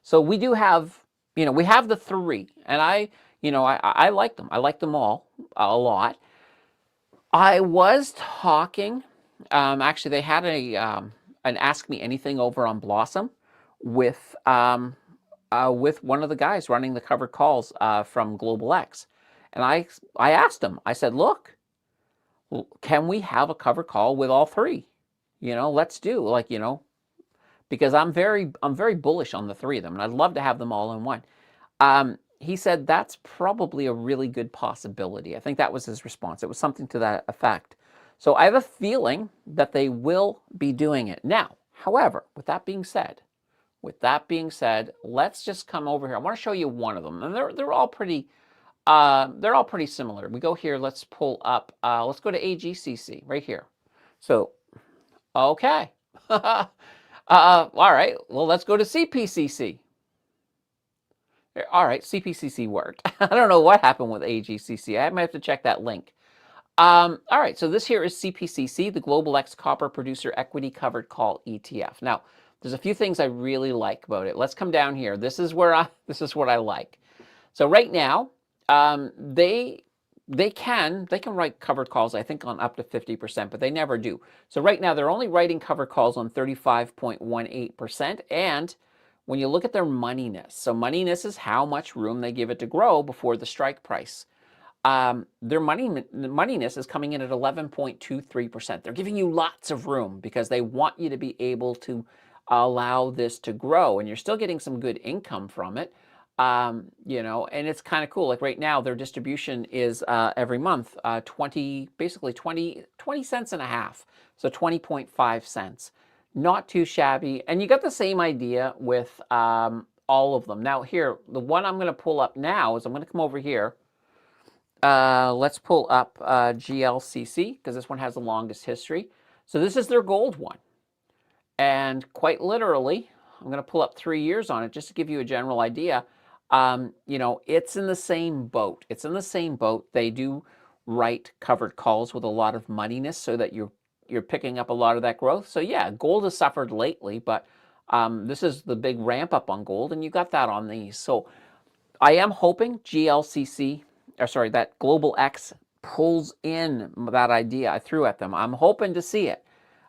So we do have, we have the 3, and I like them. I like them all a lot. I was talking. Actually, they had an Ask Me Anything over on Blossom with one of the guys running the covered calls from Global X, and I asked him. I said, "Look, can we have a covered call with all 3? Let's do because I'm very bullish on the 3 of them, and I'd love to have them all in one." He said that's probably a really good possibility. I think that was his response. It was something to that effect. So I have a feeling that they will be doing it. Now, however, with that being said, let's just come over here. I want to show you one of them, and they're all pretty similar. We go here. Let's pull up. Let's go to AGCC right here. So, okay. All right. Well, let's go to CPCC. All right, CPCC worked. I don't know what happened with AGCC. I might have to check that link. All right, so this here is CPCC, the Global X Copper Producer Equity Covered Call ETF. Now, there's a few things I really like about it. Let's come down here. This is what I like. So right now, they can write covered calls, I think, on up to 50%, but they never do. So right now, they're only writing covered calls on 35.18%, and when you look at their moneyness, so moneyness is how much room they give it to grow before the strike price. Their moneyness is coming in at 11.23%. They're giving you lots of room because they want you to be able to allow this to grow, and you're still getting some good income from it. And it's kind of cool. Like right now, their distribution is every month 20 cents and a half. So 20.5 cents. Not too shabby. And you got the same idea with all of them. Now here, the one I'm going to pull up now is I'm going to come over here. Let's pull up GLCC because this one has the longest history. So this is their gold one. And quite literally, I'm going to pull up 3 years on it just to give you a general idea. It's in the same boat. It's in the same boat. They do write covered calls with a lot of moneyness so that you're picking up a lot of that growth. So yeah, gold has suffered lately, but this is the big ramp up on gold, and you got that on these. So I am hoping that Global X pulls in that idea I threw at them. I'm hoping to see it.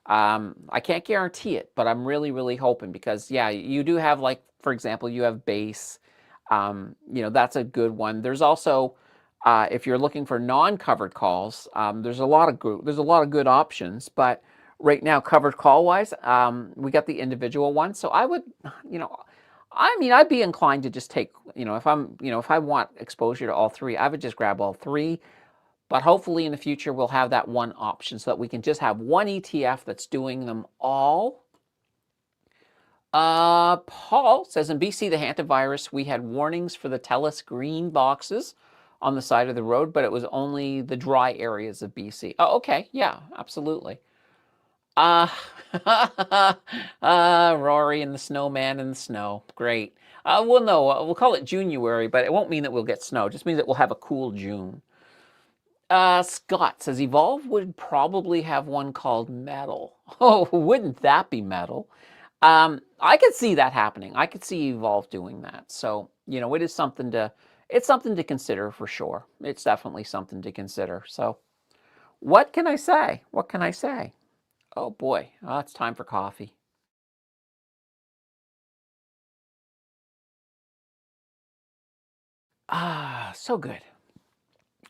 I can't guarantee it, but I'm really, really hoping because, yeah, you do have, like, for example, you have base. That's a good one. There's also, if you're looking for non-covered calls, there's a lot of good options. But right now, covered call wise, we got the individual one. So I would, I'd be inclined to just take, if I want exposure to all three, I would just grab all three. But hopefully in the future, we'll have that one option so that we can just have one ETF that's doing them all. Paul says, in BC, the hantavirus, we had warnings for the TELUS green boxes on the side of the road, but it was only the dry areas of BC. Oh, okay. Yeah, absolutely. Rory and the snowman in the snow. Great. Well, no, we'll call it January, but it won't mean that we'll get snow. It just means that we'll have a cool June. Scott says, Evolve would probably have one called Metal. Oh, wouldn't that be metal? I could see that happening. I could see Evolve doing that. So, it's something to consider for sure. It's definitely something to consider. So, what can I say? What can I say? Oh boy, it's time for coffee. So good.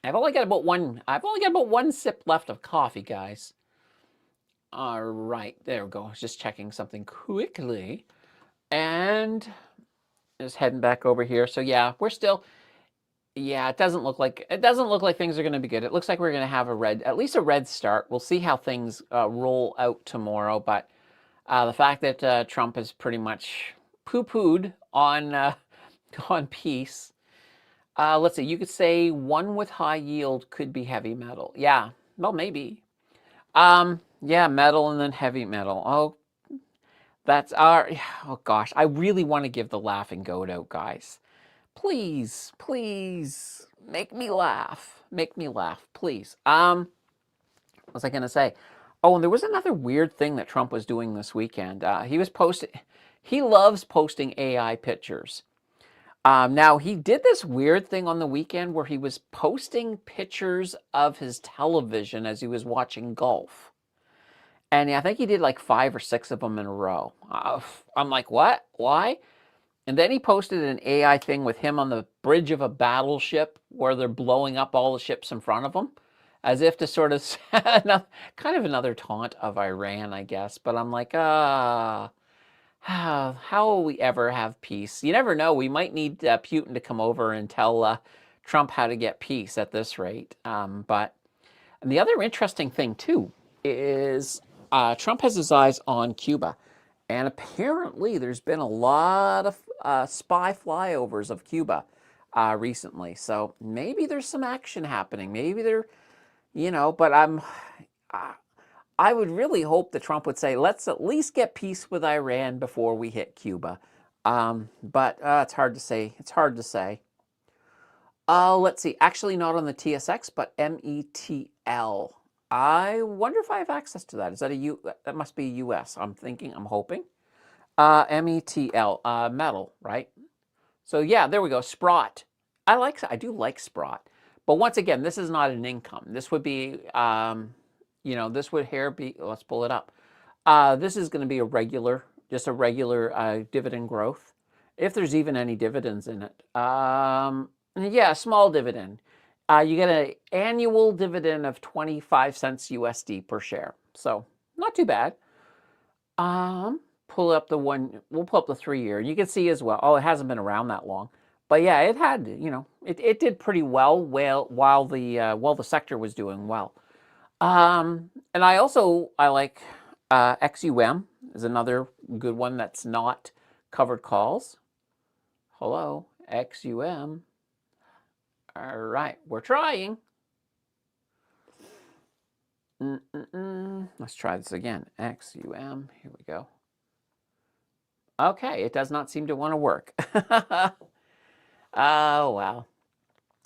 I've only got about one sip left of coffee, guys. All right, there we go. I was just checking something quickly. And just heading back over here. So yeah, we're still, it doesn't look like things are going to be good. It looks like we're going to have at least a red start. We'll see how things roll out tomorrow. But the fact that Trump has pretty much poo-pooed on peace. Let's see. You could say one with high yield could be heavy metal. Yeah, well, maybe. Yeah, metal and then heavy metal. Oh, oh gosh, I really want to give the laughing goat out, guys. Please, please, make me laugh. Make me laugh, please. What was I going to say? Oh, and there was another weird thing that Trump was doing this weekend. He loves posting AI pictures. Now, he did this weird thing on the weekend where he was posting pictures of his television as he was watching golf. And I think he did like 5 or 6 of them in a row. I'm like, what? Why? And then he posted an AI thing with him on the bridge of a battleship where they're blowing up all the ships in front of him, as if to sort of kind of another taunt of Iran, I guess. But I'm like, how will we ever have peace? You never know. We might need Putin to come over and tell Trump how to get peace at this rate. And the other interesting thing, too, is Trump has his eyes on Cuba. And apparently there's been a lot of spy flyovers of Cuba recently. So maybe there's some action happening. Maybe but I would really hope that Trump would say, let's at least get peace with Iran before we hit Cuba. But it's hard to say. It's hard to say. Let's see. Actually, not on the TSX, but METL. I wonder if I have access to that. Is that that must be US. I'm hoping. METL, metal, right? So yeah, there we go. Sprott. I do like Sprott. But once again, this is not an income. This would be, this would be, let's pull it up. This is going to be just a regular dividend growth, if there's even any dividends in it. Yeah, small dividend. You get an annual dividend of 25 cents USD per share. So not too bad. pull up the one, we'll pull up the 3-year, and you can see as well, oh, it hasn't been around that long. But yeah, it had, it did pretty well while the sector was doing well. And I like XUM is another good one that's not covered calls. Hello, XUM. All right, we're trying. Let's try this again. XUM, here we go. Okay, it does not seem to want to work. Oh, wow.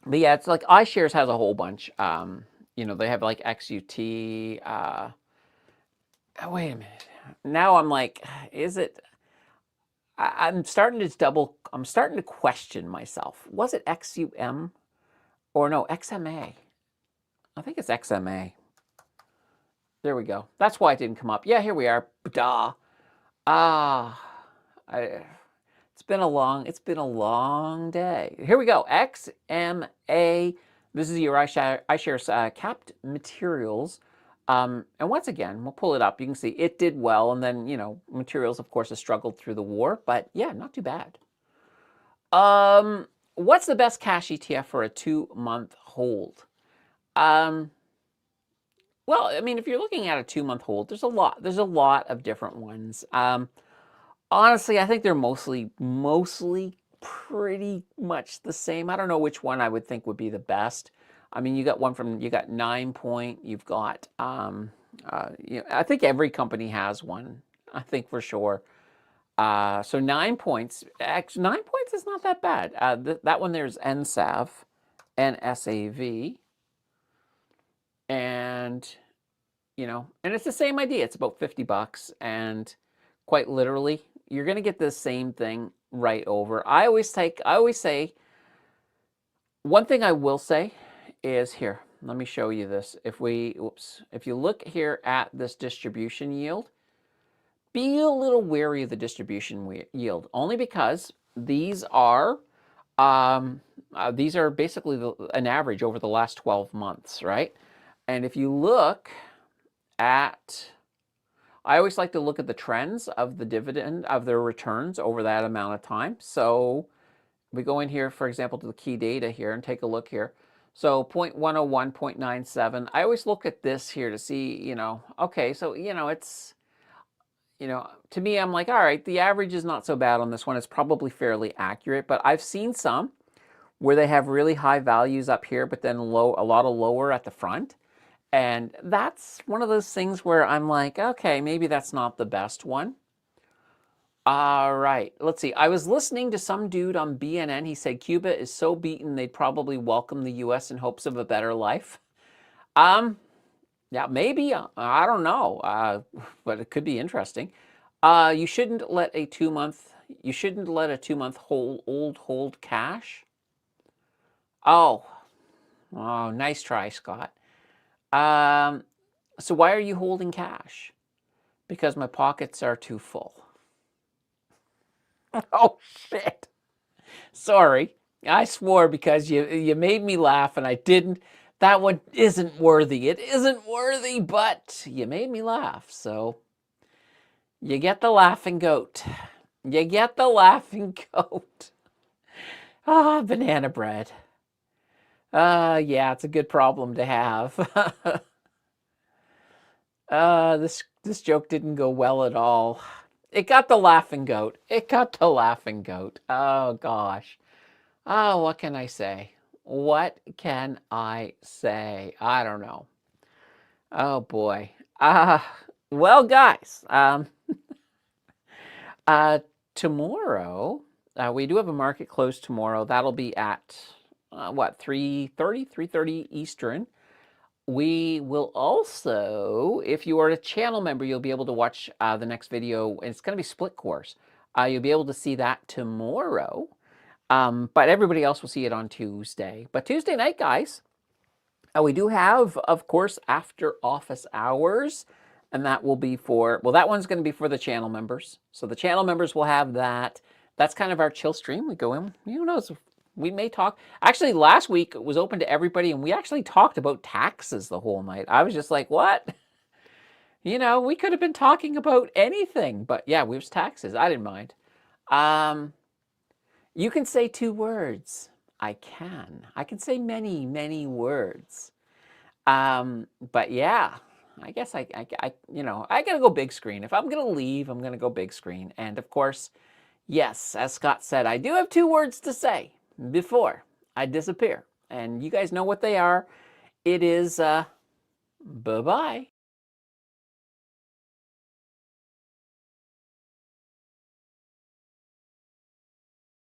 But yeah, it's like iShares has a whole bunch. They have like XUT. Oh, wait a minute. Now I'm like, is it? I'm starting to question myself. Was it XUM or no, XMA? I think it's XMA. There we go. That's why it didn't come up. Yeah, here we are. Duh. It's been a long day. Here we go. XMA. This is your iShares capped materials. And once again, we'll pull it up. You can see it did well. And then, materials, of course, has struggled through the war. But yeah, not too bad. What's the best cash ETF for a 2-month hold? Well, I mean, if you're looking at a 2-month hold, there's a lot of different ones. Honestly, I think they're mostly pretty much the same. I don't know which one I would think would be the best. I mean, you got 9 Point, you've got, I think every company has one, I think for sure. So 9 Points, 9 Points is not that bad. That one there's NSAV, NSAV. And, and it's the same idea. It's about $50, and quite literally, you're going to get the same thing right over. I always say, one thing I will say is here, let me show you this. If you look here at this distribution yield, be a little wary of the distribution yield, only because these are basically an average over the last 12 months, right? And if you look at, I always like to look at the trends of the dividend, of their returns over that amount of time. So we go in here, for example, to the key data here and take a look here. So 0.101, 0.97. I always look at this here to see, okay, so, it's, to me, I'm like, all right, the average is not so bad on this one. It's probably fairly accurate, but I've seen some where they have really high values up here, but then a lot of lower at the front. And that's one of those things where I'm like, okay, maybe that's not the best one. All right, let's see. I was listening to some dude on BNN. He said Cuba is so beaten they'd probably welcome the U.S. in hopes of a better life. Yeah, maybe. I don't know, but it could be interesting. You shouldn't let a 2-month hold cash. Oh, nice try, Scott. So why are you holding cash? Because my pockets are too full. Oh, shit. Sorry. I swore because you made me laugh and I didn't. That one isn't worthy. It isn't worthy, but you made me laugh. So you get the laughing goat. You get the laughing goat. Banana bread. Yeah, it's a good problem to have. This joke didn't go well at all. It got the laughing goat. It got the laughing goat. Oh, gosh. Oh, what can I say? What can I say? I don't know. Oh, boy. Well, guys, tomorrow, we do have a market close tomorrow. That'll be at, 3:30 Eastern. We will also, if you are a channel member, you'll be able to watch the next video. It's going to be split course. You'll be able to see that tomorrow. But everybody else will see it on Tuesday. But Tuesday night, guys, we do have, of course, after office hours. And that will be that one's going to be for the channel members. So the channel members will have that. That's kind of our chill stream. We go in, who knows, we may talk. Actually, last week it was open to everybody, and we actually talked about taxes the whole night. I was just like, what? You know, we could have been talking about anything, but yeah, we was taxes. I didn't mind. Um, you can say 2 words. I can. I can say many, many words. But yeah, I guess I gotta go big screen. If I'm gonna leave, I'm gonna go big screen. And of course, yes, as Scott said, I do have 2 words to say before I disappear. And you guys know what they are. It is bye-bye.